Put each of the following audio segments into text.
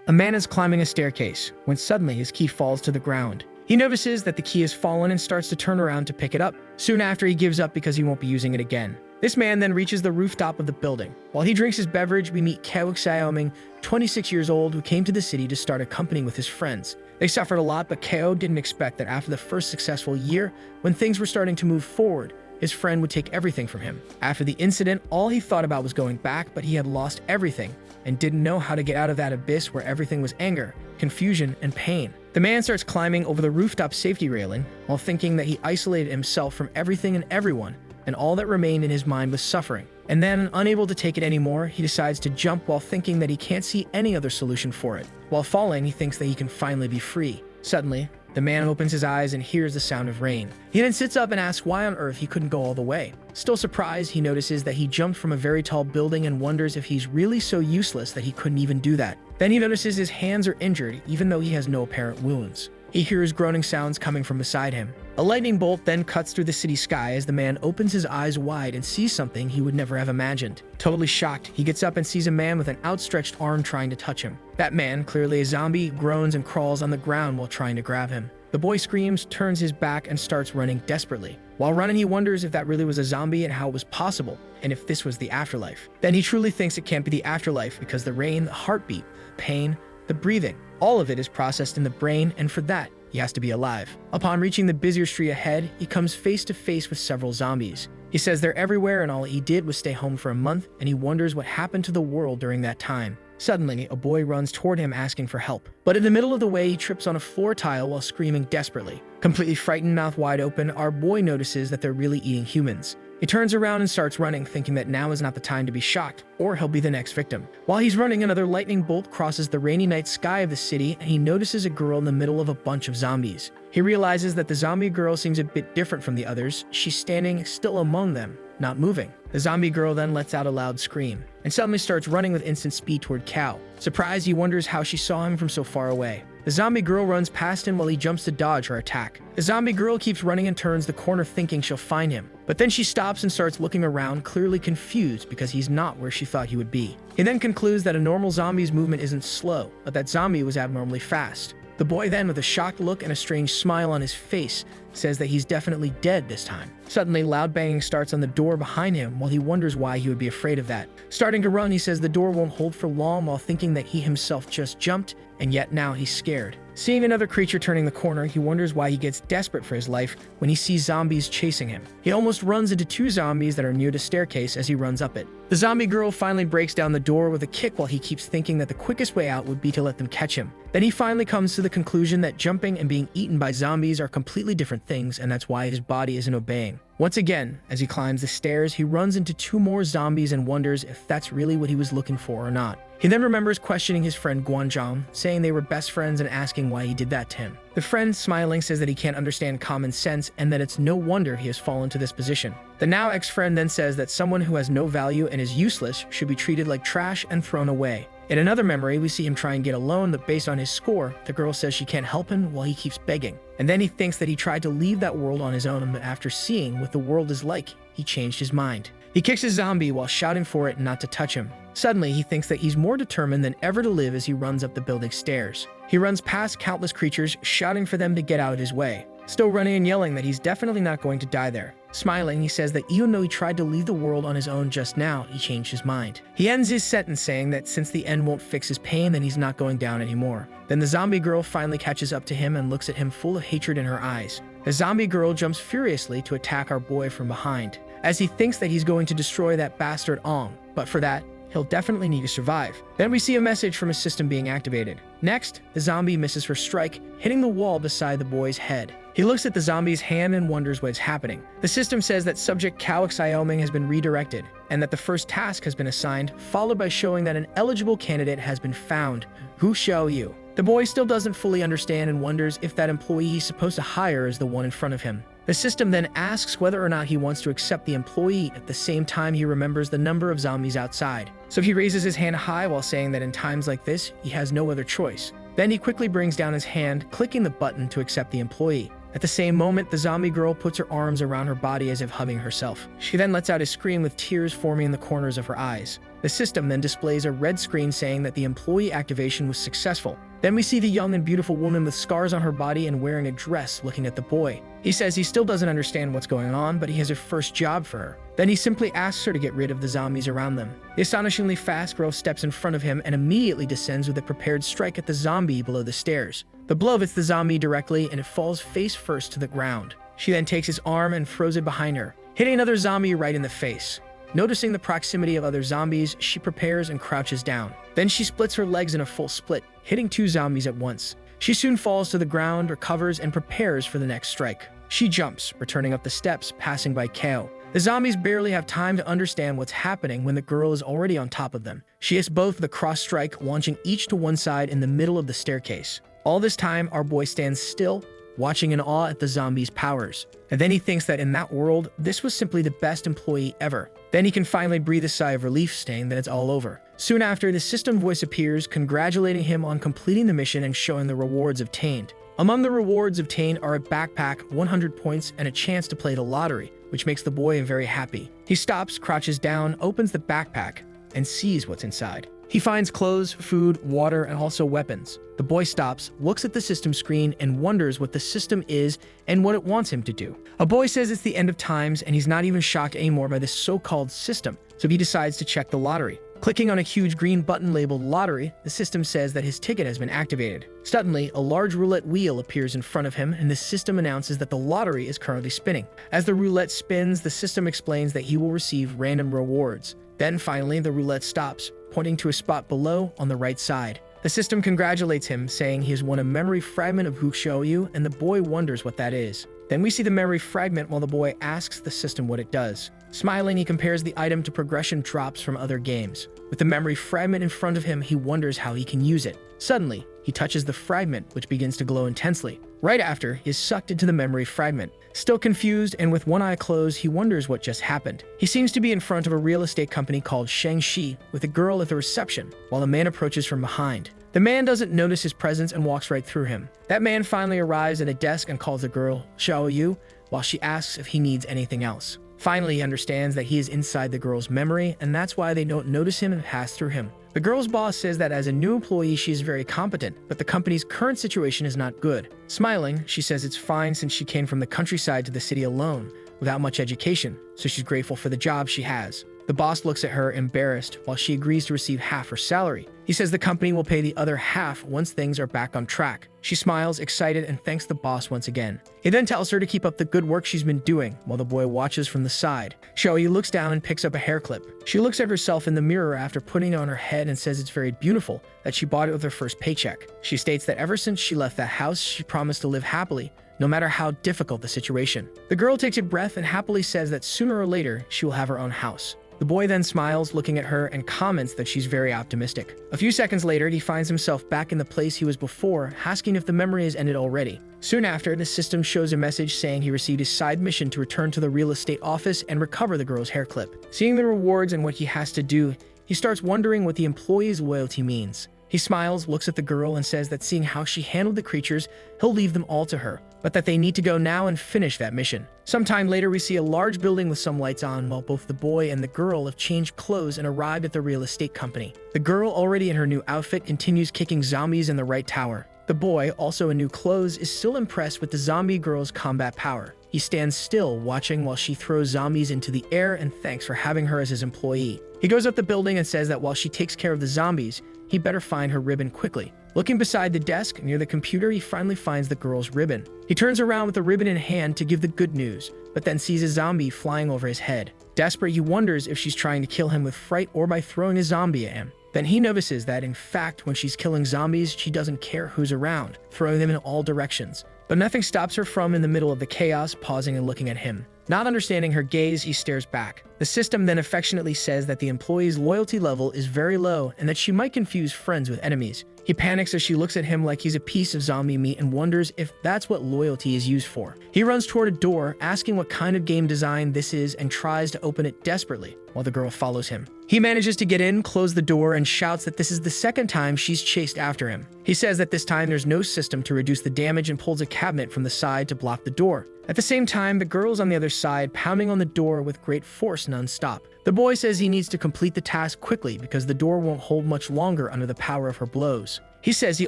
A man is climbing a staircase when suddenly his key falls to the ground. He notices that the key has fallen and starts to turn around to pick it up. Soon after, he gives up because he won't be using it again. This man then reaches the rooftop of the building. While he drinks his beverage, we meet Keo, 26 years old, who came to the city to start a company with his friends. They suffered a lot, but Keo didn't expect that after the first successful year, when things were starting to move forward, his friend would take everything from him. After the incident, all he thought about was going back, but he had lost everything and didn't know how to get out of that abyss where everything was anger, confusion, and pain. The man starts climbing over the rooftop safety railing while thinking that he isolated himself from everything and everyone, and all that remained in his mind was suffering. And then, unable to take it anymore, he decides to jump while thinking that he can't see any other solution for it. While falling, he thinks that he can finally be free. Suddenly, the man opens his eyes and hears the sound of rain. He then sits up and asks why on earth he couldn't go all the way. Still surprised, he notices that he jumped from a very tall building and wonders if he's really so useless that he couldn't even do that. Then he notices his hands are injured, even though he has no apparent wounds. He hears groaning sounds coming from beside him. A lightning bolt then cuts through the city sky as the man opens his eyes wide and sees something he would never have imagined. Totally shocked, he gets up and sees a man with an outstretched arm trying to touch him. That man, clearly a zombie, groans and crawls on the ground while trying to grab him. The boy screams, turns his back, and starts running desperately. While running, he wonders if that really was a zombie and how it was possible, and if this was the afterlife. Then he truly thinks it can't be the afterlife because the rain, the heartbeat, pain, the breathing, all of it is processed in the brain, and for that, he has to be alive. Upon reaching the busier street ahead, he comes face to face with several zombies. He says they're everywhere and all he did was stay home for a month, and he wonders what happened to the world during that time. Suddenly, a boy runs toward him asking for help. But in the middle of the way, he trips on a floor tile while screaming desperately. Completely frightened, mouth wide open, our boy notices that they're really eating humans. He turns around and starts running, thinking that now is not the time to be shocked, or he'll be the next victim. While he's running, another lightning bolt crosses the rainy night sky of the city, and he notices a girl in the middle of a bunch of zombies. He realizes that the zombie girl seems a bit different from the others. She's standing still among them, not moving. The zombie girl then lets out a loud scream, and suddenly starts running with instant speed toward Cow. Surprised, he wonders how she saw him from so far away. The zombie girl runs past him while he jumps to dodge her attack. The zombie girl keeps running and turns the corner thinking she'll find him. But then she stops and starts looking around, clearly confused because he's not where she thought he would be. He then concludes that a normal zombie's movement isn't slow, but that zombie was abnormally fast. The boy then, with a shocked look and a strange smile on his face, says that he's definitely dead this time. Suddenly, loud banging starts on the door behind him while he wonders why he would be afraid of that. Starting to run, he says the door won't hold for long while thinking that he himself just jumped, and yet now he's scared. Seeing another creature turning the corner, he wonders why he gets desperate for his life when he sees zombies chasing him. He almost runs into two zombies that are near the staircase as he runs up it. The zombie girl finally breaks down the door with a kick while he keeps thinking that the quickest way out would be to let them catch him. Then he finally comes to the conclusion that jumping and being eaten by zombies are completely different things, and that's why his body isn't obeying. Once again, as he climbs the stairs, he runs into two more zombies and wonders if that's really what he was looking for or not. He then remembers questioning his friend Guanzhong, saying they were best friends and asking why he did that to him. The friend, smiling, says that he can't understand common sense and that it's no wonder he has fallen to this position. The now ex-friend then says that someone who has no value and is useless should be treated like trash and thrown away. In another memory, we see him try and get a loan, but based on his score, the girl says she can't help him while he keeps begging. And then he thinks that he tried to leave that world on his own, but after seeing what the world is like, he changed his mind. He kicks his zombie while shouting for it not to touch him. Suddenly, he thinks that he's more determined than ever to live as he runs up the building stairs. He runs past countless creatures, shouting for them to get out of his way, still running and yelling that he's definitely not going to die there. Smiling, he says that even though he tried to leave the world on his own just now, he changed his mind. He ends his sentence saying that since the end won't fix his pain, then he's not going down anymore. Then the zombie girl finally catches up to him and looks at him full of hatred in her eyes. The zombie girl jumps furiously to attack our boy from behind, as he thinks that he's going to destroy that bastard Ong, but for that, he'll definitely need to survive. Then we see a message from his system being activated. Next, the zombie misses her strike, hitting the wall beside the boy's head. He looks at the zombie's hand and wonders what is happening. The system says that subject Cao Xiaoming has been redirected, and that the first task has been assigned, followed by showing that an eligible candidate has been found, Hu Xiaoyu. The boy still doesn't fully understand and wonders if that employee he's supposed to hire is the one in front of him. The system then asks whether or not he wants to accept the employee. At the same time, he remembers the number of zombies outside. So he raises his hand high while saying that in times like this, he has no other choice. Then he quickly brings down his hand, clicking the button to accept the employee. At the same moment, the zombie girl puts her arms around her body as if hugging herself. She then lets out a scream with tears forming in the corners of her eyes. The system then displays a red screen saying that the employee activation was successful. Then we see the young and beautiful woman with scars on her body and wearing a dress looking at the boy. He says he still doesn't understand what's going on, but he has a first job for her. Then he simply asks her to get rid of the zombies around them. The astonishingly fast girl steps in front of him and immediately descends with a prepared strike at the zombie below the stairs. The blow hits the zombie directly and it falls face first to the ground. She then takes his arm and throws it behind her, hitting another zombie right in the face. Noticing the proximity of other zombies, she prepares and crouches down. Then she splits her legs in a full split, hitting 2 zombies at once. She soon falls to the ground, recovers, and prepares for the next strike. She jumps, returning up the steps, passing by KO. The zombies barely have time to understand what's happening when the girl is already on top of them. She hits both with a cross strike, launching each to one side in the middle of the staircase. All this time, our boy stands still, watching in awe at the zombies' powers. And then he thinks that in that world, this was simply the best employee ever. Then he can finally breathe a sigh of relief, saying that it's all over. Soon after, the system voice appears, congratulating him on completing the mission and showing the rewards obtained. Among the rewards obtained are a backpack, 100 points, and a chance to play the lottery, which makes the boy very happy. He stops, crouches down, opens the backpack, and sees what's inside. He finds clothes, food, water, and also weapons. The boy stops, looks at the system screen, and wonders what the system is and what it wants him to do. A boy says it's the end of times, and he's not even shocked anymore by this so-called system, so he decides to check the lottery. Clicking on a huge green button labeled lottery, the system says that his ticket has been activated. Suddenly, a large roulette wheel appears in front of him, and the system announces that the lottery is currently spinning. As the roulette spins, the system explains that he will receive random rewards. Then finally, the roulette stops, pointing to a spot below on the right side. The system congratulates him, saying he has won a memory fragment of Huxiaoyu, and the boy wonders what that is. Then we see the memory fragment while the boy asks the system what it does. Smiling, he compares the item to progression drops from other games. With the memory fragment in front of him, he wonders how he can use it. Suddenly, he touches the fragment, which begins to glow intensely. Right after, he is sucked into the memory fragment. Still confused and with one eye closed, he wonders what just happened. He seems to be in front of a real estate company called Shangxi with a girl at the reception, while a man approaches from behind. The man doesn't notice his presence and walks right through him. That man finally arrives at a desk and calls the girl Xiao Yu, while she asks if he needs anything else. Finally, he understands that he is inside the girl's memory, and that's why they don't notice him and pass through him. The girl's boss says that as a new employee, she is very competent, but the company's current situation is not good. Smiling, she says it's fine since she came from the countryside to the city alone, without much education, so she's grateful for the job she has. The boss looks at her embarrassed while she agrees to receive half her salary. He says the company will pay the other half once things are back on track. She smiles, excited, and thanks the boss once again. He then tells her to keep up the good work she's been doing while the boy watches from the side. Xiaoyu looks down and picks up a hair clip. She looks at herself in the mirror after putting it on her head and says it's very beautiful, that she bought it with her first paycheck. She states that ever since she left that house, she promised to live happily, no matter how difficult the situation. The girl takes a breath and happily says that sooner or later, she will have her own house. The boy then smiles, looking at her, and comments that she's very optimistic. A few seconds later, he finds himself back in the place he was before, asking if the memory has ended already. Soon after, the system shows a message saying he received his side mission to return to the real estate office and recover the girl's hair clip. Seeing the rewards and what he has to do, he starts wondering what the employee's loyalty means. He smiles, looks at the girl, and says that seeing how she handled the creatures, he'll leave them all to her, but that they need to go now and finish that mission. Sometime later, we see a large building with some lights on while both the boy and the girl have changed clothes and arrived at the real estate company. The girl, already in her new outfit, continues kicking zombies in the right tower. The boy, also in new clothes, is still impressed with the zombie girl's combat power. He stands still, watching while she throws zombies into the air and thanks for having her as his employee. He goes up the building and says that while she takes care of the zombies, he better find her ribbon quickly. Looking beside the desk near the computer, he finally finds the girl's ribbon. He turns around with the ribbon in hand to give the good news, but then sees a zombie flying over his head. Desperate, he wonders if she's trying to kill him with fright or by throwing a zombie at him. Then he notices that, in fact, when she's killing zombies, she doesn't care who's around, throwing them in all directions. But nothing stops her from, in the middle of the chaos, pausing and looking at him. Not understanding her gaze, he stares back. The system then affectionately says that the employee's loyalty level is very low and that she might confuse friends with enemies. He panics as she looks at him like he's a piece of zombie meat and wonders if that's what loyalty is used for. He runs toward a door, asking what kind of game design this is and tries to open it desperately, while the girl follows him. He manages to get in, close the door, and shouts that this is the second time she's chased after him. He says that this time there's no system to reduce the damage and pulls a cabinet from the side to block the door. At the same time, the girl's on the other side, pounding on the door with great force non-stop. The boy says he needs to complete the task quickly because the door won't hold much longer under the power of her blows. He says he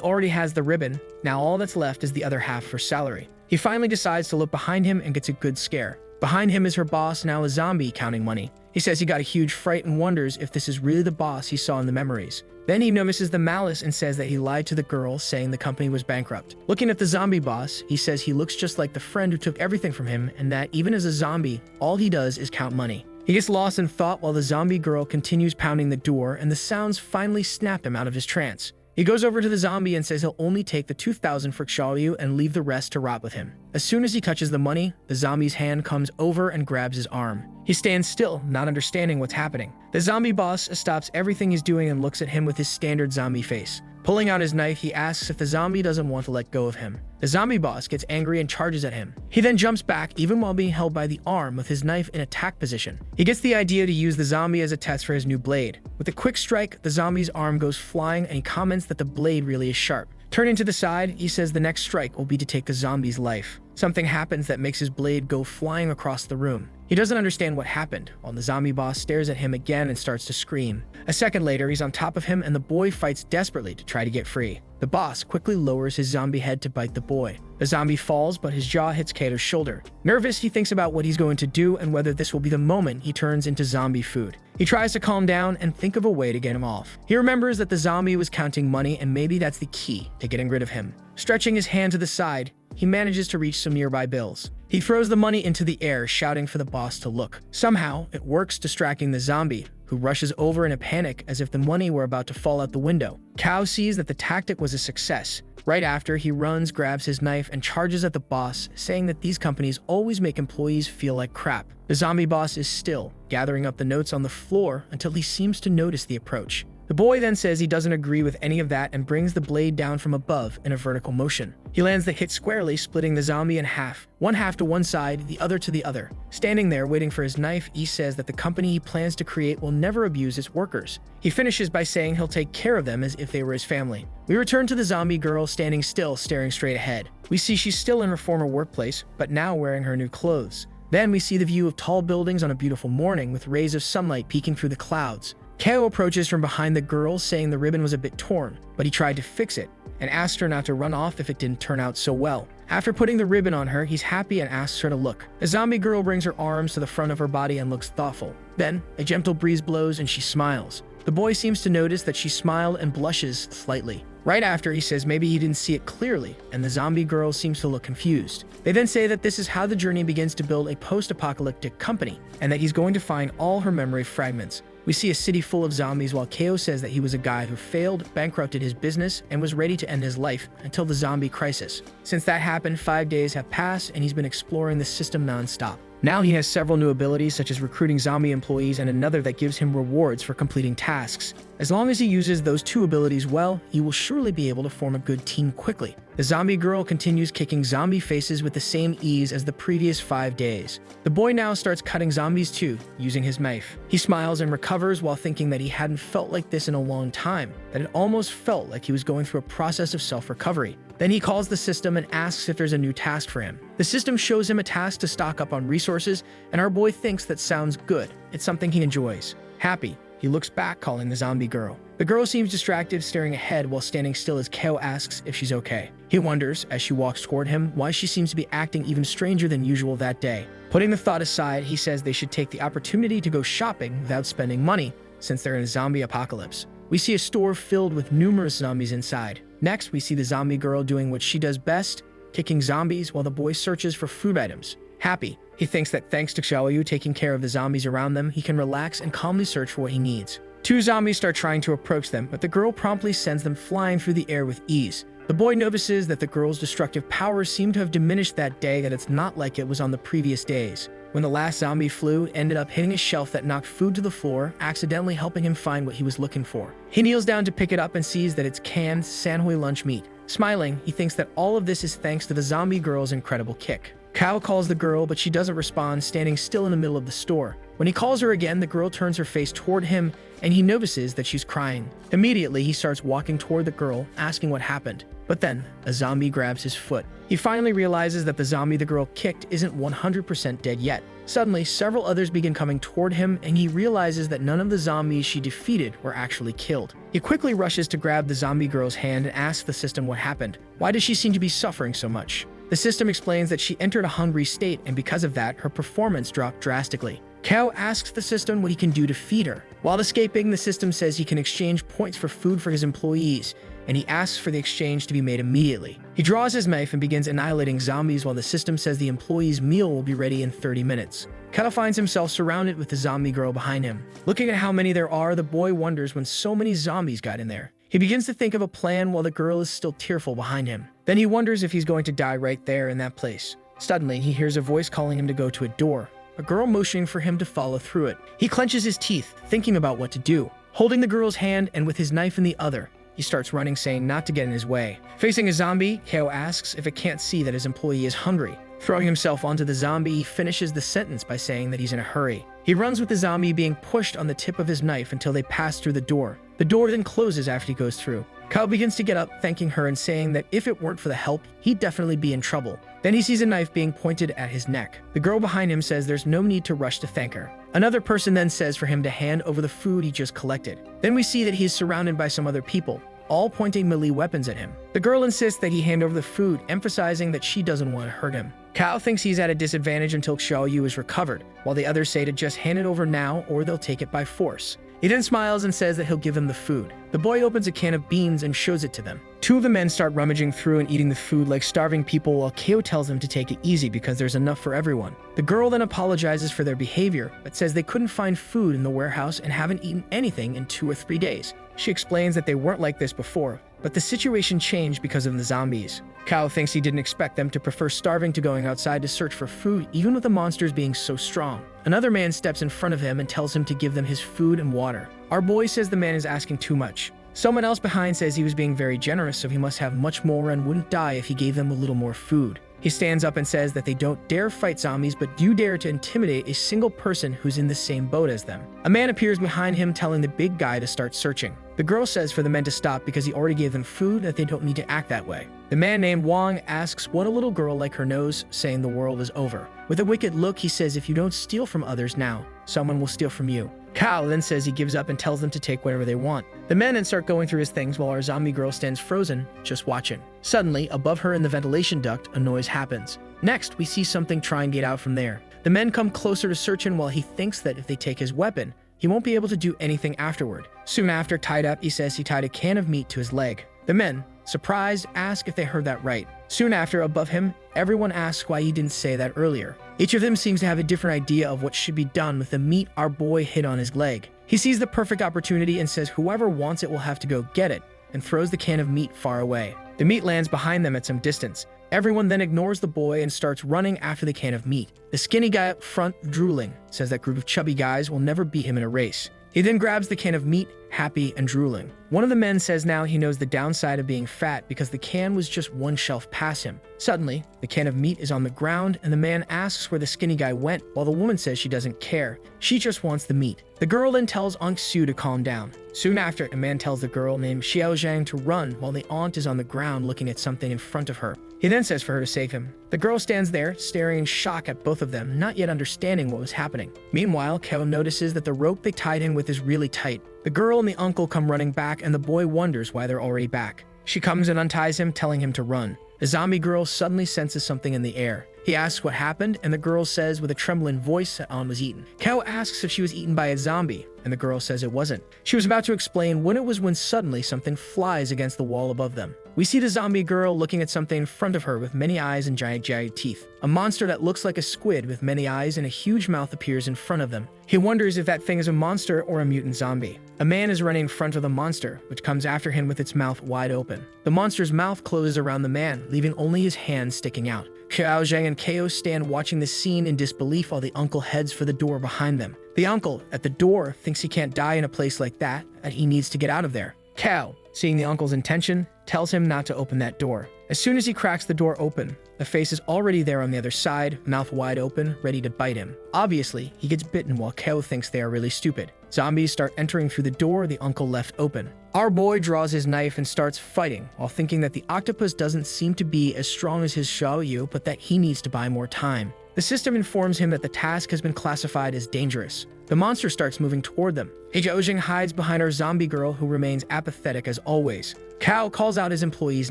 already has the ribbon, now all that's left is the other half for salary. He finally decides to look behind him and gets a good scare. Behind him is her boss, now a zombie, counting money. He says he got a huge fright and wonders if this is really the boss he saw in the memories. Then he notices the malice and says that he lied to the girl, saying the company was bankrupt. Looking at the zombie boss, he says he looks just like the friend who took everything from him and that even as a zombie, all he does is count money. He gets lost in thought while the zombie girl continues pounding the door and the sounds finally snap him out of his trance. He goes over to the zombie and says he'll only take the 2,000 for Xiaoyu and leave the rest to rot with him. As soon as he touches the money, the zombie's hand comes over and grabs his arm. He stands still, not understanding what's happening. The zombie boss stops everything he's doing and looks at him with his standard zombie face. Pulling out his knife, he asks if the zombie doesn't want to let go of him. The zombie boss gets angry and charges at him. He then jumps back, even while being held by the arm with his knife in attack position. He gets the idea to use the zombie as a test for his new blade. With a quick strike, the zombie's arm goes flying and he comments that the blade really is sharp. Turning to the side, he says the next strike will be to take the zombie's life. Something happens that makes his blade go flying across the room. He doesn't understand what happened, while the zombie boss stares at him again and starts to scream. A second later, he's on top of him and the boy fights desperately to try to get free. The boss quickly lowers his zombie head to bite the boy. The zombie falls, but his jaw hits Kato's shoulder. Nervous, he thinks about what he's going to do and whether this will be the moment he turns into zombie food. He tries to calm down and think of a way to get him off. He remembers that the zombie was counting money and maybe that's the key to getting rid of him. Stretching his hand to the side, he manages to reach some nearby bills. He throws the money into the air, shouting for the boss to look. Somehow, it works, distracting the zombie, who rushes over in a panic as if the money were about to fall out the window. Kao sees that the tactic was a success. Right after, he runs, grabs his knife, and charges at the boss, saying that these companies always make employees feel like crap. The zombie boss is still, gathering up the notes on the floor until he seems to notice the approach. The boy then says he doesn't agree with any of that and brings the blade down from above in a vertical motion. He lands the hit squarely, splitting the zombie in half, one half to one side, the other to the other. Standing there waiting for his knife, he says that the company he plans to create will never abuse its workers. He finishes by saying he'll take care of them as if they were his family. We return to the zombie girl standing still, staring straight ahead. We see she's still in her former workplace, but now wearing her new clothes. Then we see the view of tall buildings on a beautiful morning with rays of sunlight peeking through the clouds. Kao approaches from behind the girl, saying the ribbon was a bit torn, but he tried to fix it, and asked her not to run off if it didn't turn out so well. After putting the ribbon on her, he's happy and asks her to look. The zombie girl brings her arms to the front of her body and looks thoughtful. Then, a gentle breeze blows and she smiles. The boy seems to notice that she smiled and blushes slightly. Right after, he says maybe he didn't see it clearly, and the zombie girl seems to look confused. They then say that this is how the journey begins to build a post-apocalyptic company, and that he's going to find all her memory fragments. We see a city full of zombies while Kao says that he was a guy who failed, bankrupted his business, and was ready to end his life until the zombie crisis. Since that happened, 5 days have passed and he's been exploring the system non-stop. Now he has several new abilities such as recruiting zombie employees and another that gives him rewards for completing tasks. As long as he uses those two abilities well, he will surely be able to form a good team quickly. The zombie girl continues kicking zombie faces with the same ease as the previous 5 days. The boy now starts cutting zombies too, using his knife. He smiles and recovers while thinking that he hadn't felt like this in a long time, that it almost felt like he was going through a process of self-recovery. Then he calls the system and asks if there's a new task for him. The system shows him a task to stock up on resources, and our boy thinks that sounds good. It's something he enjoys. Happy, he looks back, calling the zombie girl. The girl seems distracted, staring ahead while standing still as Kao asks if she's okay. He wonders, as she walks toward him, why she seems to be acting even stranger than usual that day. Putting the thought aside, he says they should take the opportunity to go shopping without spending money, since they're in a zombie apocalypse. We see a store filled with numerous zombies inside. Next, we see the zombie girl doing what she does best, kicking zombies while the boy searches for food items. Happy, he thinks that thanks to Xiaoyu taking care of the zombies around them, he can relax and calmly search for what he needs. Two zombies start trying to approach them, but the girl promptly sends them flying through the air with ease. The boy notices that the girl's destructive powers seem to have diminished that day, that it's not like it was on the previous days. When the last zombie flew, ended up hitting a shelf that knocked food to the floor, accidentally helping him find what he was looking for. He kneels down to pick it up and sees that it's canned Sanhui lunch meat. Smiling, he thinks that all of this is thanks to the zombie girl's incredible kick. Kao calls the girl, but she doesn't respond, standing still in the middle of the store. When he calls her again, the girl turns her face toward him, and he notices that she's crying. Immediately, he starts walking toward the girl, asking what happened. But then, a zombie grabs his foot. He finally realizes that the zombie the girl kicked isn't 100% dead yet. Suddenly, several others begin coming toward him, and he realizes that none of the zombies she defeated were actually killed. He quickly rushes to grab the zombie girl's hand and asks the system what happened. Why does she seem to be suffering so much? The system explains that she entered a hungry state, and because of that, her performance dropped drastically. Kao asks the system what he can do to feed her. While escaping, the system says he can exchange points for food for his employees, and he asks for the exchange to be made immediately. He draws his knife and begins annihilating zombies while the system says the employee's meal will be ready in 30 minutes. Kao finds himself surrounded with the zombie girl behind him. Looking at how many there are, the boy wonders when so many zombies got in there. He begins to think of a plan while the girl is still tearful behind him. Then he wonders if he's going to die right there in that place. Suddenly, he hears a voice calling him to go to a door, a girl motioning for him to follow through it. He clenches his teeth, thinking about what to do. Holding the girl's hand and with his knife in the other, he starts running, saying not to get in his way. Facing a zombie, Kao asks if it can't see that his employee is hungry. Throwing himself onto the zombie, he finishes the sentence by saying that he's in a hurry. He runs with the zombie being pushed on the tip of his knife until they pass through the door. The door then closes after he goes through. Kao begins to get up, thanking her and saying that if it weren't for the help, he'd definitely be in trouble. Then he sees a knife being pointed at his neck. The girl behind him says there's no need to rush to thank her. Another person then says for him to hand over the food he just collected. Then we see that he is surrounded by some other people, all pointing melee weapons at him. The girl insists that he hand over the food, emphasizing that she doesn't want to hurt him. Kao thinks he's at a disadvantage until Xiaoyu is recovered, while the others say to just hand it over now or they'll take it by force. He then smiles and says that he'll give them the food. The boy opens a can of beans and shows it to them. Two of the men start rummaging through and eating the food like starving people, while Kao tells them to take it easy because there's enough for everyone. The girl then apologizes for their behavior, but says they couldn't find food in the warehouse and haven't eaten anything in 2 or 3 days. She explains that they weren't like this before, but the situation changed because of the zombies. Kao thinks he didn't expect them to prefer starving to going outside to search for food, even with the monsters being so strong. Another man steps in front of him and tells him to give them his food and water. Our boy says the man is asking too much. Someone else behind says he was being very generous, so he must have much more and wouldn't die if he gave them a little more food. He stands up and says that they don't dare fight zombies, but do dare to intimidate a single person who's in the same boat as them. A man appears behind him, telling the big guy to start searching. The girl says for the men to stop because he already gave them food, that they don't need to act that way. The man named Wang asks what a little girl like her knows, saying the world is over. With a wicked look, he says if you don't steal from others now, someone will steal from you. Kao then says he gives up and tells them to take whatever they want. The men then start going through his things while our zombie girl stands frozen, just watching. Suddenly, above her in the ventilation duct, a noise happens. Next, we see something try and get out from there. The men come closer to search him while he thinks that if they take his weapon, he won't be able to do anything afterward. Soon after, tied up, he says he tied a can of meat to his leg. The men, surprised, ask if they heard that right. Soon after, above him, everyone asks why he didn't say that earlier. Each of them seems to have a different idea of what should be done with the meat our boy hid on his leg. He sees the perfect opportunity and says whoever wants it will have to go get it, and throws the can of meat far away. The meat lands behind them at some distance. Everyone then ignores the boy and starts running after the can of meat. The skinny guy up front, drooling, says that group of chubby guys will never beat him in a race. He then grabs the can of meat, happy and drooling. One of the men says now he knows the downside of being fat because the can was just one shelf past him. Suddenly, the can of meat is on the ground and the man asks where the skinny guy went, while the woman says she doesn't care. She just wants the meat. The girl then tells Aunt Su to calm down. Soon after, a man tells the girl named Xiao Zhang to run while the aunt is on the ground looking at something in front of her. He then says for her to save him. The girl stands there, staring in shock at both of them, not yet understanding what was happening. Meanwhile, Kao notices that the rope they tied him with is really tight. The girl and the uncle come running back and the boy wonders why they're already back. She comes and unties him, telling him to run. The zombie girl suddenly senses something in the air. He asks what happened, and the girl says with a trembling voice that An was eaten. Kao asks if she was eaten by a zombie, and the girl says it wasn't. She was about to explain when it was when suddenly something flies against the wall above them. We see the zombie girl looking at something in front of her with many eyes and giant jagged teeth. A monster that looks like a squid with many eyes and a huge mouth appears in front of them. He wonders if that thing is a monster or a mutant zombie. A man is running in front of the monster, which comes after him with its mouth wide open. The monster's mouth closes around the man, leaving only his hands sticking out. Xiao Zhang and Ko stand watching this scene in disbelief while the uncle heads for the door behind them. The uncle, at the door, thinks he can't die in a place like that, and he needs to get out of there. Ko, seeing the uncle's intention, tells him not to open that door. As soon as he cracks the door open, the face is already there on the other side, mouth wide open, ready to bite him. Obviously, he gets bitten while Ko thinks they are really stupid. Zombies start entering through the door the uncle left open. Our boy draws his knife and starts fighting, while thinking that the octopus doesn't seem to be as strong as his Xiaoyu, but that he needs to buy more time. The system informs him that the task has been classified as dangerous. The monster starts moving toward them. Xiaojing hides behind our zombie girl, who remains apathetic as always. Kao calls out his employee's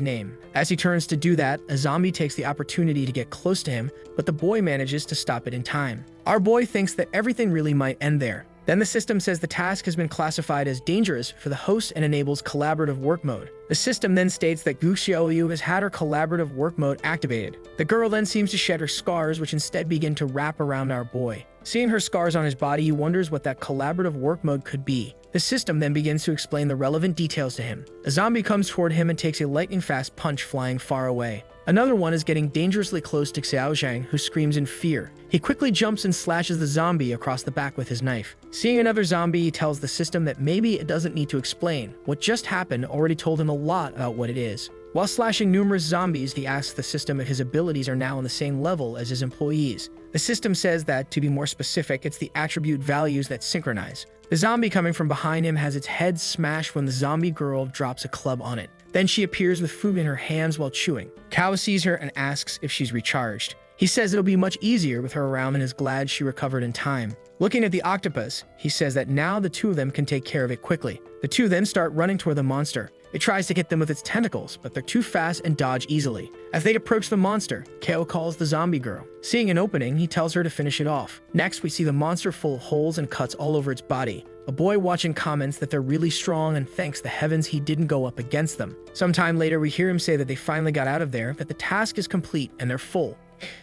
name. As he turns to do that, a zombie takes the opportunity to get close to him, but the boy manages to stop it in time. Our boy thinks that everything really might end there. Then the system says the task has been classified as dangerous for the host and enables collaborative work mode. The system then states that Gu Xiaoyu has had her collaborative work mode activated. The girl then seems to shed her scars, which instead begin to wrap around our boy. Seeing her scars on his body, he wonders what that collaborative work mode could be. The system then begins to explain the relevant details to him. A zombie comes toward him and takes a lightning-fast punch flying far away. Another one is getting dangerously close to Xiao Zhang, who screams in fear. He quickly jumps and slashes the zombie across the back with his knife. Seeing another zombie, he tells the system that maybe it doesn't need to explain. What just happened already told him a lot about what it is. While slashing numerous zombies, he asks the system if his abilities are now on the same level as his employees. The system says that, to be more specific, it's the attribute values that synchronize. The zombie coming from behind him has its head smashed when the zombie girl drops a club on it. Then she appears with food in her hands while chewing. Kao sees her and asks if she's recharged. He says it'll be much easier with her around and is glad she recovered in time. Looking at the octopus, he says that now the two of them can take care of it quickly. The two then start running toward the monster. It tries to hit them with its tentacles, but they're too fast and dodge easily. As they approach the monster, Kao calls the zombie girl. Seeing an opening, he tells her to finish it off. Next, we see the monster full of holes and cuts all over its body. A boy watching comments that they're really strong and thanks the heavens he didn't go up against them. Sometime later, we hear him say that they finally got out of there, that the task is complete and they're full.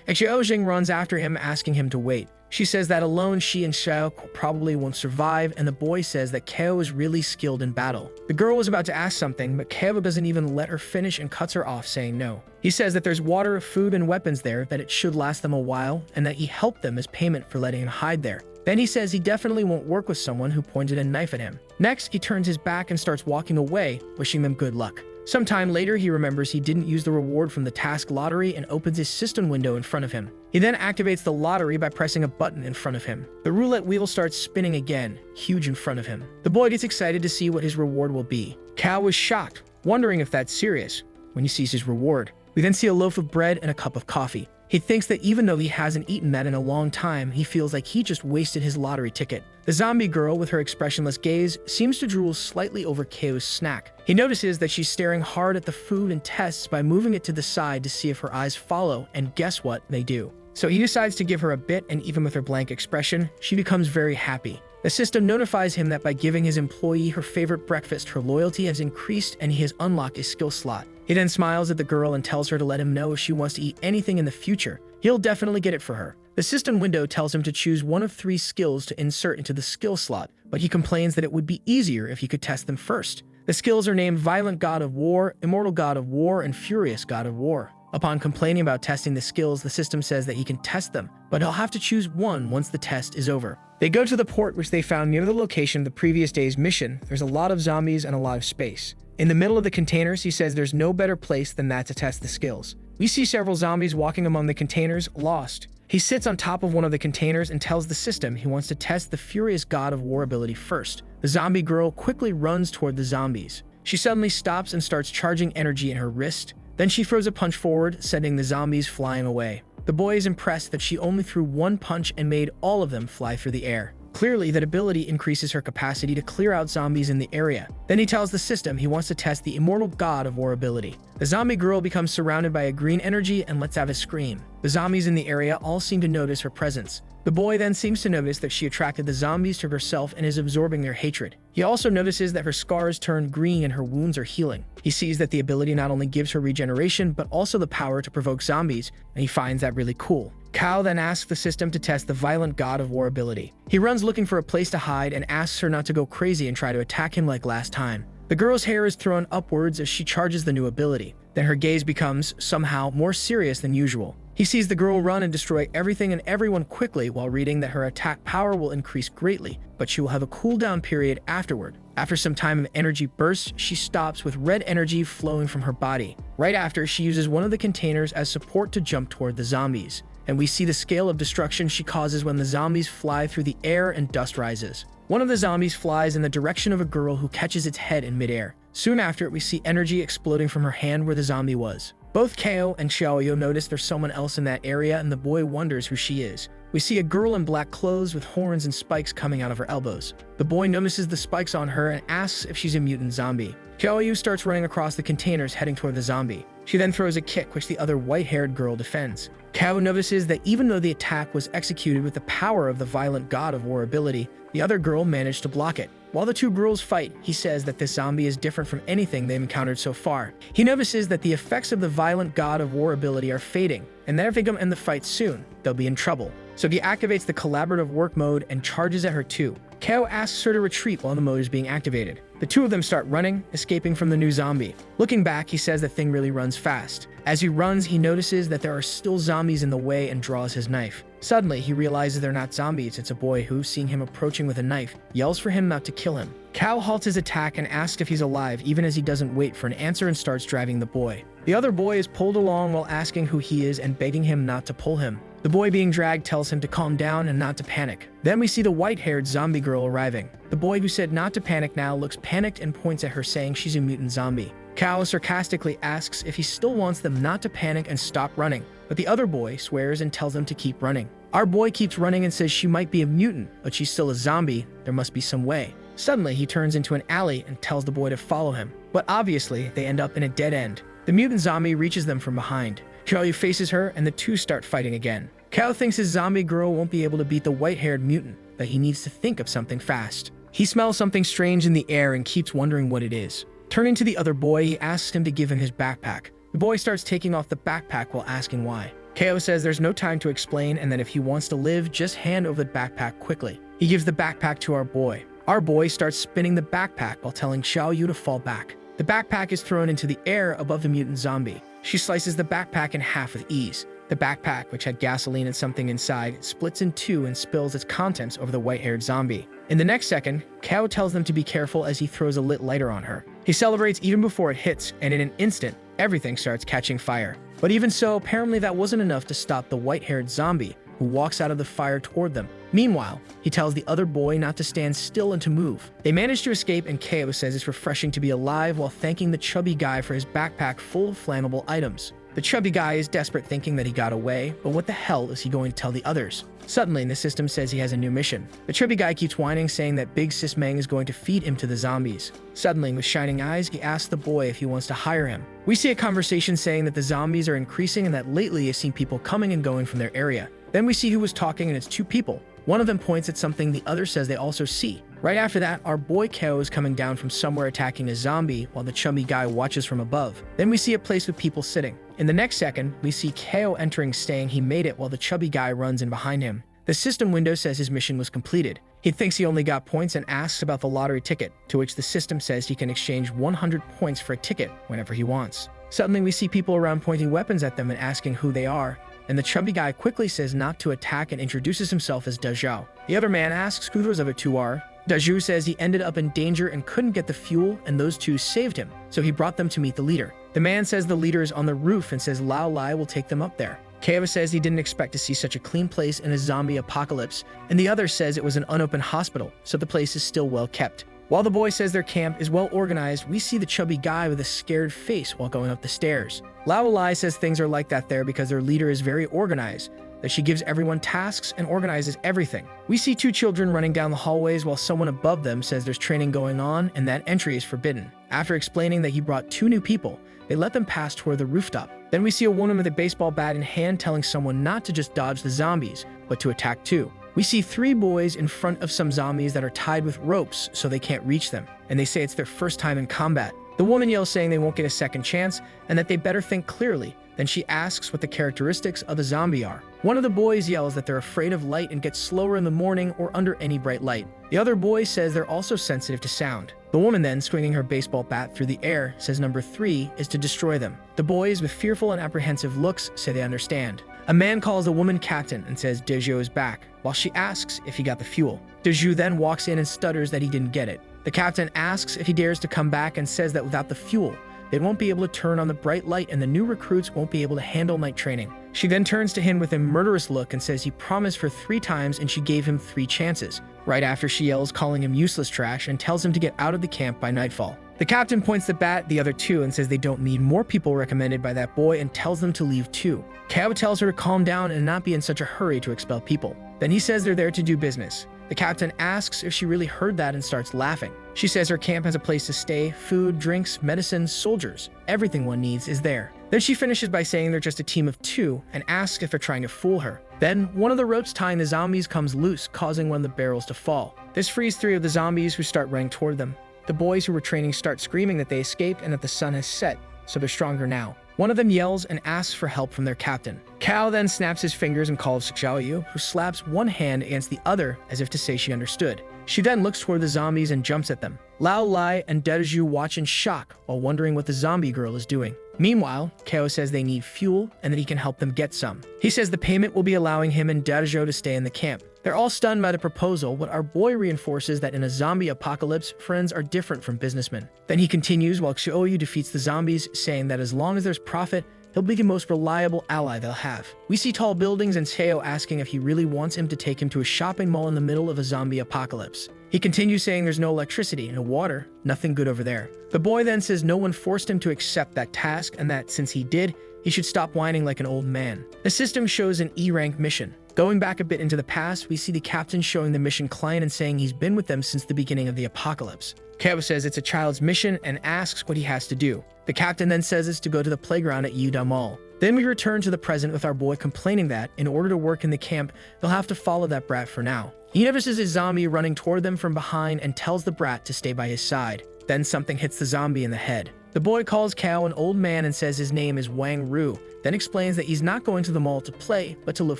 Xiaojing runs after him, asking him to wait. She says that alone she and Xiao probably won't survive, and the boy says that Kao is really skilled in battle. The girl was about to ask something, but Kao doesn't even let her finish and cuts her off, saying no. He says that there's water, food, and weapons there, that it should last them a while, and that he helped them as payment for letting him hide there. Then he says he definitely won't work with someone who pointed a knife at him. Next, he turns his back and starts walking away, wishing them good luck. Sometime later, he remembers he didn't use the reward from the task lottery and opens his system window in front of him. He then activates the lottery by pressing a button in front of him. The roulette wheel starts spinning again, huge in front of him. The boy gets excited to see what his reward will be. Kao was shocked, wondering if that's serious, when he sees his reward. We then see a loaf of bread and a cup of coffee. He thinks that even though he hasn't eaten that in a long time, he feels like he just wasted his lottery ticket. The zombie girl, with her expressionless gaze, seems to drool slightly over Kao's snack. He notices that she's staring hard at the food and tests by moving it to the side to see if her eyes follow, and guess what? They do. So he decides to give her a bit, and even with her blank expression, she becomes very happy. The system notifies him that by giving his employee her favorite breakfast, her loyalty has increased and he has unlocked a skill slot. He then smiles at the girl and tells her to let him know if she wants to eat anything in the future. He'll definitely get it for her. The system window tells him to choose one of 3 skills to insert into the skill slot, but he complains that it would be easier if he could test them first. The skills are named Violent God of War, Immortal God of War, and Furious God of War. Upon complaining about testing the skills, the system says that he can test them, but he'll have to choose one once the test is over. They go to the port which they found near the location of the previous day's mission. There's a lot of zombies and a lot of space. In the middle of the containers, he says there's no better place than that to test the skills. We see several zombies walking among the containers, lost. He sits on top of one of the containers and tells the system he wants to test the Furious God of War ability first. The zombie girl quickly runs toward the zombies. She suddenly stops and starts charging energy in her wrist. Then she throws a punch forward, sending the zombies flying away. The boy is impressed that she only threw one punch and made all of them fly through the air. Clearly, that ability increases her capacity to clear out zombies in the area. Then he tells the system he wants to test the Immortal God of War ability. The zombie girl becomes surrounded by a green energy and lets out a scream. The zombies in the area all seem to notice her presence. The boy then seems to notice that she attracted the zombies to herself and is absorbing their hatred. He also notices that her scars turned green and her wounds are healing. He sees that the ability not only gives her regeneration, but also the power to provoke zombies, and he finds that really cool. Kao then asks the system to test the violent god of war ability. He runs looking for a place to hide and asks her not to go crazy and try to attack him like last time. The girl's hair is thrown upwards as she charges the new ability. Then her gaze becomes, somehow, more serious than usual. He sees the girl run and destroy everything and everyone quickly while reading that her attack power will increase greatly, but she will have a cooldown period afterward. After some time of energy bursts, she stops with red energy flowing from her body. Right after, she uses one of the containers as support to jump toward the zombies. And we see the scale of destruction she causes when the zombies fly through the air and dust rises. One of the zombies flies in the direction of a girl who catches its head in midair. Soon after, we see energy exploding from her hand where the zombie was. Both Kao and Xiaoyu notice there's someone else in that area and the boy wonders who she is. We see a girl in black clothes with horns and spikes coming out of her elbows. The boy notices the spikes on her and asks if she's a mutant zombie. Xiaoyu starts running across the containers heading toward the zombie. She then throws a kick which the other white-haired girl defends. Kao notices that even though the attack was executed with the power of the violent god of war ability, the other girl managed to block it. While the two girls fight, he says that this zombie is different from anything they've encountered so far. He notices that the effects of the violent god of war ability are fading, and that if they don't end the fight soon, they'll be in trouble. So he activates the collaborative work mode and charges at her too. Kao asks her to retreat while the mode is being activated. The two of them start running, escaping from the new zombie. Looking back, he says the thing really runs fast. As he runs, he notices that there are still zombies in the way and draws his knife. Suddenly, he realizes they're not zombies, it's a boy who, seeing him approaching with a knife, yells for him not to kill him. Kao halts his attack and asks if he's alive, even as he doesn't wait for an answer and starts driving the boy. The other boy is pulled along while asking who he is and begging him not to pull him. The boy being dragged tells him to calm down and not to panic. Then we see the white-haired zombie girl arriving. The boy who said not to panic now looks panicked and points at her saying she's a mutant zombie. Kao sarcastically asks if he still wants them not to panic and stop running, but the other boy swears and tells them to keep running. Our boy keeps running and says she might be a mutant, but she's still a zombie, there must be some way. Suddenly, he turns into an alley and tells the boy to follow him, but obviously, they end up in a dead end. The mutant zombie reaches them from behind. Xiaoyu faces her and the two start fighting again. Kao thinks his zombie girl won't be able to beat the white-haired mutant, but he needs to think of something fast. He smells something strange in the air and keeps wondering what it is. Turning to the other boy, he asks him to give him his backpack. The boy starts taking off the backpack while asking why. Kao says there's no time to explain and that if he wants to live, just hand over the backpack quickly. He gives the backpack to our boy. Our boy starts spinning the backpack while telling Xiaoyu to fall back. The backpack is thrown into the air above the mutant zombie. She slices the backpack in half with ease. The backpack, which had gasoline and something inside, splits in two and spills its contents over the white-haired zombie. In the next second, Kao tells them to be careful as he throws a lit lighter on her. He celebrates even before it hits, and in an instant, everything starts catching fire. But even so, apparently that wasn't enough to stop the white-haired zombie, who walks out of the fire toward them. Meanwhile, he tells the other boy not to stand still and to move. They manage to escape, and Kao says it's refreshing to be alive while thanking the chubby guy for his backpack full of flammable items. The chubby guy is desperate, thinking that he got away, but what the hell is he going to tell the others? Suddenly, the system says he has a new mission. The chubby guy keeps whining, saying that Big Sis Mang is going to feed him to the zombies. Suddenly, with shining eyes, he asks the boy if he wants to hire him. We see a conversation saying that the zombies are increasing and that lately he has seen people coming and going from their area. Then we see who was talking, and it's two people. One of them points at something the other says they also see. Right after that, our boy Kao is coming down from somewhere attacking a zombie while the chubby guy watches from above. Then we see a place with people sitting. In the next second, we see Kao entering, saying he made it while the chubby guy runs in behind him. The system window says his mission was completed. He thinks he only got points and asks about the lottery ticket, to which the system says he can exchange 100 points for a ticket whenever he wants. Suddenly, we see people around pointing weapons at them and asking who they are, and the chubby guy quickly says not to attack and introduces himself as Dazhao. The other man asks who those other two are. Dazhou says he ended up in danger and couldn't get the fuel, and those two saved him, so he brought them to meet the leader. The man says the leader is on the roof and says Lao Lai will take them up there. Kava says he didn't expect to see such a clean place in a zombie apocalypse, and the other says it was an unopened hospital, so the place is still well kept. While the boy says their camp is well organized, we see the chubby guy with a scared face while going up the stairs. Lao Lai says things are like that there because their leader is very organized, that she gives everyone tasks and organizes everything. We see two children running down the hallways while someone above them says there's training going on and that entry is forbidden. After explaining that he brought two new people, they let them pass toward the rooftop. Then we see a woman with a baseball bat in hand telling someone not to just dodge the zombies, but to attack too. We see three boys in front of some zombies that are tied with ropes so they can't reach them, and they say it's their first time in combat. The woman yells saying they won't get a second chance and that they better think clearly. Then she asks what the characteristics of the zombie are. One of the boys yells that they're afraid of light and get slower in the morning or under any bright light. The other boy says they're also sensitive to sound. The woman then, swinging her baseball bat through the air, says number 3 is to destroy them. The boys, with fearful and apprehensive looks, say they understand. A man calls the woman captain and says Dejo is back, while she asks if he got the fuel. Deju then walks in and stutters that he didn't get it. The captain asks if he dares to come back and says that without the fuel, they won't be able to turn on the bright light and the new recruits won't be able to handle night training. She then turns to him with a murderous look and says he promised for 3 times and she gave him 3 chances. Right after she yells, calling him useless trash, and tells him to get out of the camp by nightfall. The captain points the bat at the other 2 and says they don't need more people recommended by that boy and tells them to leave too. Kao tells her to calm down and not be in such a hurry to expel people. Then he says they're there to do business. The captain asks if she really heard that and starts laughing. She says her camp has a place to stay, food, drinks, medicines, soldiers. Everything one needs is there. Then she finishes by saying they're just a team of 2 and asks if they're trying to fool her. Then, one of the ropes tying the zombies comes loose, causing one of the barrels to fall. This frees 3 of the zombies who start running toward them. The boys who were training start screaming that they escaped and that the sun has set, so they're stronger now. One of them yells and asks for help from their captain. Kao then snaps his fingers and calls Xiaoyu, who slaps one hand against the other as if to say she understood. She then looks toward the zombies and jumps at them. Lao Lai and Deju watch in shock while wondering what the zombie girl is doing. Meanwhile, Kao says they need fuel and that he can help them get some. He says the payment will be allowing him and Deju to stay in the camp. They're all stunned by the proposal, but our boy reinforces that in a zombie apocalypse, friends are different from businessmen. Then he continues while Xiaoyu defeats the zombies, saying that as long as there's profit, he'll be the most reliable ally they'll have. We see tall buildings and Seo asking if he really wants him to take him to a shopping mall in the middle of a zombie apocalypse. He continues saying there's no electricity, no water, nothing good over there. The boy then says no one forced him to accept that task and that since he did, he should stop whining like an old man. The system shows an E-rank mission. Going back a bit into the past, we see the captain showing the mission client and saying he's been with them since the beginning of the apocalypse. Kao says it's a child's mission and asks what he has to do. The captain then says it's to go to the playground at Yuda Mall. Then we return to the present with our boy complaining that, in order to work in the camp, they'll have to follow that brat for now. He notices a zombie running toward them from behind and tells the brat to stay by his side. Then something hits the zombie in the head. The boy calls Kao an old man and says his name is Wang Ru, then explains that he's not going to the mall to play, but to look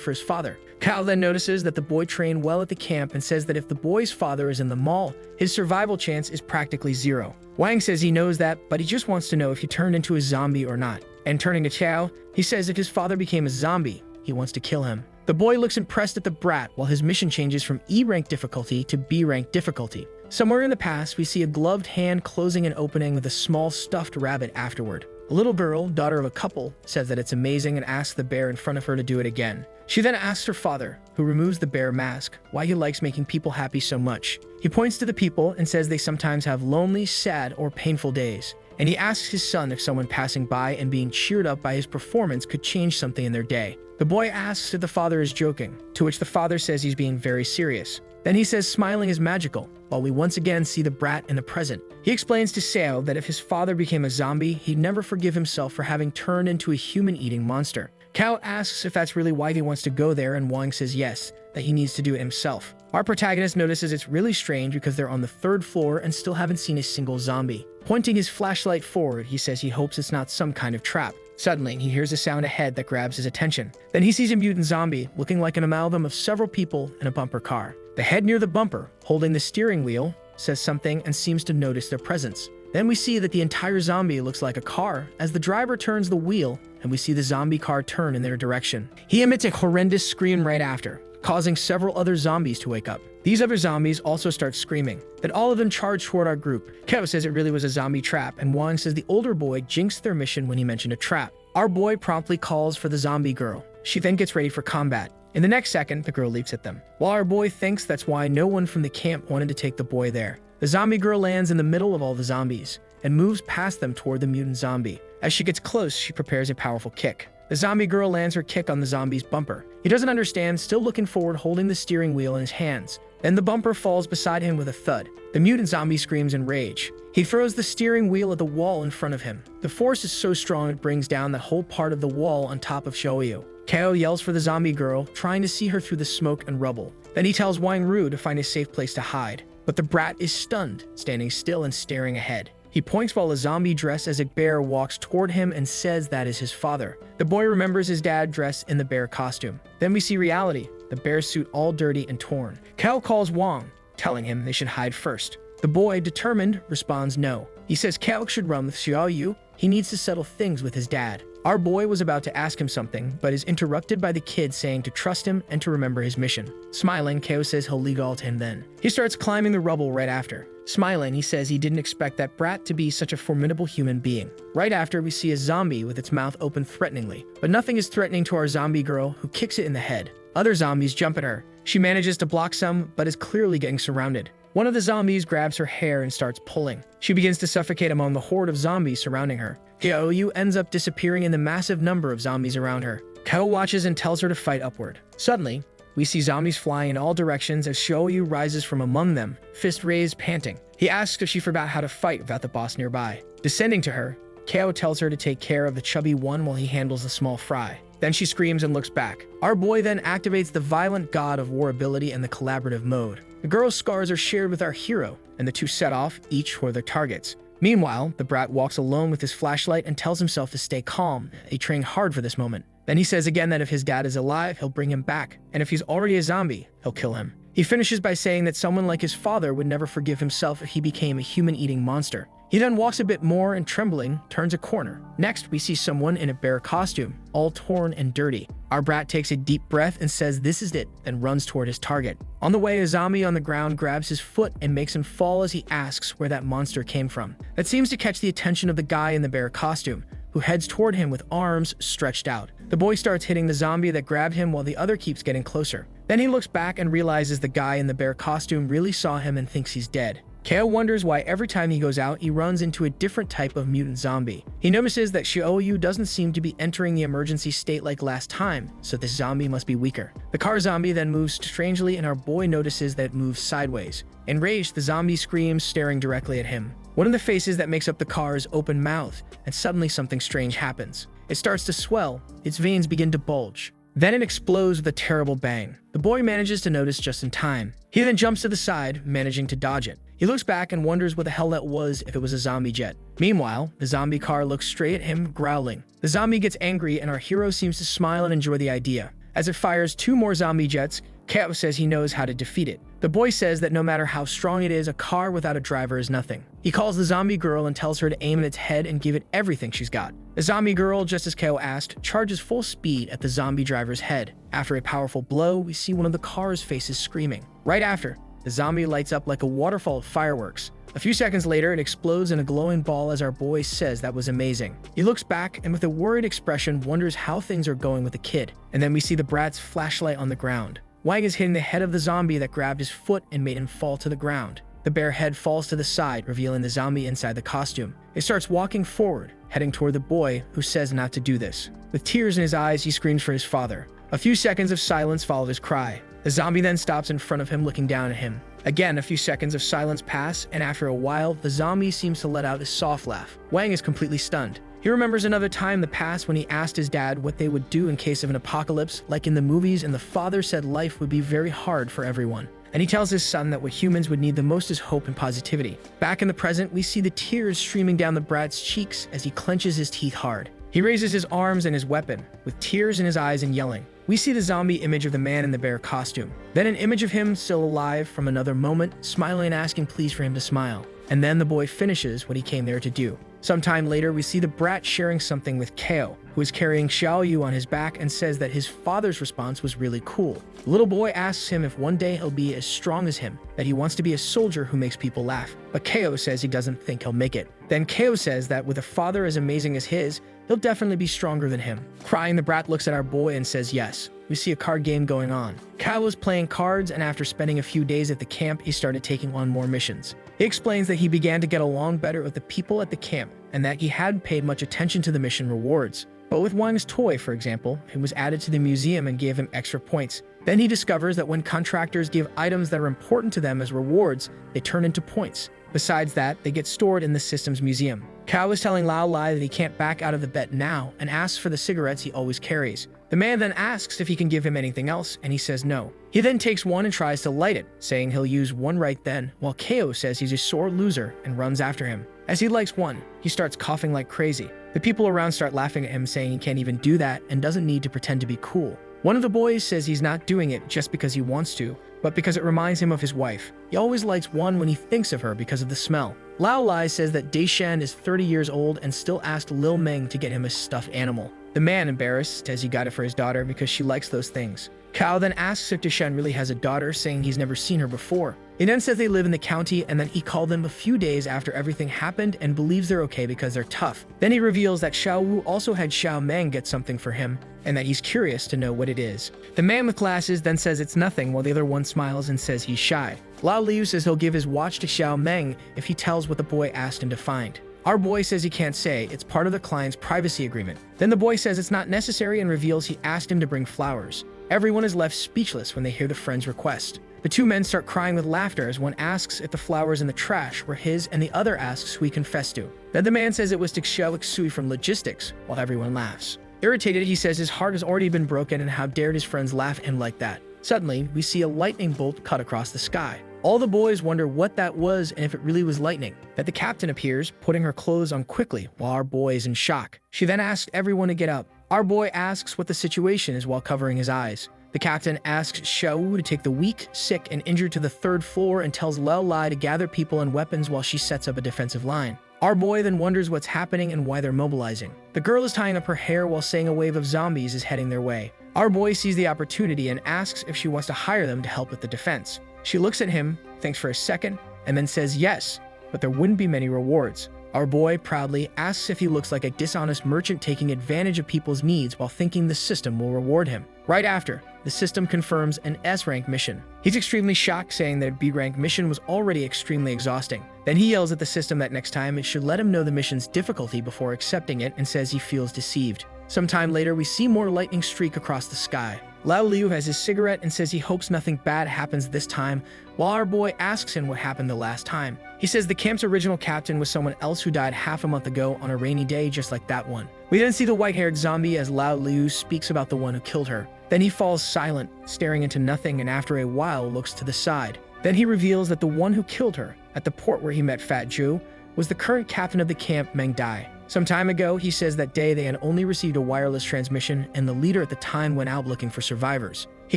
for his father. Kao then notices that the boy trained well at the camp and says that if the boy's father is in the mall, his survival chance is practically 0. Wang says he knows that, but he just wants to know if he turned into a zombie or not. And turning to Kao, he says if his father became a zombie, he wants to kill him. The boy looks impressed at the brat while his mission changes from E-rank difficulty to B-rank difficulty. Somewhere in the past, we see a gloved hand closing and opening with a small stuffed rabbit afterward. A little girl, daughter of a couple, says that it's amazing and asks the bear in front of her to do it again. She then asks her father, who removes the bear mask, why he likes making people happy so much. He points to the people and says they sometimes have lonely, sad, or painful days. And he asks his son if someone passing by and being cheered up by his performance could change something in their day. The boy asks if the father is joking, to which the father says he's being very serious. Then he says smiling is magical, while we once again see the brat in the present. He explains to Seo that if his father became a zombie, he'd never forgive himself for having turned into a human-eating monster. Kao asks if that's really why he wants to go there, and Wang says yes, that he needs to do it himself. Our protagonist notices it's really strange because they're on the 3rd floor and still haven't seen a single zombie. Pointing his flashlight forward, he says he hopes it's not some kind of trap. Suddenly, he hears a sound ahead that grabs his attention. Then he sees a mutant zombie, looking like an amalgam of several people in a bumper car. The head near the bumper, holding the steering wheel, says something and seems to notice their presence. Then we see that the entire zombie looks like a car as the driver turns the wheel and we see the zombie car turn in their direction. He emits a horrendous scream right after, causing several other zombies to wake up. These other zombies also start screaming. Then all of them charge toward our group. Kao says it really was a zombie trap, and Wang says the older boy jinxed their mission when he mentioned a trap. Our boy promptly calls for the zombie girl. She then gets ready for combat. In the next second, the girl leaps at them. While our boy thinks that's why no one from the camp wanted to take the boy there. The zombie girl lands in the middle of all the zombies and moves past them toward the mutant zombie. As she gets close, she prepares a powerful kick. The zombie girl lands her kick on the zombie's bumper. He doesn't understand, still looking forward, holding the steering wheel in his hands. Then the bumper falls beside him with a thud. The mutant zombie screams in rage. He throws the steering wheel at the wall in front of him. The force is so strong it brings down the whole part of the wall on top of Shoyu. Kao yells for the zombie girl, trying to see her through the smoke and rubble. Then he tells Wang Ru to find a safe place to hide. But the brat is stunned, standing still and staring ahead. He points while a zombie dressed as a bear walks toward him and says that is his father. The boy remembers his dad dressed in the bear costume. Then we see reality, the bear's suit all dirty and torn. Kao calls Wang, telling him they should hide first. The boy, determined, responds no. He says Kao should run with Xiaoyu. He needs to settle things with his dad. Our boy was about to ask him something, but is interrupted by the kid saying to trust him and to remember his mission. Smiling, Kao says he'll leave all to him then. He starts climbing the rubble right after. Smiling, he says he didn't expect that brat to be such a formidable human being. Right after, we see a zombie with its mouth open threateningly. But nothing is threatening to our zombie girl, who kicks it in the head. Other zombies jump at her. She manages to block some, but is clearly getting surrounded. One of the zombies grabs her hair and starts pulling. She begins to suffocate among the horde of zombies surrounding her. Xiaoyu ends up disappearing in the massive number of zombies around her. Kao watches and tells her to fight upward. Suddenly, we see zombies fly in all directions as Xiaoyu rises from among them, fist raised, panting. He asks if she forgot how to fight without the boss nearby. Descending to her, Kao tells her to take care of the chubby one while he handles the small fry. Then she screams and looks back. Our boy then activates the violent god of war ability and the collaborative mode. The girl's scars are shared with our hero, and the two set off, each for their targets. Meanwhile, the brat walks alone with his flashlight and tells himself to stay calm. He trained hard for this moment. Then he says again that if his dad is alive, he'll bring him back, and if he's already a zombie, he'll kill him. He finishes by saying that someone like his father would never forgive himself if he became a human-eating monster. He then walks a bit more and, trembling, turns a corner. Next, we see someone in a bear costume, all torn and dirty. Our brat takes a deep breath and says this is it, then runs toward his target. On the way, a zombie on the ground grabs his foot and makes him fall as he asks where that monster came from. That seems to catch the attention of the guy in the bear costume, who heads toward him with arms stretched out. The boy starts hitting the zombie that grabbed him while the other keeps getting closer. Then he looks back and realizes the guy in the bear costume really saw him and thinks he's dead. Kao wonders why every time he goes out, he runs into a different type of mutant zombie. He notices that Xiaoyu doesn't seem to be entering the emergency state like last time, so this zombie must be weaker. The car zombie then moves strangely and our boy notices that it moves sideways. Enraged, the zombie screams, staring directly at him. One of the faces that makes up the car is open mouthed, and suddenly something strange happens. It starts to swell, its veins begin to bulge. Then it explodes with a terrible bang. The boy manages to notice just in time. He then jumps to the side, managing to dodge it. He looks back and wonders what the hell that was if it was a zombie jet. Meanwhile, the zombie car looks straight at him, growling. The zombie gets angry and our hero seems to smile and enjoy the idea. As it fires 2 more zombie jets, Kao says he knows how to defeat it. The boy says that no matter how strong it is, a car without a driver is nothing. He calls the zombie girl and tells her to aim at its head and give it everything she's got. The zombie girl, just as Kao asked, charges full speed at the zombie driver's head. After a powerful blow, we see one of the car's faces screaming. Right after, the zombie lights up like a waterfall of fireworks. A few seconds later, it explodes in a glowing ball as our boy says that was amazing. He looks back and with a worried expression wonders how things are going with the kid. And then we see the brat's flashlight on the ground. Wang is hitting the head of the zombie that grabbed his foot and made him fall to the ground. The bear head falls to the side, revealing the zombie inside the costume. It starts walking forward, heading toward the boy, who says not to do this. With tears in his eyes, he screams for his father. A few seconds of silence followed his cry. The zombie then stops in front of him, looking down at him. Again, a few seconds of silence pass, and after a while, the zombie seems to let out a soft laugh. Wang is completely stunned. He remembers another time in the past when he asked his dad what they would do in case of an apocalypse, like in the movies, and the father said life would be very hard for everyone. And he tells his son that what humans would need the most is hope and positivity. Back in the present, we see the tears streaming down the brat's cheeks as he clenches his teeth hard. He raises his arms and his weapon, with tears in his eyes and yelling. We see the zombie image of the man in the bear costume. Then an image of him still alive from another moment, smiling and asking please for him to smile. And then the boy finishes what he came there to do. Sometime later, we see the brat sharing something with Kao, who is carrying Xiaoyu on his back and says that his father's response was really cool. The little boy asks him if one day he'll be as strong as him, that he wants to be a soldier who makes people laugh. But Kao says he doesn't think he'll make it. Then Kao says that with a father as amazing as his, he'll definitely be stronger than him. Crying, the brat looks at our boy and says yes. We see a card game going on. Kao was playing cards, and after spending a few days at the camp, he started taking on more missions. He explains that he began to get along better with the people at the camp, and that he hadn't paid much attention to the mission rewards. But with Wang's toy, for example, it was added to the museum and gave him extra points. Then he discovers that when contractors give items that are important to them as rewards, they turn into points. Besides that, they get stored in the system's museum. Kao is telling Lao Lai that he can't back out of the bet now and asks for the cigarettes he always carries. The man then asks if he can give him anything else, and he says no. He then takes one and tries to light it, saying he'll use one right then, while Kao says he's a sore loser and runs after him. As he likes one, he starts coughing like crazy. The people around start laughing at him, saying he can't even do that and doesn't need to pretend to be cool. One of the boys says he's not doing it just because he wants to, but because it reminds him of his wife. He always likes one when he thinks of her because of the smell. Lao Lai says that Daishan is 30 years old and still asked Lil Meng to get him a stuffed animal. The man, embarrassed, says he got it for his daughter because she likes those things. Kao then asks if Daishan really has a daughter, saying he's never seen her before. He then says they live in the county and that he called them a few days after everything happened and believes they're okay because they're tough. Then he reveals that Xiao Wu also had Xiao Meng get something for him and that he's curious to know what it is. The man with glasses then says it's nothing, while the other one smiles and says he's shy. Lao Liu says he'll give his watch to Xiao Meng if he tells what the boy asked him to find. Our boy says he can't say, it's part of the client's privacy agreement. Then the boy says it's not necessary and reveals he asked him to bring flowers. Everyone is left speechless when they hear the friend's request. The two men start crying with laughter as one asks if the flowers in the trash were his and the other asks who he confessed to. Then the man says it was to Xiao Xui from logistics, while everyone laughs. Irritated, he says his heart has already been broken and how dared his friends laugh at him like that. Suddenly, we see a lightning bolt cut across the sky. All the boys wonder what that was and if it really was lightning. That the captain appears, putting her clothes on quickly, while our boy is in shock. She then asks everyone to get up. Our boy asks what the situation is while covering his eyes. The captain asks Xiao Wu to take the weak, sick, and injured to the 3rd floor and tells Lao Lai to gather people and weapons while she sets up a defensive line. Our boy then wonders what's happening and why they're mobilizing. The girl is tying up her hair while saying a wave of zombies is heading their way. Our boy sees the opportunity and asks if she wants to hire them to help with the defense. She looks at him, thinks for a second, and then says yes, but there wouldn't be many rewards. Our boy proudly asks if he looks like a dishonest merchant taking advantage of people's needs while thinking the system will reward him. Right after, the system confirms an S-rank mission. He's extremely shocked, saying that a B-rank mission was already extremely exhausting. Then he yells at the system that next time it should let him know the mission's difficulty before accepting it and says he feels deceived. Sometime later, we see more lightning streak across the sky. Lao Liu has his cigarette and says he hopes nothing bad happens this time, while our boy asks him what happened the last time. He says the camp's original captain was someone else who died half a month ago on a rainy day just like that one. We then see the white-haired zombie as Lao Liu speaks about the one who killed her. Then he falls silent, staring into nothing, and after a while looks to the side. Then he reveals that the one who killed her, at the port where he met Fat Zhu, was the current captain of the camp, Meng Dai. Some time ago, he says that day they had only received a wireless transmission and the leader at the time went out looking for survivors. He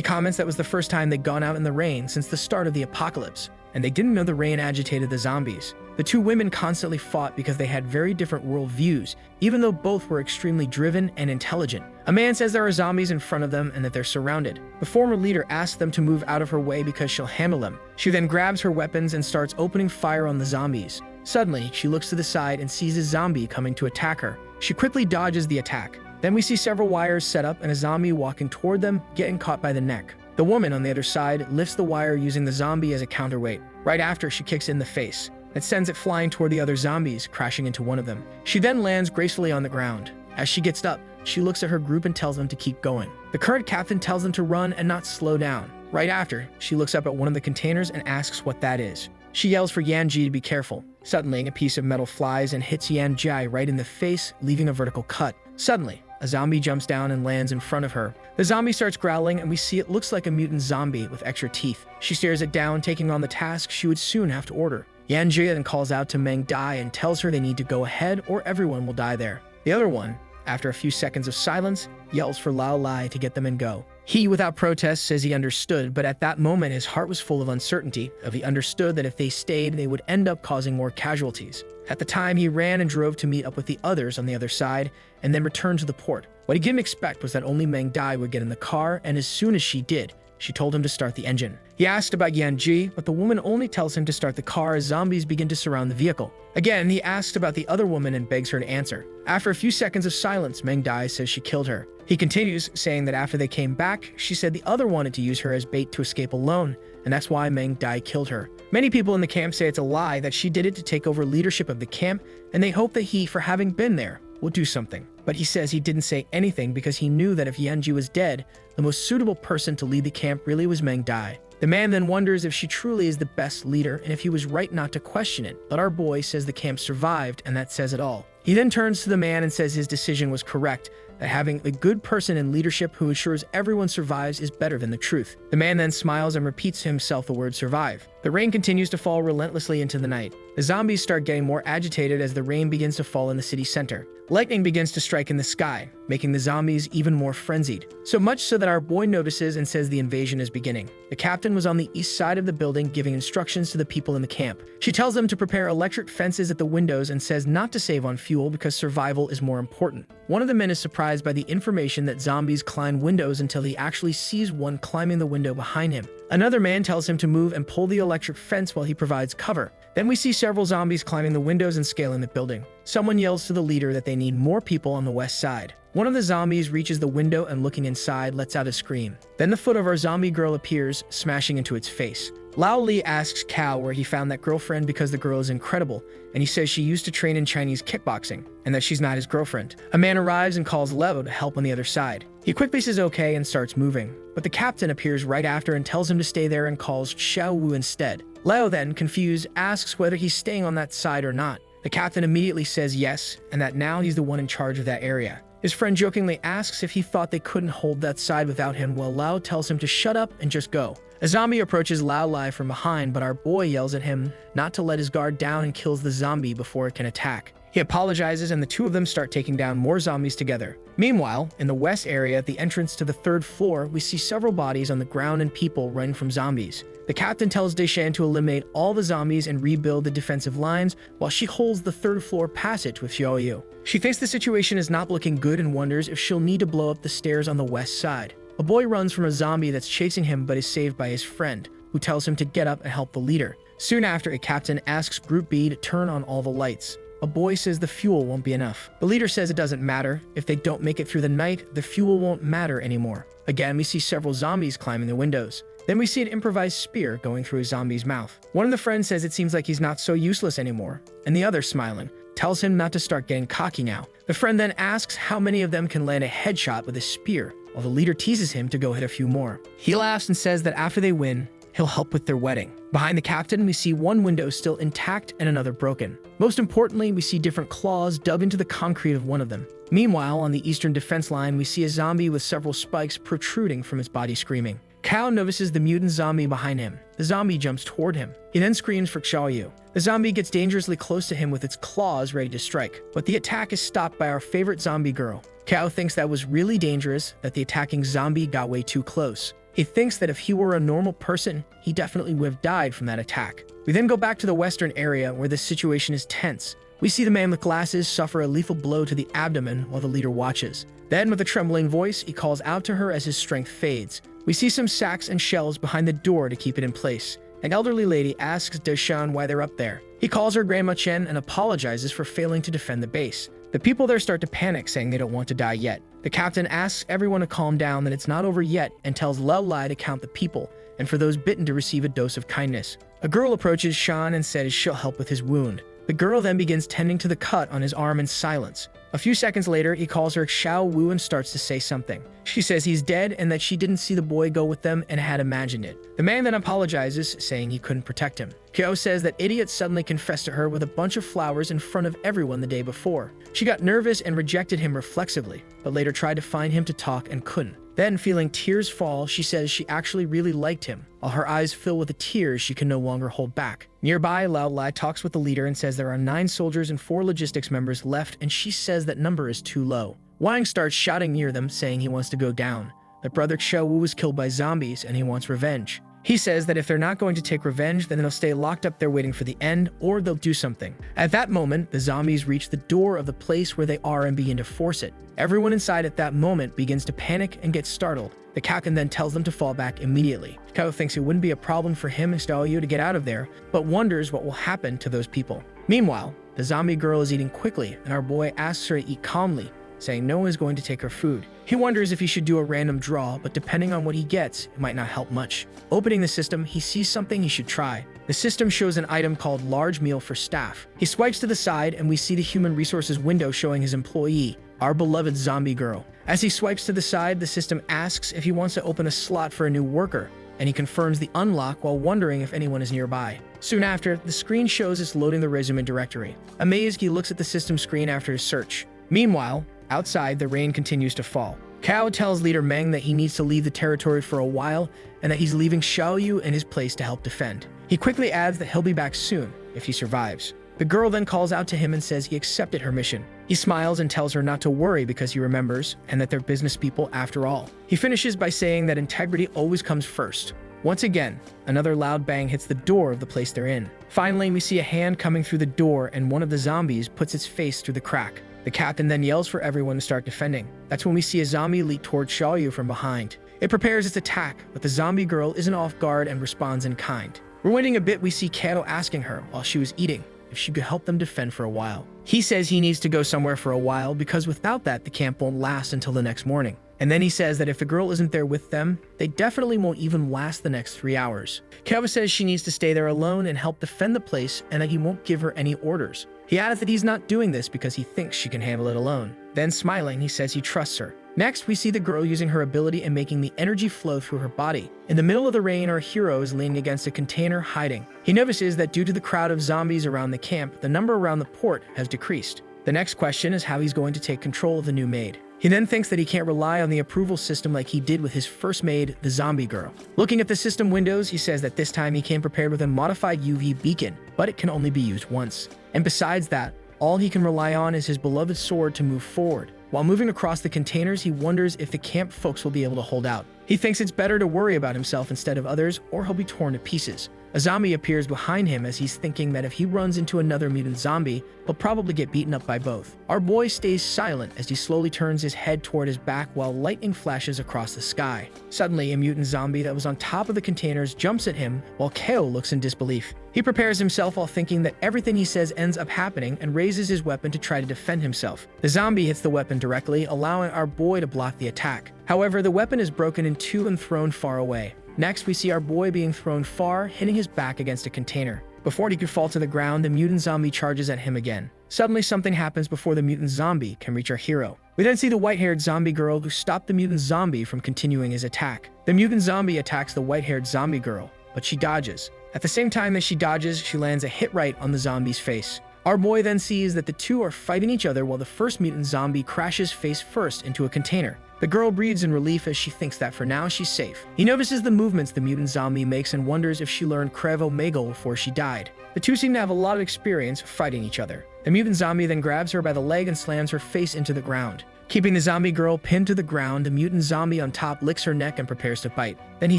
comments that was the first time they'd gone out in the rain since the start of the apocalypse, and they didn't know the rain agitated the zombies. The two women constantly fought because they had very different worldviews, even though both were extremely driven and intelligent. A man says there are zombies in front of them and that they're surrounded. The former leader asks them to move out of her way because she'll handle them. She then grabs her weapons and starts opening fire on the zombies. Suddenly, she looks to the side and sees a zombie coming to attack her. She quickly dodges the attack. Then we see several wires set up and a zombie walking toward them, getting caught by the neck. The woman on the other side lifts the wire using the zombie as a counterweight. Right after, she kicks it in the face. It sends it flying toward the other zombies, crashing into one of them. She then lands gracefully on the ground. As she gets up, she looks at her group and tells them to keep going. The current captain tells them to run and not slow down. Right after, she looks up at one of the containers and asks what that is. She yells for Yan Ji to be careful. Suddenly, a piece of metal flies and hits Yan Ji right in the face, leaving a vertical cut. Suddenly, a zombie jumps down and lands in front of her. The zombie starts growling and we see it looks like a mutant zombie with extra teeth. She stares it down, taking on the task she would soon have to order. Yan Ji then calls out to Meng Dai and tells her they need to go ahead or everyone will die there. The other one, after a few seconds of silence, yells for Lao Lai to get them and go. He, without protest, says he understood, but at that moment his heart was full of uncertainty. He understood that if they stayed, they would end up causing more casualties. At the time, he ran and drove to meet up with the others on the other side, and then returned to the port. What he didn't expect was that only Meng Dai would get in the car, and as soon as she did, she told him to start the engine. He asked about Yan Ji, but the woman only tells him to start the car as zombies begin to surround the vehicle. Again, he asks about the other woman and begs her to answer. After a few seconds of silence, Meng Dai says she killed her. He continues, saying that after they came back, she said the other wanted to use her as bait to escape alone, and that's why Meng Dai killed her. Many people in the camp say it's a lie, that she did it to take over leadership of the camp, and they hope that he, for having been there, will do something. But he says he didn't say anything because he knew that if Yanji was dead, the most suitable person to lead the camp really was Meng Dai. The man then wonders if she truly is the best leader and if he was right not to question it, but our boy says the camp survived and that says it all. He then turns to the man and says his decision was correct, that having a good person in leadership who ensures everyone survives is better than the truth. The man then smiles and repeats to himself the word survive. The rain continues to fall relentlessly into the night. The zombies start getting more agitated as the rain begins to fall in the city center. Lightning begins to strike in the sky, making the zombies even more frenzied. So much so that our boy notices and says the invasion is beginning. The captain was on the east side of the building giving instructions to the people in the camp. She tells them to prepare electric fences at the windows and says not to save on fuel because survival is more important. One of the men is surprised by the information that zombies climb windows until he actually sees one climbing the window behind him. Another man tells him to move and pull the electric fence while he provides cover. Then we see several zombies climbing the windows and scaling the building. Someone yells to the leader that they need more people on the west side. One of the zombies reaches the window and looking inside lets out a scream. Then the foot of our zombie girl appears, smashing into its face. Lao Li asks Cao where he found that girlfriend because the girl is incredible, and he says she used to train in Chinese kickboxing, and that she's not his girlfriend. A man arrives and calls Leo to help on the other side. He quickly says okay and starts moving, but the captain appears right after and tells him to stay there and calls Xiao Wu instead. Leo then, confused, asks whether he's staying on that side or not. The captain immediately says yes, and that now he's the one in charge of that area. His friend jokingly asks if he thought they couldn't hold that side without him, while Lao tells him to shut up and just go. A zombie approaches Lao Lai from behind, but our boy yells at him not to let his guard down and kills the zombie before it can attack. He apologizes and the two of them start taking down more zombies together. Meanwhile, in the west area at the entrance to the third floor, we see several bodies on the ground and people running from zombies. The captain tells Deshan to eliminate all the zombies and rebuild the defensive lines while she holds the third floor passage with Xiaoyu. She thinks the situation is not looking good and wonders if she'll need to blow up the stairs on the west side. A boy runs from a zombie that's chasing him but is saved by his friend, who tells him to get up and help the leader. Soon after, a captain asks Group B to turn on all the lights. A boy says the fuel won't be enough. The leader says it doesn't matter. If they don't make it through the night, the fuel won't matter anymore. Again, we see several zombies climbing the windows. Then we see an improvised spear going through a zombie's mouth. One of the friends says it seems like he's not so useless anymore, and the other, smiling, tells him not to start getting cocky now. The friend then asks how many of them can land a headshot with a spear, while the leader teases him to go hit a few more. He laughs and says that after they win, he'll help with their wedding. Behind the captain, we see one window still intact and another broken. Most importantly, we see different claws dug into the concrete of one of them. Meanwhile, on the eastern defense line, we see a zombie with several spikes protruding from his body screaming. Cao notices the mutant zombie behind him. The zombie jumps toward him. He then screams for Xiaoyu. The zombie gets dangerously close to him with its claws ready to strike, but the attack is stopped by our favorite zombie girl. Cao thinks that was really dangerous, that the attacking zombie got way too close. He thinks that if he were a normal person, he definitely would have died from that attack. We then go back to the western area where the situation is tense. We see the man with glasses suffer a lethal blow to the abdomen while the leader watches. Then, with a trembling voice, he calls out to her as his strength fades. We see some sacks and shelves behind the door to keep it in place. An elderly lady asks Deshan why they're up there. He calls her Grandma Chen and apologizes for failing to defend the base. The people there start to panic, saying they don't want to die yet. The captain asks everyone to calm down, that it's not over yet, and tells Lao Lai to count the people, and for those bitten to receive a dose of kindness. A girl approaches Shan and says she'll help with his wound. The girl then begins tending to the cut on his arm in silence. A few seconds later, he calls her Xiao Wu and starts to say something. She says he's dead and that she didn't see the boy go with them and had imagined it. The man then apologizes, saying he couldn't protect him. Kyo says that idiot suddenly confessed to her with a bunch of flowers in front of everyone the day before. She got nervous and rejected him reflexively, but later tried to find him to talk and couldn't. Then, feeling tears fall, she says she actually really liked him. While her eyes fill with the tears she can no longer hold back. Nearby, Lao Lai talks with the leader and says there are 9 soldiers and 4 logistics members left, and she says that number is too low. Wang starts shouting near them, saying he wants to go down. That brother Xiao Wu was killed by zombies and he wants revenge. He says that if they're not going to take revenge, then they'll stay locked up there waiting for the end, or they'll do something. At that moment, the zombies reach the door of the place where they are and begin to force it. Everyone inside at that moment begins to panic and get startled. The captain then tells them to fall back immediately. Kao thinks it wouldn't be a problem for him and Xiaoyu to get out of there, but wonders what will happen to those people. Meanwhile, the zombie girl is eating quickly, and our boy asks her to eat calmly, saying no one is going to take her food. He wonders if he should do a random draw, but depending on what he gets, it might not help much. Opening the system, he sees something he should try. The system shows an item called Large Meal for Staff. He swipes to the side, and we see the Human Resources window showing his employee, our beloved zombie girl. As he swipes to the side, the system asks if he wants to open a slot for a new worker, and he confirms the unlock while wondering if anyone is nearby. Soon after, the screen shows us loading the resume directory. Amazed, he looks at the system screen after his search. Meanwhile, Outside, the rain continues to fall. Kao tells leader Meng that he needs to leave the territory for a while and that he's leaving Xiaoyu in his place to help defend. He quickly adds that he'll be back soon if he survives. The girl then calls out to him and says he accepted her mission. He smiles and tells her not to worry because he remembers and that they're business people after all. He finishes by saying that integrity always comes first. Once again, another loud bang hits the door of the place they're in. Finally, we see a hand coming through the door and one of the zombies puts its face through the crack. The captain then yells for everyone to start defending. That's when we see a zombie leap towards Xiaoyu from behind. It prepares its attack, but the zombie girl isn't off guard and responds in kind. Rewinding a bit, we see Kato asking her while she was eating if she could help them defend for a while. He says he needs to go somewhere for a while because without that, the camp won't last until the next morning. And then he says that if the girl isn't there with them, they definitely won't even last the next 3 hours. Kato says she needs to stay there alone and help defend the place and that he won't give her any orders. He adds that he's not doing this because he thinks she can handle it alone. Then smiling, he says he trusts her. Next, we see the girl using her ability and making the energy flow through her body. In the middle of the rain, our hero is leaning against a container, hiding. He notices that due to the crowd of zombies around the camp, the number around the port has decreased. The next question is how he's going to take control of the new maid. He then thinks that he can't rely on the approval system like he did with his first maid, the zombie girl. Looking at the system windows, he says that this time he came prepared with a modified UV beacon, but it can only be used once. And besides that, all he can rely on is his beloved sword to move forward. While moving across the containers, he wonders if the camp folks will be able to hold out. He thinks it's better to worry about himself instead of others, or he'll be torn to pieces. A zombie appears behind him as he's thinking that if he runs into another mutant zombie, he'll probably get beaten up by both. Our boy stays silent as he slowly turns his head toward his back while lightning flashes across the sky. Suddenly, a mutant zombie that was on top of the containers jumps at him while Kao looks in disbelief. He prepares himself while thinking that everything he says ends up happening and raises his weapon to try to defend himself. The zombie hits the weapon directly, allowing our boy to block the attack. However, the weapon is broken in two and thrown far away. Next, we see our boy being thrown far, hitting his back against a container. Before he could fall to the ground, the mutant zombie charges at him again. Suddenly, something happens before the mutant zombie can reach our hero. We then see the white-haired zombie girl who stopped the mutant zombie from continuing his attack. The mutant zombie attacks the white-haired zombie girl, but she dodges. At the same time as she dodges, she lands a hit right on the zombie's face. Our boy then sees that the two are fighting each other while the first mutant zombie crashes face first into a container. The girl breathes in relief as she thinks that for now she's safe. He notices the movements the mutant zombie makes and wonders if she learned Krevo Magal before she died. The two seem to have a lot of experience fighting each other. The mutant zombie then grabs her by the leg and slams her face into the ground. Keeping the zombie girl pinned to the ground, the mutant zombie on top licks her neck and prepares to bite. Then he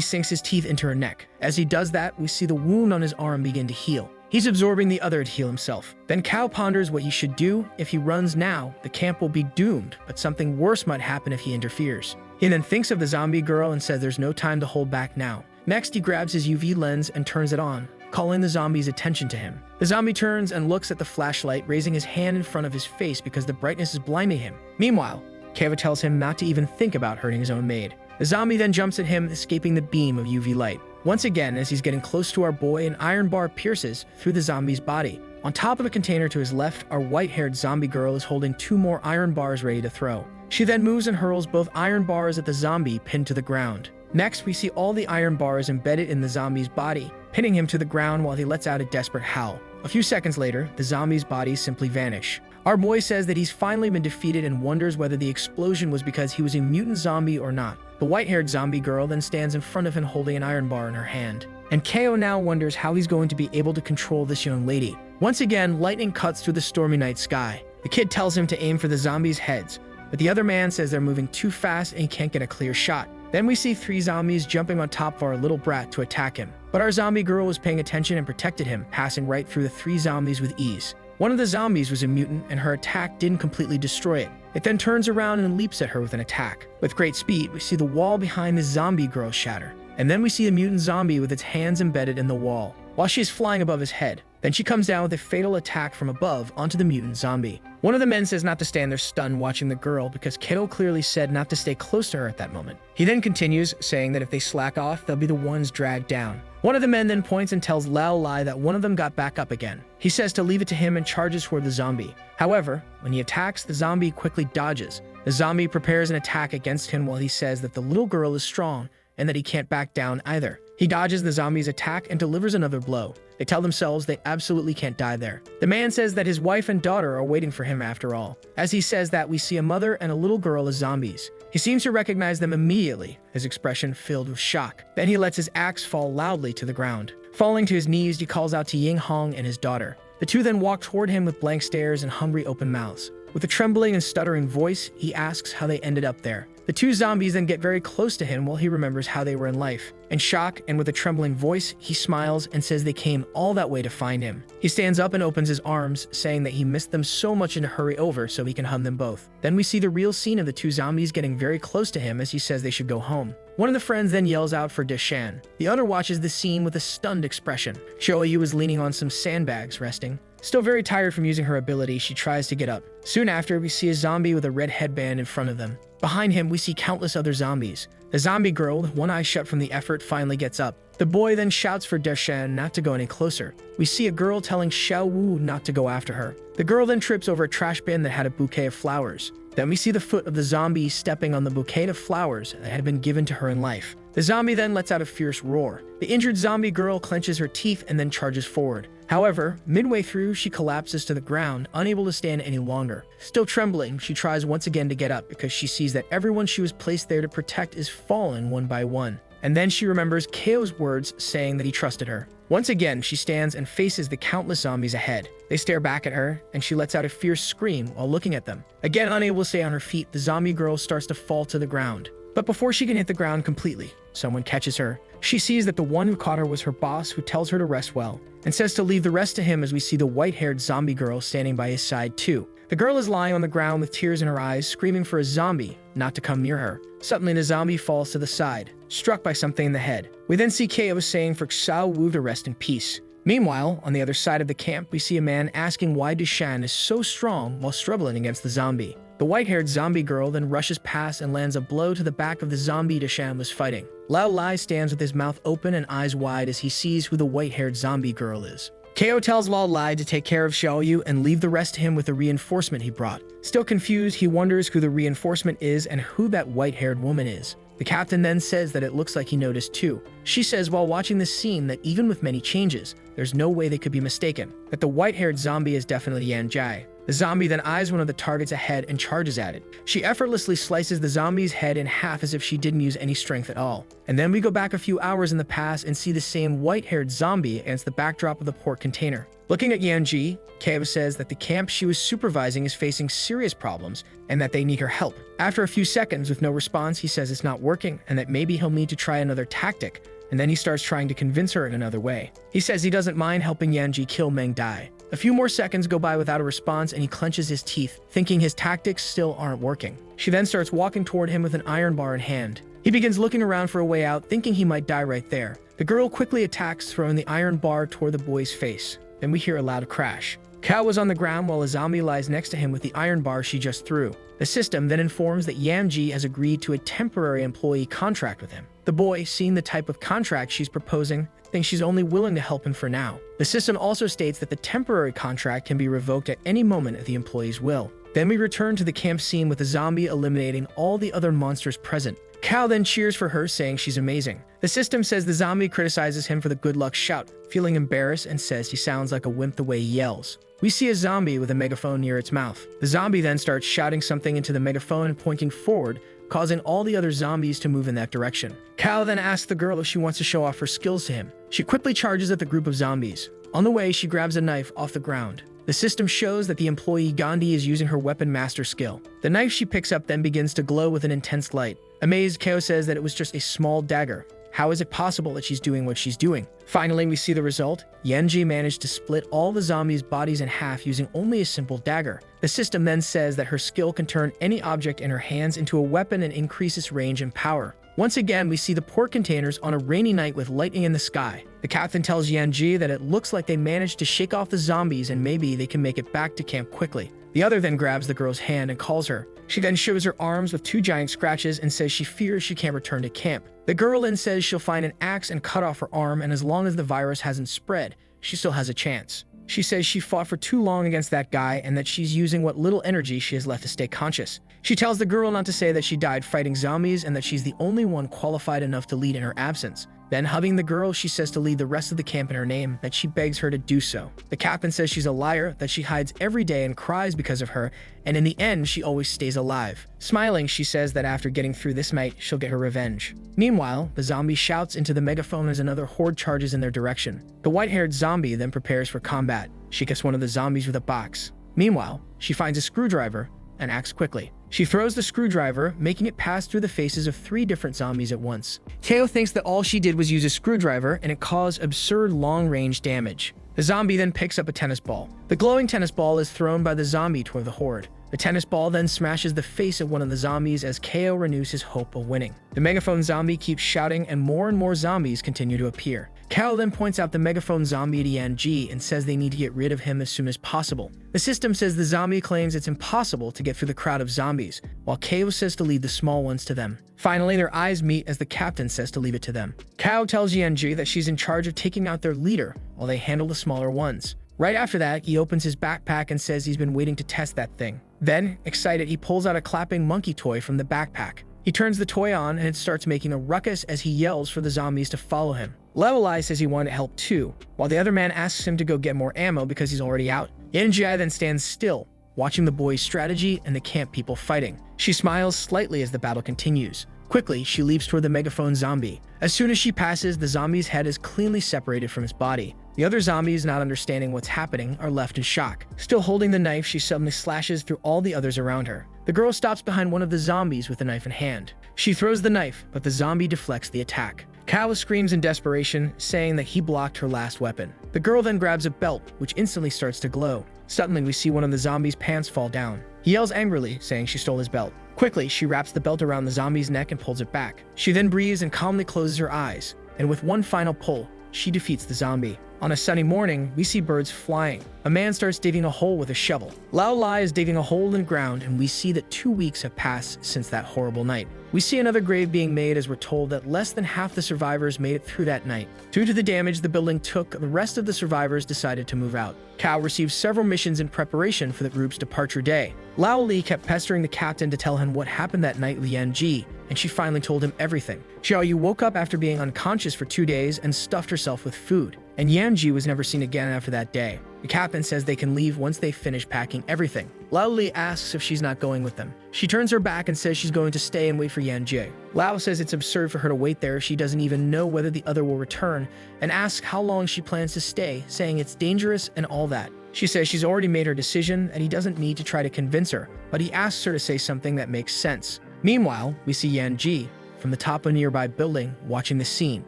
sinks his teeth into her neck. As he does that, we see the wound on his arm begin to heal. He's absorbing the other to heal himself. Then Kao ponders what he should do. If he runs now, the camp will be doomed, but something worse might happen if he interferes. He then thinks of the zombie girl and says there's no time to hold back now. Next, he grabs his UV lens and turns it on, calling the zombie's attention to him. The zombie turns and looks at the flashlight, raising his hand in front of his face because the brightness is blinding him. Meanwhile, Keva tells him not to even think about hurting his own maid. The zombie then jumps at him, escaping the beam of UV light. Once again, as he's getting close to our boy, an iron bar pierces through the zombie's body. On top of the container to his left, our white-haired zombie girl is holding 2 more iron bars ready to throw. She then moves and hurls both iron bars at the zombie, pinned to the ground. Next, we see all the iron bars embedded in the zombie's body, pinning him to the ground while he lets out a desperate howl. A few seconds later, the zombie's bodies simply vanish. Our boy says that he's finally been defeated and wonders whether the explosion was because he was a mutant zombie or not. The white-haired zombie girl then stands in front of him holding an iron bar in her hand. And Kao now wonders how he's going to be able to control this young lady. Once again, lightning cuts through the stormy night sky. The kid tells him to aim for the zombies' heads, but the other man says they're moving too fast and he can't get a clear shot. Then we see 3 zombies jumping on top of our little brat to attack him. But our zombie girl was paying attention and protected him, passing right through the 3 zombies with ease. One of the zombies was a mutant, and her attack didn't completely destroy it. It then turns around and leaps at her with an attack. With great speed, we see the wall behind the zombie girl shatter. And then we see a mutant zombie with its hands embedded in the wall, while she is flying above his head. Then she comes down with a fatal attack from above onto the mutant zombie. One of the men says not to stand there stunned watching the girl because Kato clearly said not to stay close to her at that moment. He then continues, saying that if they slack off, they'll be the ones dragged down. One of the men then points and tells Lao Lai that one of them got back up again. He says to leave it to him and charges toward the zombie. However, when he attacks, the zombie quickly dodges. The zombie prepares an attack against him while he says that the little girl is strong and that he can't back down either. He He dodges the zombies' attack and delivers another blow. They tell themselves they absolutely can't die there. The man says that his wife and daughter are waiting for him after all. As he says that, we see a mother and a little girl as zombies. He seems to recognize them immediately, his expression filled with shock. Then he lets his axe fall loudly to the ground. Falling to his knees, he calls out to Ying Hong and his daughter. The two then walk toward him with blank stares and hungry open mouths. With a trembling and stuttering voice, he asks how they ended up there. The two zombies then get very close to him while he remembers how they were in life. In shock and with a trembling voice, he smiles and says they came all that way to find him. He stands up and opens his arms, saying that he missed them so much and to hurry over so he can hug them both. Then we see the real scene of the two zombies getting very close to him as he says they should go home. One of the friends then yells out for Deshan. The other watches the scene with a stunned expression. Shoyu is leaning on some sandbags, resting. Still very tired from using her ability, she tries to get up. Soon after, we see a zombie with a red headband in front of them. Behind him, we see countless other zombies. The zombie girl, with one eye shut from the effort, finally gets up. The boy then shouts for Deshan not to go any closer. We see a girl telling Xiao Wu not to go after her. The girl then trips over a trash bin that had a bouquet of flowers. Then we see the foot of the zombie stepping on the bouquet of flowers that had been given to her in life. The zombie then lets out a fierce roar. The injured zombie girl clenches her teeth and then charges forward. However, midway through, she collapses to the ground, unable to stand any longer. Still trembling, she tries once again to get up because she sees that everyone she was placed there to protect is falling one by one. And then she remembers Keo's words saying that he trusted her. Once again, she stands and faces the countless zombies ahead. They stare back at her, and she lets out a fierce scream while looking at them. Again, unable to stay on her feet, the zombie girl starts to fall to the ground. But before she can hit the ground completely, someone catches her. She sees that the one who caught her was her boss, who tells her to rest well, and says to leave the rest to him as we see the white-haired zombie girl standing by his side too. The girl is lying on the ground with tears in her eyes, screaming for a zombie not to come near her. Suddenly, the zombie falls to the side, struck by something in the head. We then see Keo saying for Xiao Wu to rest in peace. Meanwhile, on the other side of the camp, we see a man asking why Deshan is so strong while struggling against the zombie. The white-haired zombie girl then rushes past and lands a blow to the back of the zombie Deshan was fighting. Lao Lai stands with his mouth open and eyes wide as he sees who the white-haired zombie girl is. Keo tells Lao Lai to take care of Xiaoyu and leave the rest to him with the reinforcement he brought. Still confused, he wonders who the reinforcement is and who that white-haired woman is. The captain then says that it looks like he noticed too. She says while watching this scene that even with many changes, there's no way they could be mistaken, that the white-haired zombie is definitely Yan Jai. The zombie then eyes one of the targets ahead and charges at it. She effortlessly slices the zombie's head in half as if she didn't use any strength at all. And then we go back a few hours in the past and see the same white-haired zombie against the backdrop of the port container. Looking at Yanji, Keo says that the camp she was supervising is facing serious problems and that they need her help. After a few seconds with no response, he says it's not working and that maybe he'll need to try another tactic, and then he starts trying to convince her in another way. He says he doesn't mind helping Yanji kill Meng Dai. A few more seconds go by without a response and he clenches his teeth, thinking his tactics still aren't working. She then starts walking toward him with an iron bar in hand. He begins looking around for a way out, thinking he might die right there. The girl quickly attacks, throwing the iron bar toward the boy's face. Then we hear a loud crash. Kao is on the ground while a zombie lies next to him with the iron bar she just threw. The system then informs that Yamji has agreed to a temporary employee contract with him. The boy, seeing the type of contract she's proposing, thinks she's only willing to help him for now. The system also states that the temporary contract can be revoked at any moment at the employee's will. Then we return to the camp scene with the zombie eliminating all the other monsters present. Kao then cheers for her, saying she's amazing. The system says the zombie criticizes him for the good luck shout, feeling embarrassed and says he sounds like a wimp the way he yells. We see a zombie with a megaphone near its mouth. The zombie then starts shouting something into the megaphone and pointing forward, causing all the other zombies to move in that direction. Kao then asks the girl if she wants to show off her skills to him. She quickly charges at the group of zombies. On the way, she grabs a knife off the ground. The system shows that the employee Gandhi is using her weapon master skill. The knife she picks up then begins to glow with an intense light. Amazed, Kao says that it was just a small dagger. How is it possible that she's doing what she's doing? Finally, we see the result. Yanji managed to split all the zombies' bodies in half using only a simple dagger. The system then says that her skill can turn any object in her hands into a weapon and increase its range and power. Once again, we see the port containers on a rainy night with lightning in the sky. The captain tells Yanji that it looks like they managed to shake off the zombies and maybe they can make it back to camp quickly. The other then grabs the girl's hand and calls her. She then shows her arms with 2 giant scratches and says she fears she can't return to camp. The girl then says she'll find an axe and cut off her arm, and as long as the virus hasn't spread, she still has a chance. She says she fought for too long against that guy and that she's using what little energy she has left to stay conscious. She tells the girl not to say that she died fighting zombies and that she's the only one qualified enough to lead in her absence. Then, hugging the girl, she says to lead the rest of the camp in her name, that she begs her to do so. The captain says she's a liar, that she hides every day and cries because of her, and in the end, she always stays alive. Smiling, she says that after getting through this night, she'll get her revenge. Meanwhile, the zombie shouts into the megaphone as another horde charges in their direction. The white-haired zombie then prepares for combat. She gets one of the zombies with a box. Meanwhile, she finds a screwdriver and acts quickly. She throws the screwdriver, making it pass through the faces of 3 different zombies at once. Teo thinks that all she did was use a screwdriver and it caused absurd long-range damage. The zombie then picks up a tennis ball. The glowing tennis ball is thrown by the zombie toward the horde. The tennis ball then smashes the face of one of the zombies as KO renews his hope of winning. The megaphone zombie keeps shouting and more zombies continue to appear. Cal then points out the megaphone zombie to Yanji and says they need to get rid of him as soon as possible. The system says the zombie claims it's impossible to get through the crowd of zombies, while Kao says to lead the small ones to them. Finally, their eyes meet as the captain says to leave it to them. Kao tells Yanji that she's in charge of taking out their leader while they handle the smaller ones. Right after that, he opens his backpack and says he's been waiting to test that thing. Then, excited, he pulls out a clapping monkey toy from the backpack. He turns the toy on and it starts making a ruckus as he yells for the zombies to follow him. Levelai says he wanted help too, while the other man asks him to go get more ammo because he's already out. Yanji then stands still, watching the boys' strategy and the camp people fighting. She smiles slightly as the battle continues. Quickly, she leaps toward the megaphone zombie. As soon as she passes, the zombie's head is cleanly separated from his body. The other zombies, not understanding what's happening, are left in shock. Still holding the knife, she suddenly slashes through all the others around her. The girl stops behind one of the zombies with the knife in hand. She throws the knife, but the zombie deflects the attack. Kao screams in desperation, saying that he blocked her last weapon. The girl then grabs a belt, which instantly starts to glow. Suddenly, we see one of the zombies' pants fall down. He yells angrily, saying she stole his belt. Quickly, she wraps the belt around the zombie's neck and pulls it back. She then breathes and calmly closes her eyes, and with one final pull, she defeats the zombie. On a sunny morning, we see birds flying. A man starts digging a hole with a shovel. Lao Lai is digging a hole in the ground, and we see that 2 weeks have passed since that horrible night. We see another grave being made as we're told that less than half the survivors made it through that night. Due to the damage the building took, the rest of the survivors decided to move out. Kao received several missions in preparation for the group's departure day. Lao Li kept pestering the captain to tell him what happened that night with Yanji, and she finally told him everything. Xiaoyu woke up after being unconscious for 2 days and stuffed herself with food, and Yanji was never seen again after that day. The captain says they can leave once they finish packing everything. Lao Li asks if she's not going with them. She turns her back and says she's going to stay and wait for Yanji. Lao says it's absurd for her to wait there if she doesn't even know whether the other will return, and asks how long she plans to stay, saying it's dangerous and all that. She says she's already made her decision and he doesn't need to try to convince her, but he asks her to say something that makes sense. Meanwhile, we see Yanji from the top of a nearby building watching the scene.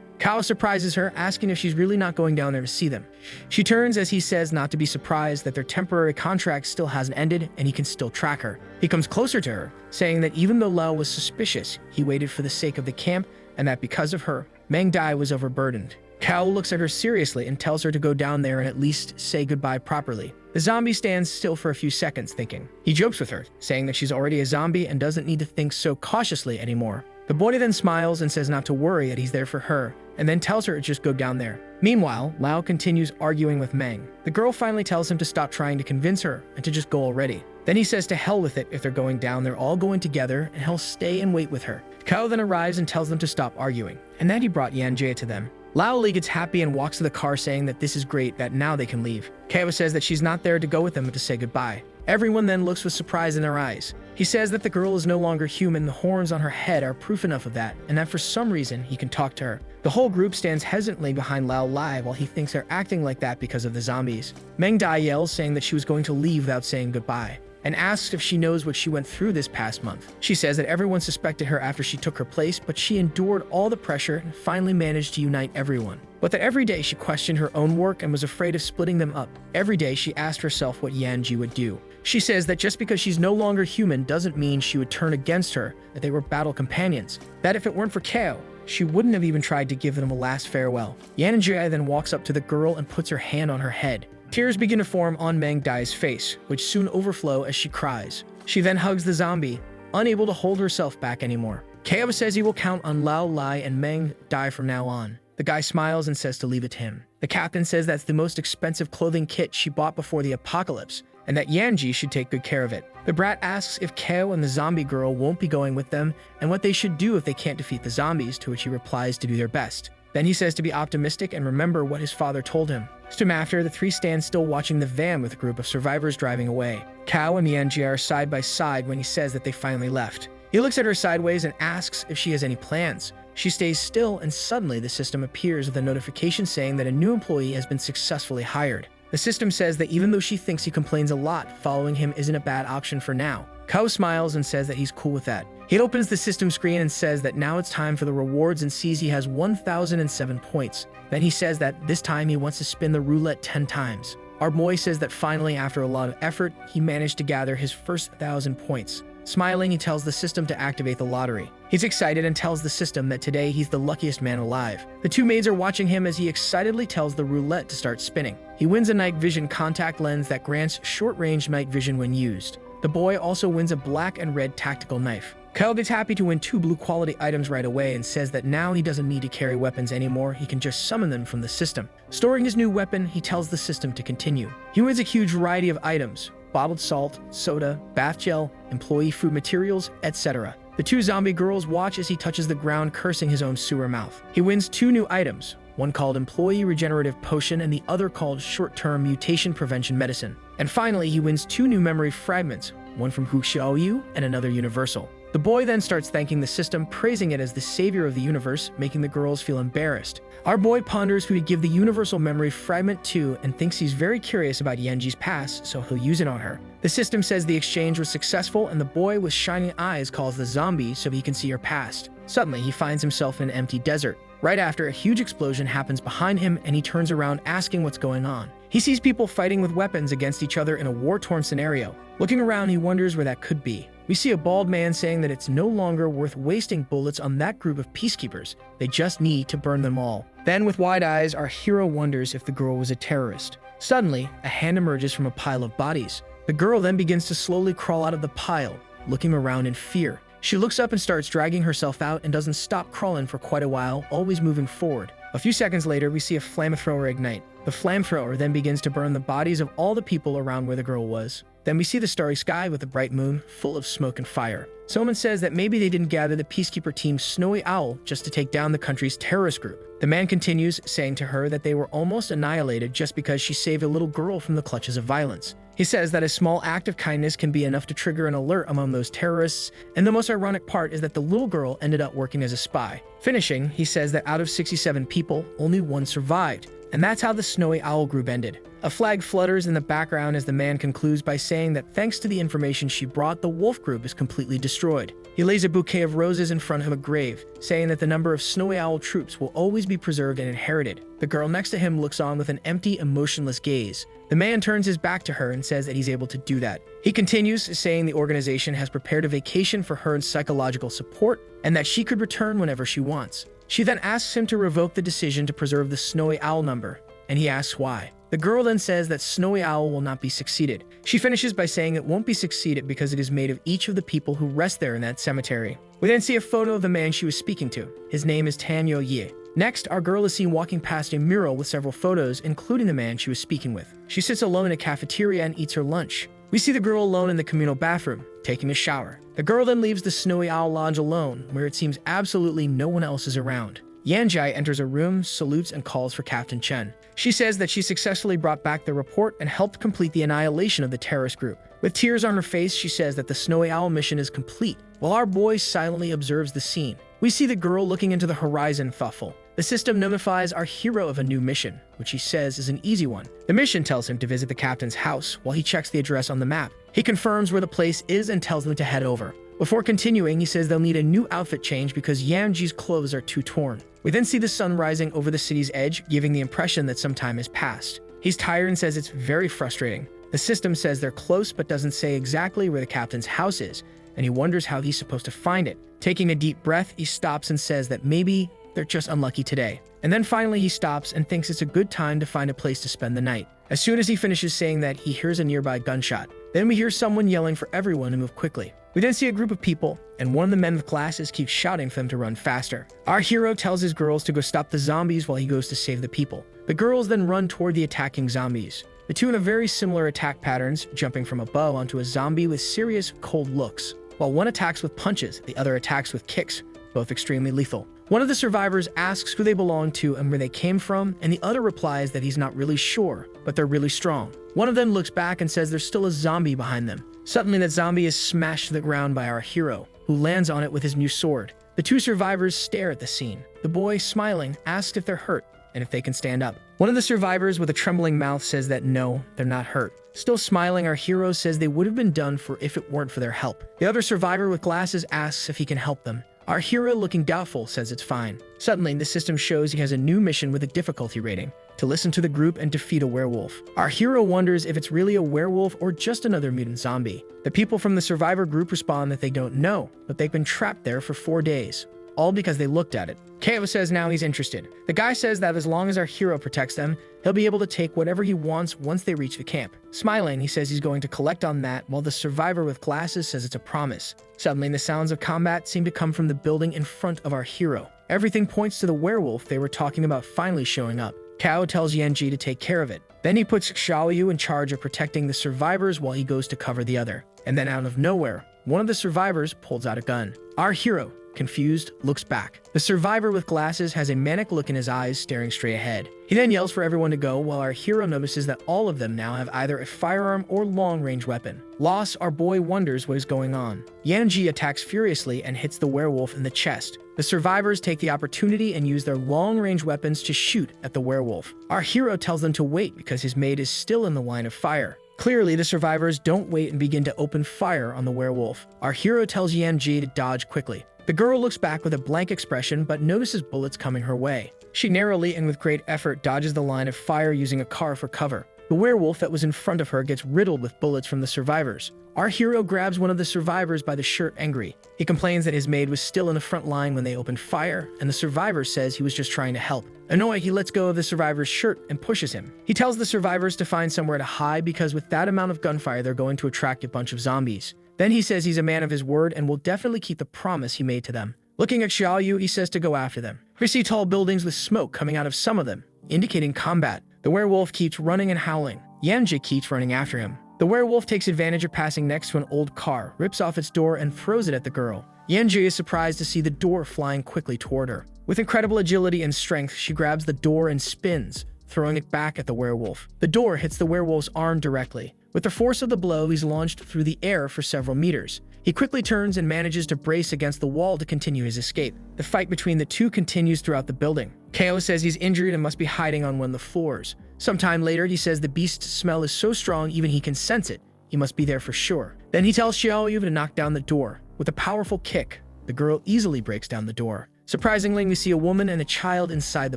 Kao surprises her, asking if she's really not going down there to see them. She turns as he says not to be surprised that their temporary contract still hasn't ended and he can still track her. He comes closer to her, saying that even though Lao was suspicious, he waited for the sake of the camp and that because of her, Meng Dai was overburdened. Kao looks at her seriously and tells her to go down there and at least say goodbye properly. The zombie stands still for a few seconds thinking. He jokes with her, saying that she's already a zombie and doesn't need to think so cautiously anymore. The boy then smiles and says not to worry, that he's there for her, and then tells her to just go down there. Meanwhile, Lao continues arguing with Meng. The girl finally tells him to stop trying to convince her and to just go already. Then he says to hell with it, if they're going down, they're all going together and he'll stay and wait with her. Kao then arrives and tells them to stop arguing, and that he brought Yanjie to them. Lao Li gets happy and walks to the car saying that this is great, that now they can leave. Kao says that she's not there to go with them but to say goodbye. Everyone then looks with surprise in their eyes. He says that the girl is no longer human, the horns on her head are proof enough of that, and that for some reason he can talk to her. The whole group stands hesitantly behind Lao Lai while he thinks they're acting like that because of the zombies. Meng Dai yells saying that she was going to leave without saying goodbye, and asks if she knows what she went through this past month. She says that everyone suspected her after she took her place, but she endured all the pressure and finally managed to unite everyone. But that every day she questioned her own work and was afraid of splitting them up. Every day she asked herself what Yanji would do. She says that just because she's no longer human doesn't mean she would turn against her, that they were battle companions. That if it weren't for Kao, she wouldn't have even tried to give them a last farewell. Yanjie then walks up to the girl and puts her hand on her head. Tears begin to form on Meng Dai's face, which soon overflow as she cries. She then hugs the zombie, unable to hold herself back anymore. Kao says he will count on Lao Lai and Meng Dai from now on. The guy smiles and says to leave it to him. The captain says that's the most expensive clothing kit she bought before the apocalypse, and that Yanji should take good care of it. The brat asks if Kao and the zombie girl won't be going with them, and what they should do if they can't defeat the zombies, to which he replies to do their best. Then he says to be optimistic and remember what his father told him. Soon after, the three stand still watching the van with a group of survivors driving away. Kao and Mianji are side by side when he says that they finally left. He looks at her sideways and asks if she has any plans. She stays still, and suddenly the system appears with a notification saying that a new employee has been successfully hired. The system says that even though she thinks he complains a lot, following him isn't a bad option for now. Kao smiles and says that he's cool with that. He opens the system screen and says that now it's time for the rewards and sees he has 1,007 points. Then he says that this time he wants to spin the roulette 10 times. Our boy says that finally, after a lot of effort, he managed to gather his first 1,000 points. Smiling, he tells the system to activate the lottery. He's excited and tells the system that today he's the luckiest man alive. The two maids are watching him as he excitedly tells the roulette to start spinning. He wins a night vision contact lens that grants short-range night vision when used. The boy also wins a black and red tactical knife. Kyle gets happy to win 2 blue quality items right away and says that now he doesn't need to carry weapons anymore, he can just summon them from the system. Storing his new weapon, he tells the system to continue. He wins a huge variety of items: bottled salt, soda, bath gel, employee food materials, etc. The 2 zombie girls watch as he touches the ground, cursing his own sewer mouth. He wins 2 new items, one called Employee Regenerative Potion and the other called Short-Term Mutation Prevention Medicine. And finally, he wins 2 new memory fragments, one from Hu Xiaoyu and another universal. The boy then starts thanking the system, praising it as the savior of the universe, making the girls feel embarrassed. Our boy ponders who to give the universal memory fragment to and thinks he's very curious about Yanji's past, so he'll use it on her. The system says the exchange was successful and the boy with shining eyes calls the zombie so he can see her past. Suddenly, he finds himself in an empty desert. Right after, a huge explosion happens behind him and he turns around asking what's going on. He sees people fighting with weapons against each other in a war-torn scenario. Looking around, he wonders where that could be. We see a bald man saying that it's no longer worth wasting bullets on that group of peacekeepers. They just need to burn them all. Then, with wide eyes, our hero wonders if the girl was a terrorist. Suddenly, a hand emerges from a pile of bodies. The girl then begins to slowly crawl out of the pile, looking around in fear. She looks up and starts dragging herself out and doesn't stop crawling for quite a while, always moving forward. A few seconds later, we see a flamethrower ignite. The flamethrower then begins to burn the bodies of all the people around where the girl was. Then we see the starry sky with a bright moon, full of smoke and fire. Someone says that maybe they didn't gather the peacekeeper team Snowy Owl just to take down the country's terrorist group. The man continues, saying to her that they were almost annihilated just because she saved a little girl from the clutches of violence. He says that a small act of kindness can be enough to trigger an alert among those terrorists, and the most ironic part is that the little girl ended up working as a spy. Finishing, he says that out of 67 people, only 1 survived, and that's how the Snowy Owl group ended. A flag flutters in the background as the man concludes by saying that thanks to the information she brought, the wolf group is completely destroyed. He lays a bouquet of roses in front of a grave, saying that the number of Snowy Owl troops will always be preserved and inherited. The girl next to him looks on with an empty, emotionless gaze. The man turns his back to her and says that he's able to do that. He continues, saying the organization has prepared a vacation for her and psychological support, and that she could return whenever she wants. She then asks him to revoke the decision to preserve the Snowy Owl number, and he asks why. The girl then says that Snowy Owl will not be succeeded. She finishes by saying it won't be succeeded because it is made of each of the people who rest there in that cemetery. We then see a photo of the man she was speaking to. His name is Tan Yo Ye. Next, our girl is seen walking past a mural with several photos, including the man she was speaking with. She sits alone in a cafeteria and eats her lunch. We see the girl alone in the communal bathroom, taking a shower. The girl then leaves the Snowy Owl Lodge alone, where it seems absolutely no one else is around. Yanjai enters a room, salutes, and calls for Captain Chen. She says that she successfully brought back the report and helped complete the annihilation of the terrorist group. With tears on her face, she says that the Snowy Owl mission is complete, while our boy silently observes the scene. We see the girl looking into the horizon thoughtful. The system notifies our hero of a new mission, which he says is an easy one. The mission tells him to visit the captain's house while he checks the address on the map. He confirms where the place is and tells them to head over. Before continuing, he says they'll need a new outfit change because Yanji's clothes are too torn. We then see the sun rising over the city's edge, giving the impression that some time has passed. He's tired and says it's very frustrating. The system says they're close but doesn't say exactly where the captain's house is, and he wonders how he's supposed to find it. Taking a deep breath, he stops and says that maybe they're just unlucky today. And then finally he stops and thinks it's a good time to find a place to spend the night. As soon as he finishes saying that, he hears a nearby gunshot. Then we hear someone yelling for everyone to move quickly. We then see a group of people, and one of the men with glasses keeps shouting for them to run faster. Our hero tells his girls to go stop the zombies while he goes to save the people. The girls then run toward the attacking zombies. The two have very similar attack patterns, jumping from above onto a zombie with serious, cold looks. While one attacks with punches, the other attacks with kicks, both extremely lethal. One of the survivors asks who they belong to and where they came from, and the other replies that he's not really sure, but they're really strong. One of them looks back and says there's still a zombie behind them. Suddenly, that zombie is smashed to the ground by our hero, who lands on it with his new sword. The two survivors stare at the scene. The boy, smiling, asks if they're hurt and if they can stand up. One of the survivors with a trembling mouth says that no, they're not hurt. Still smiling, our hero says they would have been done for if it weren't for their help. The other survivor with glasses asks if he can help them. Our hero, looking doubtful, says it's fine. Suddenly, the system shows he has a new mission with a difficulty rating: to listen to the group and defeat a werewolf. Our hero wonders if it's really a werewolf or just another mutant zombie. The people from the survivor group respond that they don't know, but they've been trapped there for 4 days, all because they looked at it. Ko says now he's interested. The guy says that as long as our hero protects them, he'll be able to take whatever he wants once they reach the camp. Smiling, he says he's going to collect on that, while the survivor with glasses says it's a promise. Suddenly, the sounds of combat seem to come from the building in front of our hero. Everything points to the werewolf they were talking about finally showing up. Kao tells Yanji to take care of it. Then he puts Xiaoyu in charge of protecting the survivors while he goes to cover the other. And then out of nowhere, one of the survivors pulls out a gun. Our hero, confused, looks back. The survivor with glasses has a manic look in his eyes, staring straight ahead. He then yells for everyone to go, while our hero notices that all of them now have either a firearm or long-range weapon. Lost, our boy wonders what is going on. Yanji attacks furiously and hits the werewolf in the chest. The survivors take the opportunity and use their long-range weapons to shoot at the werewolf. Our hero tells them to wait because his mate is still in the line of fire. Clearly, the survivors don't wait and begin to open fire on the werewolf. Our hero tells Yanji to dodge quickly. The girl looks back with a blank expression but notices bullets coming her way. She narrowly and with great effort dodges the line of fire using a car for cover. The werewolf that was in front of her gets riddled with bullets from the survivors. Our hero grabs one of the survivors by the shirt, angry. He complains that his maid was still in the front line when they opened fire, and the survivor says he was just trying to help. Annoyed, he lets go of the survivor's shirt and pushes him. He tells the survivors to find somewhere to hide because with that amount of gunfire, they're going to attract a bunch of zombies. Then he says he's a man of his word and will definitely keep the promise he made to them. Looking at Xiaoyu, he says to go after them. We see tall buildings with smoke coming out of some of them, indicating combat. The werewolf keeps running and howling. Yanji keeps running after him. The werewolf takes advantage of passing next to an old car, rips off its door, and throws it at the girl. Yanji is surprised to see the door flying quickly toward her. With incredible agility and strength, she grabs the door and spins, throwing it back at the werewolf. The door hits the werewolf's arm directly. With the force of the blow, he's launched through the air for several meters. He quickly turns and manages to brace against the wall to continue his escape. The fight between the two continues throughout the building. Ko says he's injured and must be hiding on one of the floors. Sometime later, he says the beast's smell is so strong even he can sense it. He must be there for sure. Then he tells Xiaoyu to knock down the door. With a powerful kick, the girl easily breaks down the door. Surprisingly, we see a woman and a child inside the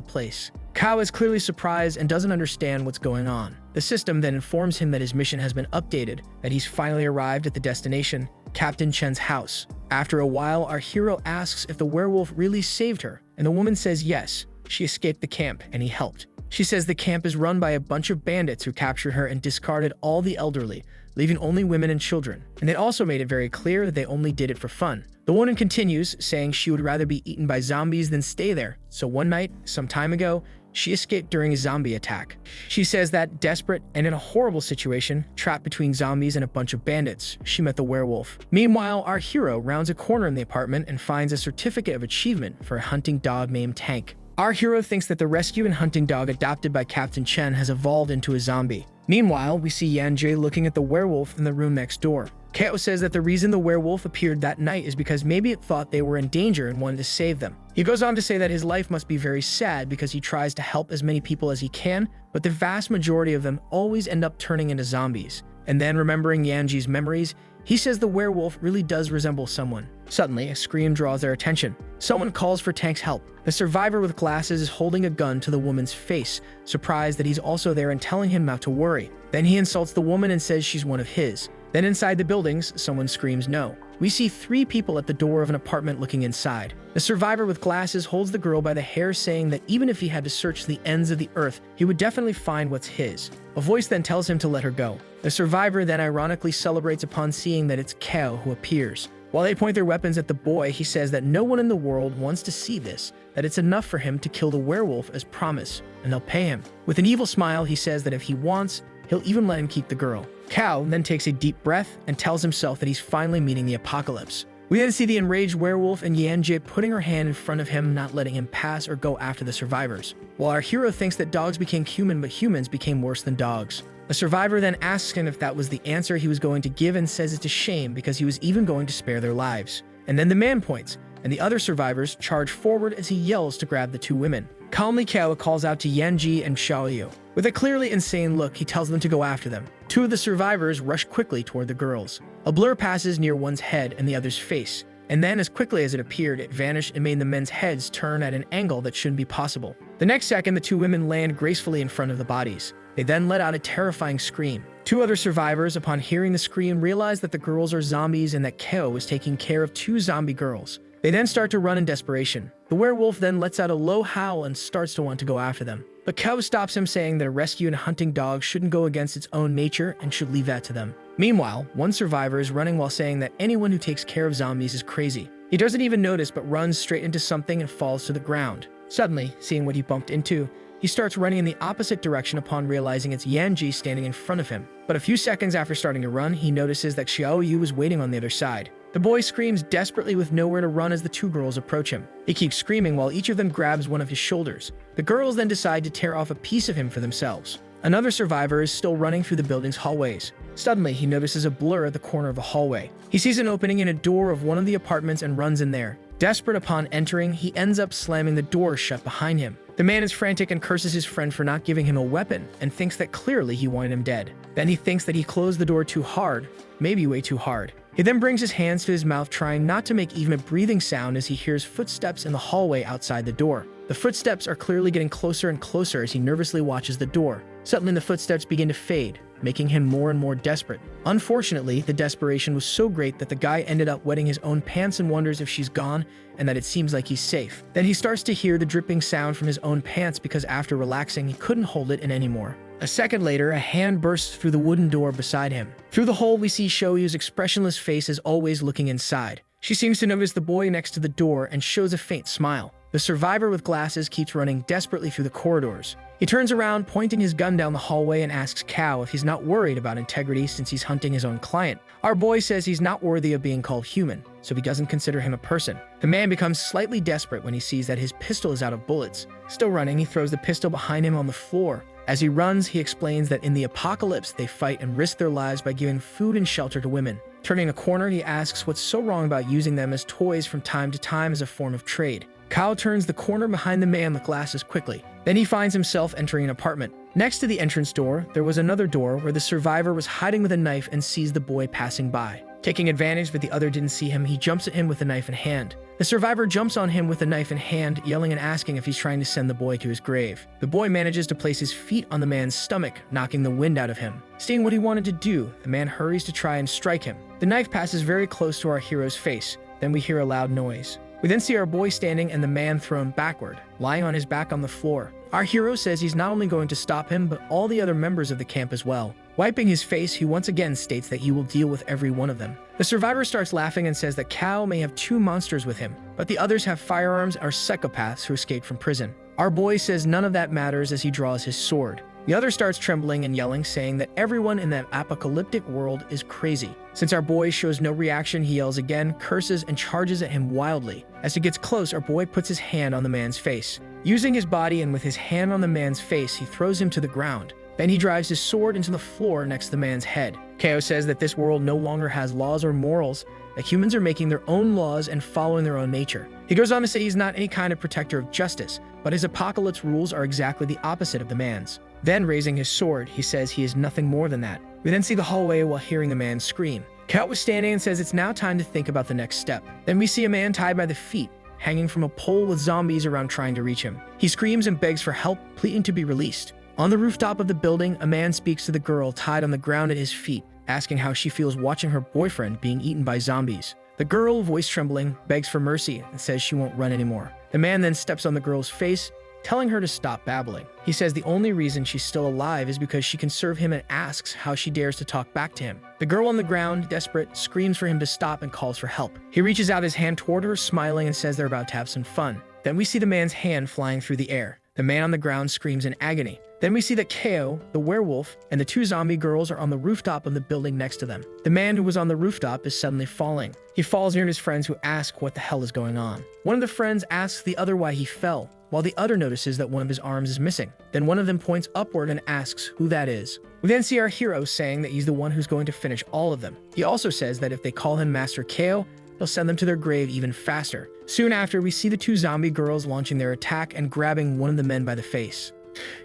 place. Kao is clearly surprised and doesn't understand what's going on. The system then informs him that his mission has been updated, that he's finally arrived at the destination, Captain Chen's house. After a while, our hero asks if the werewolf really saved her, and the woman says yes, she escaped the camp and he helped. She says the camp is run by a bunch of bandits who captured her and discarded all the elderly, leaving only women and children. And they also made it very clear that they only did it for fun. The woman continues, saying she would rather be eaten by zombies than stay there. So one night, some time ago, she escaped during a zombie attack. She says that, desperate and in a horrible situation, trapped between zombies and a bunch of bandits, she met the werewolf. Meanwhile, our hero rounds a corner in the apartment and finds a certificate of achievement for a hunting dog named Tank. Our hero thinks that the rescue and hunting dog adopted by Captain Chen has evolved into a zombie. Meanwhile, we see Yanjie looking at the werewolf in the room next door. Kao says that the reason the werewolf appeared that night is because maybe it thought they were in danger and wanted to save them. He goes on to say that his life must be very sad because he tries to help as many people as he can, but the vast majority of them always end up turning into zombies. And then, remembering Yanji's memories, he says the werewolf really does resemble someone. Suddenly, a scream draws their attention. Someone calls for Tank's help. The survivor with glasses is holding a gun to the woman's face, surprised that he's also there and telling him not to worry. Then he insults the woman and says she's one of his. Then inside the buildings, someone screams no. We see 3 people at the door of an apartment looking inside. The survivor with glasses holds the girl by the hair, saying that even if he had to search the ends of the earth, he would definitely find what's his. A voice then tells him to let her go. The survivor then ironically celebrates upon seeing that it's Kao who appears. While they point their weapons at the boy, he says that no one in the world wants to see this, that it's enough for him to kill the werewolf as promise, and they'll pay him. With an evil smile, he says that if he wants, he'll even let him keep the girl. Kao then takes a deep breath and tells himself that he's finally meeting the apocalypse. We then see the enraged werewolf and Yanjie putting her hand in front of him, not letting him pass or go after the survivors. While our hero thinks that dogs became human, but humans became worse than dogs. The survivor then asks him if that was the answer he was going to give and says it's a shame because he was even going to spare their lives. And then the man points, and the other survivors charge forward as he yells to grab the two women. Calmly, Kao calls out to Yanji and Xiaoyu. With a clearly insane look, he tells them to go after them. Two of the survivors rush quickly toward the girls. A blur passes near one's head and the other's face, and then as quickly as it appeared, it vanished and made the men's heads turn at an angle that shouldn't be possible. The next second, the two women land gracefully in front of the bodies. They then let out a terrifying scream. Two other survivors, upon hearing the scream, realize that the girls are zombies and that Kao is taking care of two zombie girls. They then start to run in desperation. The werewolf then lets out a low howl and starts to want to go after them. But Kao stops him, saying that a rescue and hunting dog shouldn't go against its own nature and should leave that to them. Meanwhile, one survivor is running while saying that anyone who takes care of zombies is crazy. He doesn't even notice but runs straight into something and falls to the ground. Suddenly, seeing what he bumped into, he starts running in the opposite direction upon realizing it's Yanji standing in front of him. But a few seconds after starting to run, he notices that Xiaoyu is waiting on the other side. The boy screams desperately with nowhere to run as the two girls approach him. He keeps screaming while each of them grabs one of his shoulders. The girls then decide to tear off a piece of him for themselves. Another survivor is still running through the building's hallways. Suddenly, he notices a blur at the corner of a hallway. He sees an opening in a door of one of the apartments and runs in there. Desperate upon entering, he ends up slamming the door shut behind him. The man is frantic and curses his friend for not giving him a weapon and thinks that clearly he wanted him dead. Then he thinks that he closed the door too hard, maybe way too hard. He then brings his hands to his mouth, trying not to make even a breathing sound as he hears footsteps in the hallway outside the door. The footsteps are clearly getting closer and closer as he nervously watches the door. Suddenly, the footsteps begin to fade, making him more and more desperate. Unfortunately, the desperation was so great that the guy ended up wetting his own pants and wonders if she's gone and that it seems like he's safe. Then he starts to hear the dripping sound from his own pants because after relaxing, he couldn't hold it in anymore. A second later, a hand bursts through the wooden door beside him. Through the hole, we see Shoyu's expressionless face as always looking inside. She seems to notice the boy next to the door and shows a faint smile. The survivor with glasses keeps running desperately through the corridors. He turns around, pointing his gun down the hallway, and asks Kao if he's not worried about integrity since he's hunting his own client. Our boy says he's not worthy of being called human, so he doesn't consider him a person. The man becomes slightly desperate when he sees that his pistol is out of bullets. Still running, he throws the pistol behind him on the floor. As he runs, he explains that in the apocalypse, they fight and risk their lives by giving food and shelter to women. Turning a corner, he asks what's so wrong about using them as toys from time to time as a form of trade. Kao turns the corner behind the man with glasses quickly. Then he finds himself entering an apartment. Next to the entrance door, there was another door where the survivor was hiding with a knife and sees the boy passing by. Taking advantage that the other didn't see him, he jumps at him with a knife in hand. The survivor jumps on him with a knife in hand, yelling and asking if he's trying to send the boy to his grave. The boy manages to place his feet on the man's stomach, knocking the wind out of him. Seeing what he wanted to do, the man hurries to try and strike him. The knife passes very close to our hero's face. Then we hear a loud noise. We then see our boy standing and the man thrown backward, lying on his back on the floor. Our hero says he's not only going to stop him, but all the other members of the camp as well. Wiping his face, he once again states that he will deal with every one of them. The survivor starts laughing and says that Kao may have two monsters with him, but the others have firearms and are psychopaths who escaped from prison. Our boy says none of that matters as he draws his sword. The other starts trembling and yelling, saying that everyone in that apocalyptic world is crazy. Since our boy shows no reaction, he yells again, curses, and charges at him wildly. As he gets close, our boy puts his hand on the man's face. Using his body and with his hand on the man's face, he throws him to the ground. Then he drives his sword into the floor next to the man's head. Kao says that this world no longer has laws or morals, that humans are making their own laws and following their own nature. He goes on to say he's not any kind of protector of justice, but his apocalypse rules are exactly the opposite of the man's. Then, raising his sword, he says he is nothing more than that. We then see the hallway while hearing the man scream. Kao was standing and says it's now time to think about the next step. Then we see a man tied by the feet, hanging from a pole with zombies around trying to reach him. He screams and begs for help, pleading to be released. On the rooftop of the building, a man speaks to the girl tied on the ground at his feet, asking how she feels watching her boyfriend being eaten by zombies. The girl, voice trembling, begs for mercy and says she won't run anymore. The man then steps on the girl's face, telling her to stop babbling. He says the only reason she's still alive is because she can serve him and asks how she dares to talk back to him. The girl on the ground, desperate, screams for him to stop and calls for help. He reaches out his hand toward her, smiling, and says they're about to have some fun. Then we see the man's hand flying through the air. The man on the ground screams in agony. Then we see that Ko, the werewolf, and the two zombie girls are on the rooftop of the building next to them. The man who was on the rooftop is suddenly falling. He falls near his friends, who ask what the hell is going on. One of the friends asks the other why he fell, while the other notices that one of his arms is missing. Then one of them points upward and asks who that is. We then see our hero saying that he's the one who's going to finish all of them. He also says that if they call him Master Ko, he'll send them to their grave even faster. Soon after, we see the two zombie girls launching their attack and grabbing one of the men by the face.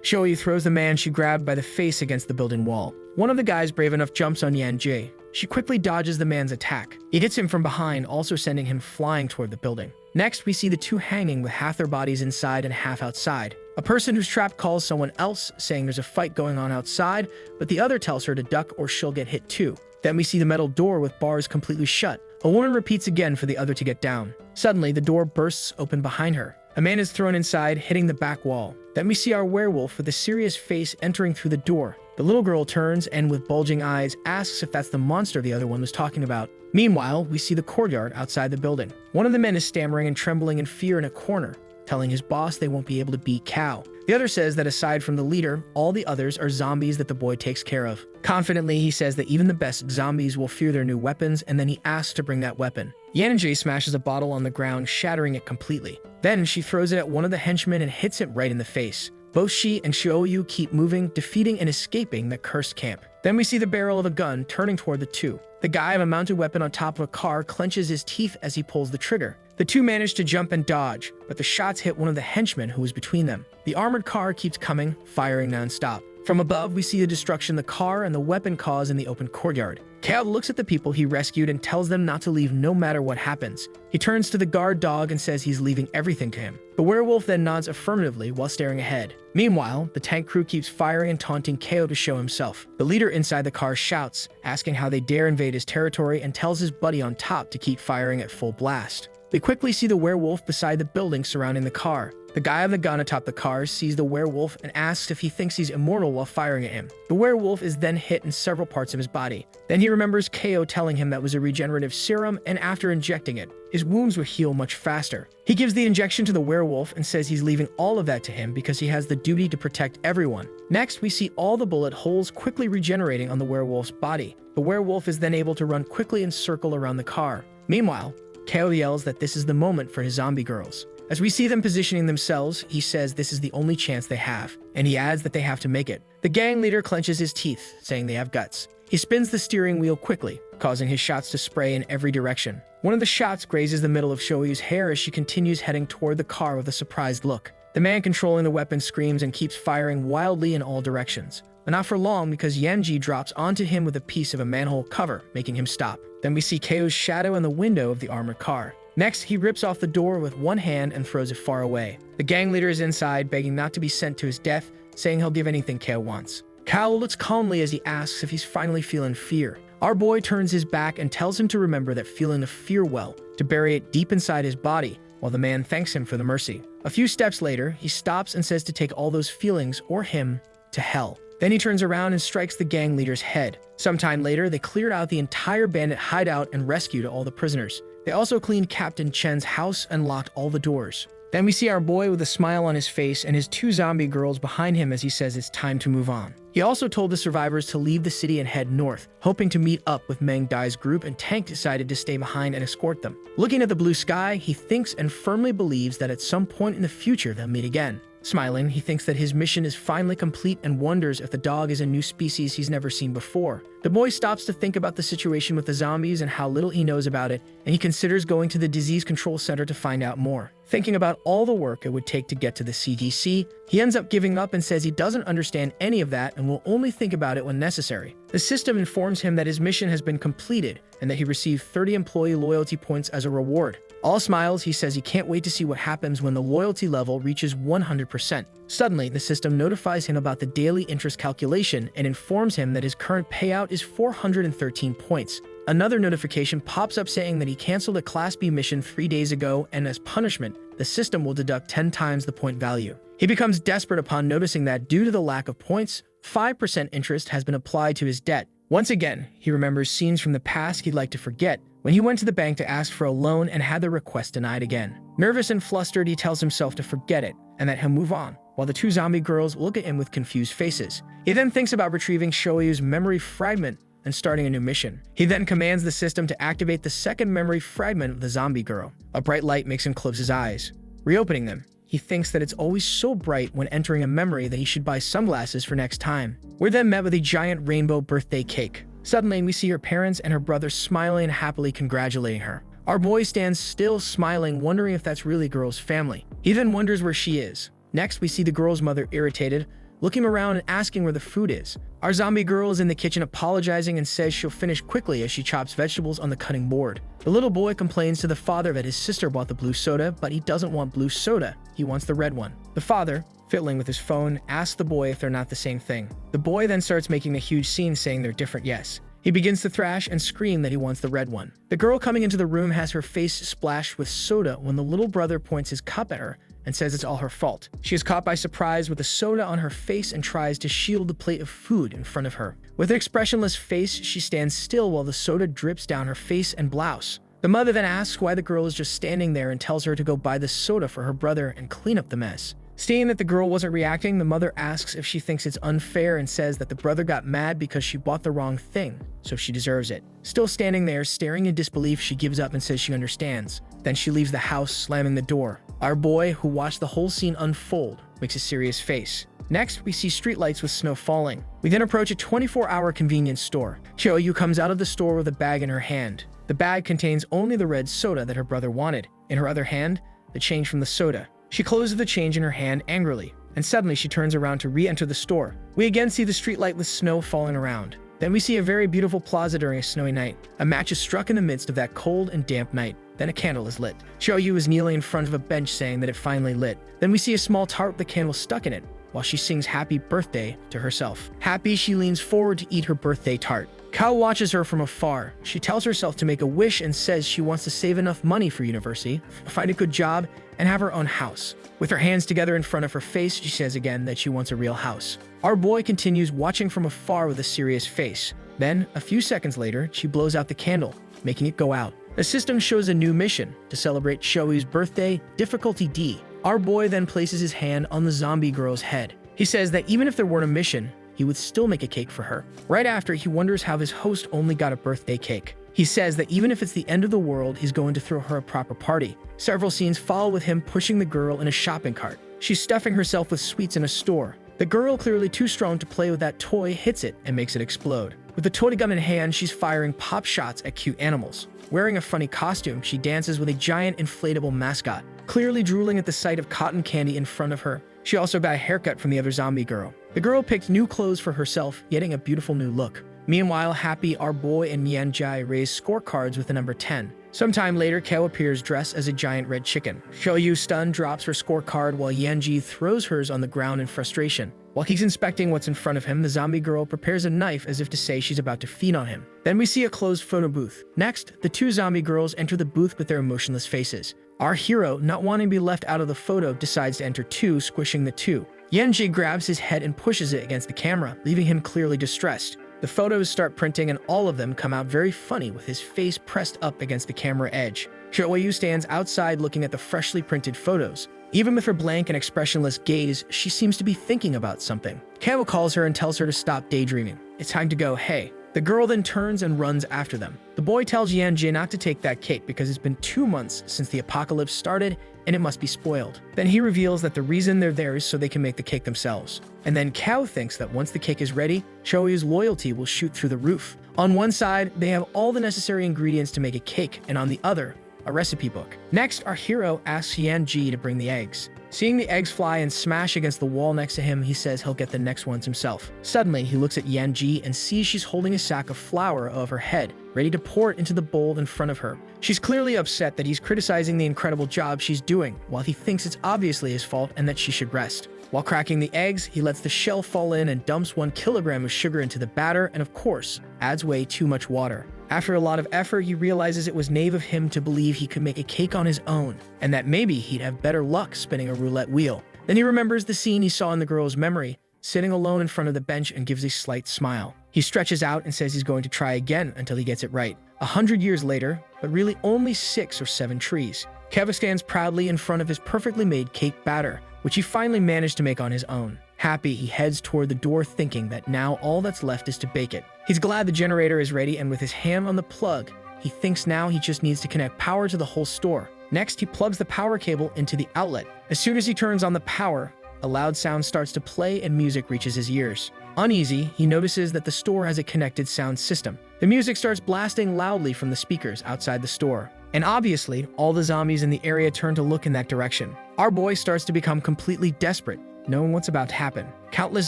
Shoyu throws the man she grabbed by the face against the building wall. One of the guys brave enough jumps on Yanji. She quickly dodges the man's attack. It hits him from behind, also sending him flying toward the building. Next, we see the two hanging with half their bodies inside and half outside. A person who's trapped calls someone else, saying there's a fight going on outside, but the other tells her to duck or she'll get hit too. Then we see the metal door with bars completely shut. A woman repeats again for the other to get down. Suddenly, the door bursts open behind her. A man is thrown inside, hitting the back wall. Then we see our werewolf with a serious face entering through the door. The little girl turns and, with bulging eyes, asks if that's the monster the other one was talking about. Meanwhile, we see the courtyard outside the building. One of the men is stammering and trembling in fear in a corner, telling his boss they won't be able to beat Cow. The other says that aside from the leader, all the others are zombies that the boy takes care of. Confidently, he says that even the best zombies will fear their new weapons, and then he asks to bring that weapon. Yanji smashes a bottle on the ground, shattering it completely. Then she throws it at one of the henchmen and hits it right in the face. Both she and Shioyu keep moving, defeating and escaping the cursed camp. Then we see the barrel of a gun turning toward the two. The guy with a mounted weapon on top of a car clenches his teeth as he pulls the trigger. The two manage to jump and dodge, but the shots hit one of the henchmen who was between them. The armored car keeps coming, firing non-stop. From above, we see the destruction the car and the weapon cause in the open courtyard. Cal looks at the people he rescued and tells them not to leave no matter what happens. He turns to the guard dog and says he's leaving everything to him. The werewolf then nods affirmatively while staring ahead. Meanwhile, the tank crew keeps firing and taunting Ko to show himself. The leader inside the car shouts, asking how they dare invade his territory, and tells his buddy on top to keep firing at full blast. We quickly see the werewolf beside the building surrounding the car. The guy with the gun atop the car sees the werewolf and asks if he thinks he's immortal while firing at him. The werewolf is then hit in several parts of his body. Then he remembers Ko telling him that was a regenerative serum, and after injecting it, his wounds would heal much faster. He gives the injection to the werewolf and says he's leaving all of that to him because he has the duty to protect everyone. Next, we see all the bullet holes quickly regenerating on the werewolf's body. The werewolf is then able to run quickly and circle around the car. Meanwhile, Ko yells that this is the moment for his zombie girls. As we see them positioning themselves, he says this is the only chance they have, and he adds that they have to make it. The gang leader clenches his teeth, saying they have guts. He spins the steering wheel quickly, causing his shots to spray in every direction. One of the shots grazes the middle of Shoyu's hair as she continues heading toward the car with a surprised look. The man controlling the weapon screams and keeps firing wildly in all directions. But not for long, because Yanji drops onto him with a piece of a manhole cover, making him stop. Then we see Ko's shadow in the window of the armored car. Next, he rips off the door with one hand and throws it far away. The gang leader is inside, begging not to be sent to his death, saying he'll give anything Ko wants. Kao looks calmly as he asks if he's finally feeling fear. Our boy turns his back and tells him to remember that feeling the fear well, to bury it deep inside his body, while the man thanks him for the mercy. A few steps later, he stops and says to take all those feelings, or him, to hell. Then he turns around and strikes the gang leader's head. Sometime later, they cleared out the entire bandit hideout and rescued all the prisoners. They also cleaned Captain Chen's house and locked all the doors. Then we see our boy with a smile on his face and his two zombie girls behind him as he says it's time to move on. He also told the survivors to leave the city and head north, hoping to meet up with Meng Dai's group, and Tank decided to stay behind and escort them. Looking at the blue sky, he thinks and firmly believes that at some point in the future they'll meet again. Smiling, he thinks that his mission is finally complete and wonders if the dog is a new species he's never seen before. The boy stops to think about the situation with the zombies and how little he knows about it, and he considers going to the disease control center to find out more. Thinking about all the work it would take to get to the CDC, he ends up giving up and says he doesn't understand any of that and will only think about it when necessary. The system informs him that his mission has been completed and that he received 30 employee loyalty points as a reward. All smiles, he says he can't wait to see what happens when the loyalty level reaches 100%. Suddenly, the system notifies him about the daily interest calculation and informs him that his current payout is 413 points. Another notification pops up saying that he canceled a Class B mission 3 days ago, and as punishment, the system will deduct 10 times the point value. He becomes desperate upon noticing that due to the lack of points, 5% interest has been applied to his debt. Once again, he remembers scenes from the past he'd like to forget, when he went to the bank to ask for a loan and had the request denied again. Nervous and flustered, he tells himself to forget it and that he'll move on. while the two zombie girls look at him with confused faces. He then thinks about retrieving Shoyu's memory fragment and starting a new mission. He then commands the system to activate the second memory fragment of the zombie girl. A bright light makes him close his eyes. Reopening them, he thinks that it's always so bright when entering a memory that he should buy sunglasses for next time. We're then met with a giant rainbow birthday cake. Suddenly, we see her parents and her brother smiling and happily congratulating her. Our boy stands still smiling, wondering if that's really girl's family. He then wonders where she is. Next, we see the girl's mother irritated, looking around and asking where the food is. Our zombie girl is in the kitchen apologizing and says she'll finish quickly as she chops vegetables on the cutting board. The little boy complains to the father that his sister bought the blue soda, but he doesn't want blue soda. He wants the red one. The father, fiddling with his phone, asks the boy if they're not the same thing. The boy then starts making a huge scene saying they're different, yes. He begins to thrash and scream that he wants the red one. The girl coming into the room has her face splashed with soda when the little brother points his cup at her and says it's all her fault. She is caught by surprise with the soda on her face and tries to shield the plate of food in front of her. With an expressionless face, she stands still while the soda drips down her face and blouse. The mother then asks why the girl is just standing there and tells her to go buy the soda for her brother and clean up the mess. Seeing that the girl wasn't reacting, the mother asks if she thinks it's unfair and says that the brother got mad because she bought the wrong thing, so she deserves it. Still standing there, staring in disbelief, she gives up and says she understands. Then she leaves the house, slamming the door. Our boy, who watched the whole scene unfold, makes a serious face. Next, we see streetlights with snow falling. We then approach a 24-hour convenience store. Choyu comes out of the store with a bag in her hand. The bag contains only the red soda that her brother wanted. In her other hand, the change from the soda. She closes the change in her hand angrily, and suddenly she turns around to re-enter the store. We again see the streetlight with snow falling around. Then we see a very beautiful plaza during a snowy night. A match is struck in the midst of that cold and damp night. Then a candle is lit. Shoyu is kneeling in front of a bench saying that it finally lit. Then we see a small tart with the candle stuck in it, while she sings happy birthday to herself. Happy, she leans forward to eat her birthday tart. Kao watches her from afar. She tells herself to make a wish and says she wants to save enough money for university, find a good job, and have her own house. With her hands together in front of her face, she says again that she wants a real house. Our boy continues watching from afar with a serious face. Then, a few seconds later, she blows out the candle, making it go out. The system shows a new mission to celebrate Shoei's birthday, difficulty D. Our boy then places his hand on the zombie girl's head. He says that even if there weren't a mission, he would still make a cake for her. Right after, he wonders how his host only got a birthday cake. He says that even if it's the end of the world, he's going to throw her a proper party. Several scenes follow with him pushing the girl in a shopping cart. She's stuffing herself with sweets in a store. The girl, clearly too strong to play with that toy, hits it and makes it explode. With the toy gun in hand, she's firing pop shots at cute animals. Wearing a funny costume, she dances with a giant inflatable mascot, clearly drooling at the sight of cotton candy in front of her. She also got a haircut from the other zombie girl. The girl picked new clothes for herself, getting a beautiful new look. Meanwhile, Happy, our boy, and Yanjai raise scorecards with the number 10. Sometime later, Kao appears dressed as a giant red chicken. Shoyu, stunned, drops her scorecard while Yanji throws hers on the ground in frustration. While he's inspecting what's in front of him, the zombie girl prepares a knife as if to say she's about to feed on him. Then we see a closed photo booth. Next, the two zombie girls enter the booth with their emotionless faces. Our hero, not wanting to be left out of the photo, decides to enter too, squishing the two. Yanji grabs his head and pushes it against the camera, leaving him clearly distressed. The photos start printing and all of them come out very funny with his face pressed up against the camera edge. Shoyu stands outside looking at the freshly printed photos. Even with her blank and expressionless gaze, she seems to be thinking about something. Kao calls her and tells her to stop daydreaming. It's time to go, hey. The girl then turns and runs after them. The boy tells Yanji not to take that cake because it's been 2 months since the apocalypse started and it must be spoiled. Then he reveals that the reason they're there is so they can make the cake themselves. And then Kao thinks that once the cake is ready, Shoei's loyalty will shoot through the roof. On one side, they have all the necessary ingredients to make a cake, and on the other, a recipe book. Next, our hero asks Yanji to bring the eggs. Seeing the eggs fly and smash against the wall next to him, he says he'll get the next ones himself. Suddenly, he looks at Yanji and sees she's holding a sack of flour above her head, ready to pour it into the bowl in front of her. She's clearly upset that he's criticizing the incredible job she's doing, while he thinks it's obviously his fault and that she should rest. While cracking the eggs, he lets the shell fall in and dumps 1 kilogram of sugar into the batter and, of course, adds way too much water. After a lot of effort, he realizes it was naive of him to believe he could make a cake on his own, and that maybe he'd have better luck spinning a roulette wheel. Then he remembers the scene he saw in the girl's memory, sitting alone in front of the bench, and gives a slight smile. He stretches out and says he's going to try again until he gets it right. 100 years later, but really only 6 or 7 trees. Keva stands proudly in front of his perfectly made cake batter, which he finally managed to make on his own. Happy, he heads toward the door thinking that now all that's left is to bake it. He's glad the generator is ready, and with his hand on the plug, he thinks now he just needs to connect power to the whole store. Next, he plugs the power cable into the outlet. As soon as he turns on the power, a loud sound starts to play and music reaches his ears. Uneasy, he notices that the store has a connected sound system. The music starts blasting loudly from the speakers outside the store. And obviously, all the zombies in the area turn to look in that direction. Our boy starts to become completely desperate, knowing what's about to happen. Countless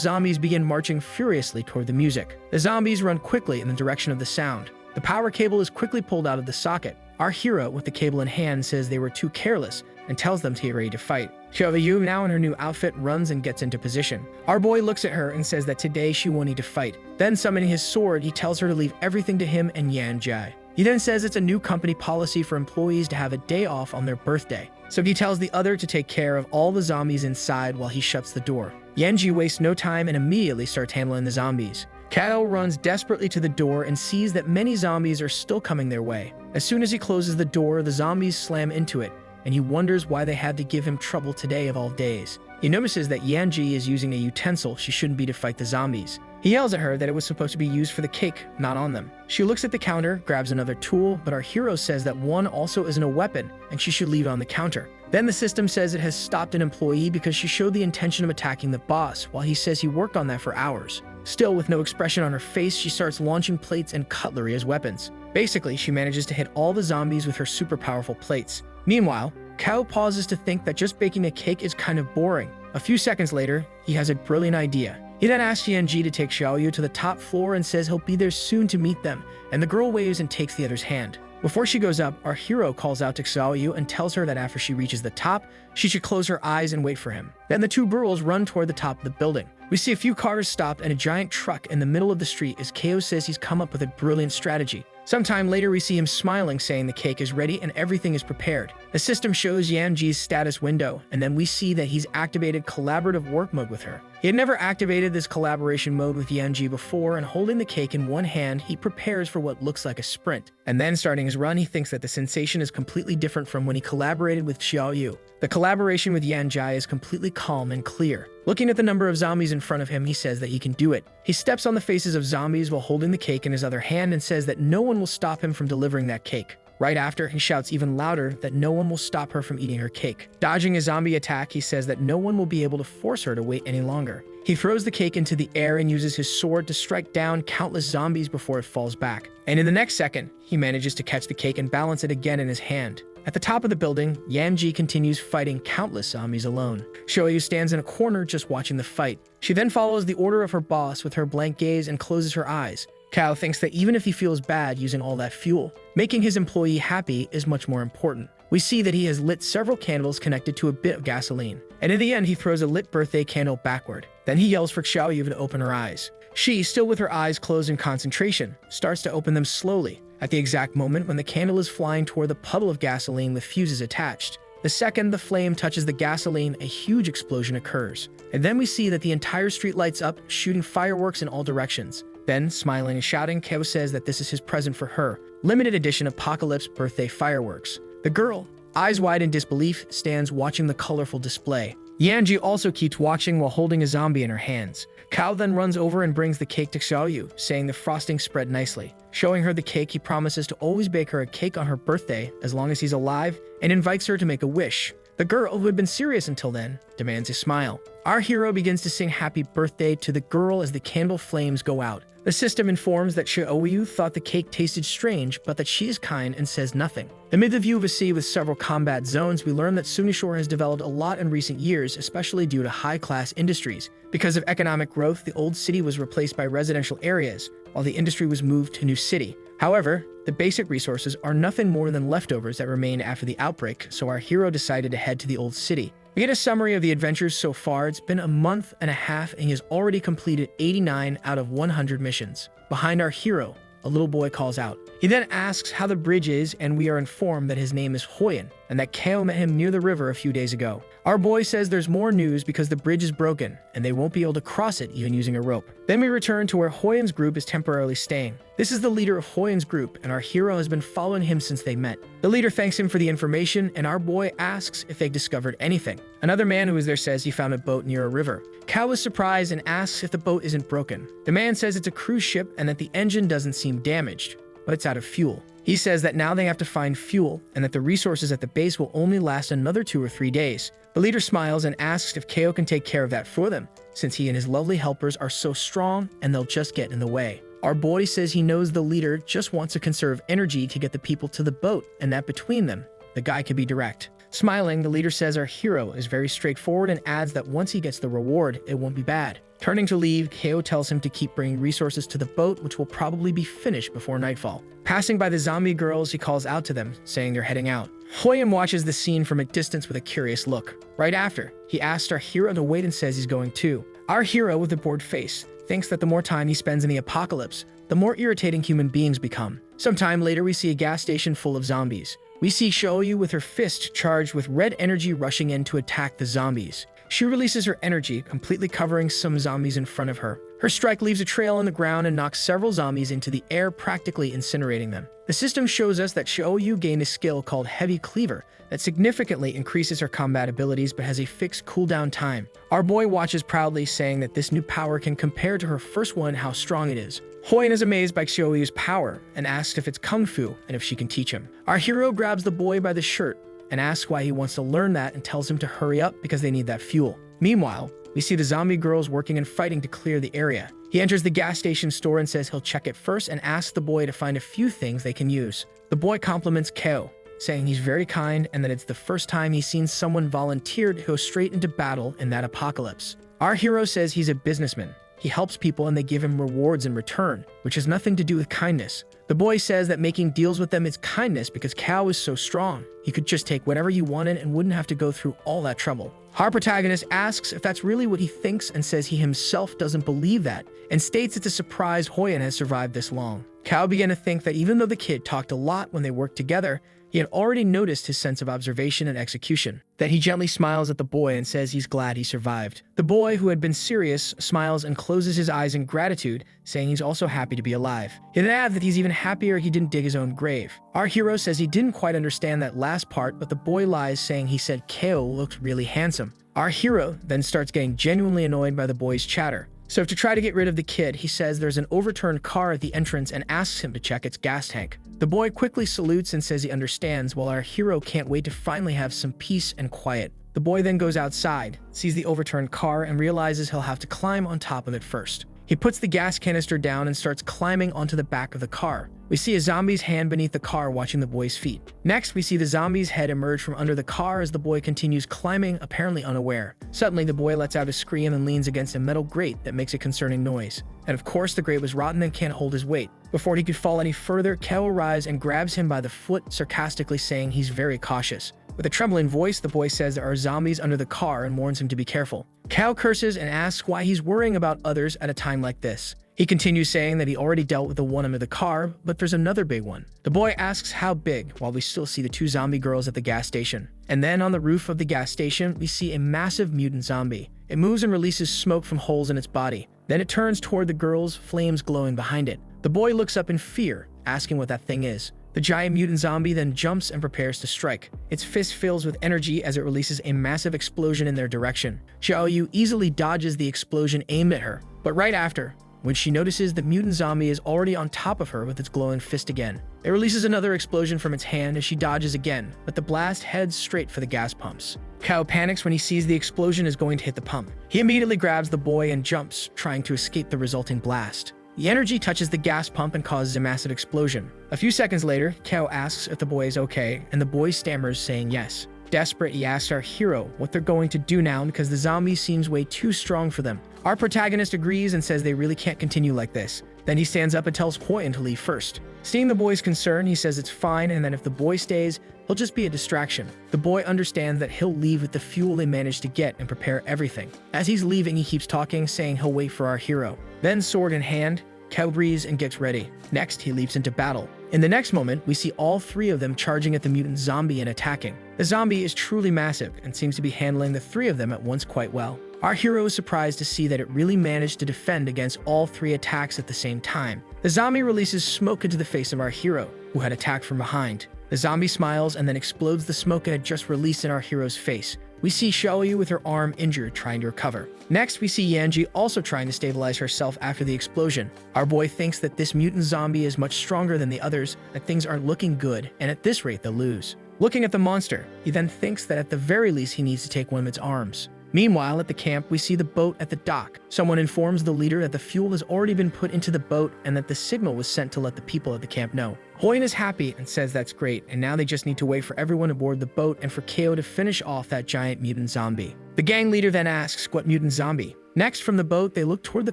zombies begin marching furiously toward the music. The zombies run quickly in the direction of the sound. The power cable is quickly pulled out of the socket. Our hero, with the cable in hand, says they were too careless and tells them to get ready to fight. Xiaoyu, now in her new outfit, runs and gets into position. Our boy looks at her and says that today she won't need to fight. Then, summoning his sword, he tells her to leave everything to him and Yan Jai. He then says it's a new company policy for employees to have a day off on their birthday. So he tells the other to take care of all the zombies inside while he shuts the door. Yanji wastes no time and immediately starts handling the zombies. Kao runs desperately to the door and sees that many zombies are still coming their way. As soon as he closes the door, the zombies slam into it, and he wonders why they had to give him trouble today of all days. He notices that Yanji is using a utensil she shouldn't be to fight the zombies. He yells at her that it was supposed to be used for the cake, not on them. She looks at the counter, grabs another tool, but our hero says that one also isn't a weapon, and she should leave it on the counter. Then the system says it has stopped an employee because she showed the intention of attacking the boss, while he says he worked on that for hours. Still, with no expression on her face, she starts launching plates and cutlery as weapons. Basically, she manages to hit all the zombies with her super powerful plates. Meanwhile, Kao pauses to think that just baking a cake is kind of boring. A few seconds later, he has a brilliant idea. He then asks Yanji to take Xiaoyu to the top floor and says he'll be there soon to meet them, and the girl waves and takes the other's hand. Before she goes up, our hero calls out to Xiaoyu and tells her that after she reaches the top, she should close her eyes and wait for him. Then the two girls run toward the top of the building. We see a few cars stopped and a giant truck in the middle of the street as Kao says he's come up with a brilliant strategy. Sometime later, we see him smiling, saying the cake is ready and everything is prepared. The system shows Yanji's status window, and then we see that he's activated collaborative work mode with her. He had never activated this collaboration mode with Yanji before, and holding the cake in one hand, he prepares for what looks like a sprint. And then, starting his run, he thinks that the sensation is completely different from when he collaborated with Xiaoyu. The collaboration with Yanjai is completely calm and clear. Looking at the number of zombies in front of him, he says that he can do it. He steps on the faces of zombies while holding the cake in his other hand and says that no one will stop him from delivering that cake. Right after, he shouts even louder that no one will stop her from eating her cake. Dodging a zombie attack, he says that no one will be able to force her to wait any longer. He throws the cake into the air and uses his sword to strike down countless zombies before it falls back. And in the next second, he manages to catch the cake and balance it again in his hand. At the top of the building, Yanji continues fighting countless zombies alone. Shoyu stands in a corner just watching the fight. She then follows the order of her boss with her blank gaze and closes her eyes. Kao thinks that even if he feels bad using all that fuel, making his employee happy is much more important. We see that he has lit several candles connected to a bit of gasoline. And in the end, he throws a lit birthday candle backward. Then he yells for Xiaoyu to open her eyes. She, still with her eyes closed in concentration, starts to open them slowly. At the exact moment when the candle is flying toward the puddle of gasoline with fuses attached. The second the flame touches the gasoline, a huge explosion occurs. And then we see that the entire street lights up, shooting fireworks in all directions. Then, smiling and shouting, Kao says that this is his present for her, limited edition Apocalypse birthday fireworks. The girl, eyes wide in disbelief, stands watching the colorful display. Yanji also keeps watching while holding a zombie in her hands. Kao then runs over and brings the cake to Xiaoyu, saying the frosting spread nicely. Showing her the cake, he promises to always bake her a cake on her birthday as long as he's alive, and invites her to make a wish. The girl, who had been serious until then, demands a smile. Our hero begins to sing happy birthday to the girl as the candle flames go out. The system informs that Xiaoyu thought the cake tasted strange, but that she is kind and says nothing. Amid the view of a sea with several combat zones, we learn that Sunishore has developed a lot in recent years, especially due to high-class industries. Because of economic growth, the old city was replaced by residential areas, while the industry was moved to New City. However, the basic resources are nothing more than leftovers that remained after the outbreak, so our hero decided to head to the old city. We get a summary of the adventures so far. It's been a month and a half and he has already completed 89 out of 100 missions. Behind our hero, a little boy calls out. He then asks how the bridge is, and we are informed that his name is Hoyan and that Kao met him near the river a few days ago. Our boy says there's more news because the bridge is broken and they won't be able to cross it even using a rope. Then we return to where Hoyen's group is temporarily staying. This is the leader of Hoyen's group, and our hero has been following him since they met. The leader thanks him for the information, and our boy asks if they discovered anything. Another man who was there says he found a boat near a river. Kao is surprised and asks if the boat isn't broken. The man says it's a cruise ship and that the engine doesn't seem damaged, but it's out of fuel. He says that now they have to find fuel and that the resources at the base will only last another 2 or 3 days. The leader smiles and asks if Kao can take care of that for them, since he and his lovely helpers are so strong and they'll just get in the way. Our boy says he knows the leader just wants to conserve energy to get the people to the boat, and that between them, the guy could be direct. Smiling, the leader says our hero is very straightforward and adds that once he gets the reward, it won't be bad. Turning to leave, Kao tells him to keep bringing resources to the boat, which will probably be finished before nightfall. Passing by the zombie girls, he calls out to them, saying they're heading out. Hoyen watches the scene from a distance with a curious look. Right after, he asks our hero to wait and says he's going too. Our hero, with a bored face, thinks that the more time he spends in the apocalypse, the more irritating human beings become. Sometime later, we see a gas station full of zombies. We see Shoyu with her fist charged with red energy rushing in to attack the zombies. She releases her energy, completely covering some zombies in front of her. Her strike leaves a trail on the ground and knocks several zombies into the air, practically incinerating them. The system shows us that Shoyu gained a skill called Heavy Cleaver that significantly increases her combat abilities but has a fixed cooldown time. Our boy watches proudly, saying that this new power can compare to her first one how strong it is. Hoyen is amazed by Shoyu's power and asks if it's kung fu and if she can teach him. Our hero grabs the boy by the shirt and asks why he wants to learn that and tells him to hurry up because they need that fuel. Meanwhile, we see the zombie girls working and fighting to clear the area. He enters the gas station store and says he'll check it first and asks the boy to find a few things they can use. The boy compliments Kao, saying he's very kind and that it's the first time he's seen someone volunteer to go straight into battle in that apocalypse. Our hero says he's a businessman. He helps people and they give him rewards in return, which has nothing to do with kindness. The boy says that making deals with them is kindness because Kao is so strong. He could just take whatever he wanted and wouldn't have to go through all that trouble. Our protagonist asks if that's really what he thinks and says he himself doesn't believe that, and states it's a surprise Hoyen has survived this long. Kao began to think that even though the kid talked a lot when they worked together, he had already noticed his sense of observation and execution. That he gently smiles at the boy and says he's glad he survived. The boy, who had been serious, smiles and closes his eyes in gratitude, saying he's also happy to be alive. He then adds that he's even happier he didn't dig his own grave. Our hero says he didn't quite understand that last part, but the boy lies, saying he said Kao looks really handsome. Our hero then starts getting genuinely annoyed by the boy's chatter. So to try to get rid of the kid, he says there's an overturned car at the entrance and asks him to check its gas tank. The boy quickly salutes and says he understands, while our hero can't wait to finally have some peace and quiet. The boy then goes outside, sees the overturned car, and realizes he'll have to climb on top of it first. He puts the gas canister down and starts climbing onto the back of the car. We see a zombie's hand beneath the car watching the boy's feet. Next, we see the zombie's head emerge from under the car as the boy continues climbing, apparently unaware. Suddenly, the boy lets out a scream and leans against a metal grate that makes a concerning noise. And of course, the grate was rotten and can't hold his weight. Before he could fall any further, Kao arrives and grabs him by the foot, sarcastically saying he's very cautious. With a trembling voice, the boy says there are zombies under the car and warns him to be careful. Kao curses and asks why he's worrying about others at a time like this. He continues saying that he already dealt with the one under the car, but there's another big one. The boy asks how big, while we still see the 2 zombie girls at the gas station. And then on the roof of the gas station, we see a massive mutant zombie. It moves and releases smoke from holes in its body. Then it turns toward the girls, flames glowing behind it. The boy looks up in fear, asking what that thing is. The giant mutant zombie then jumps and prepares to strike. Its fist fills with energy as it releases a massive explosion in their direction. Xiaoyu easily dodges the explosion aimed at her, but right after, when she notices the mutant zombie is already on top of her with its glowing fist again. It releases another explosion from its hand as she dodges again, but the blast heads straight for the gas pumps. Kao panics when he sees the explosion is going to hit the pump. He immediately grabs the boy and jumps, trying to escape the resulting blast. The energy touches the gas pump and causes a massive explosion. A few seconds later, Kao asks if the boy is okay, and the boy stammers, saying yes. Desperate, he asks our hero what they're going to do now because the zombie seems way too strong for them. Our protagonist agrees and says they really can't continue like this. Then he stands up and tells Hoyen to leave first. Seeing the boy's concern, he says it's fine and that if the boy stays, he'll just be a distraction. The boy understands that he'll leave with the fuel they managed to get and prepare everything. As he's leaving, he keeps talking, saying he'll wait for our hero. Then, sword in hand, Kel breathes and gets ready. Next, he leaps into battle. In the next moment, we see all three of them charging at the mutant zombie and attacking. The zombie is truly massive and seems to be handling the three of them at once quite well. Our hero is surprised to see that it really managed to defend against all three attacks at the same time. The zombie releases smoke into the face of our hero, who had attacked from behind. The zombie smiles and then explodes the smoke it had just released in our hero's face. We see Xiaoyu with her arm injured trying to recover. Next, we see Yanji also trying to stabilize herself after the explosion. Our boy thinks that this mutant zombie is much stronger than the others, that things aren't looking good, and at this rate they'll lose. Looking at the monster, he then thinks that at the very least he needs to take one of its arms. Meanwhile, at the camp, we see the boat at the dock. Someone informs the leader that the fuel has already been put into the boat and that the signal was sent to let the people at the camp know. Hoyin is happy and says that's great, and now they just need to wait for everyone aboard the boat and for KO to finish off that giant mutant zombie. The gang leader then asks, "What mutant zombie?" Next, from the boat, they look toward the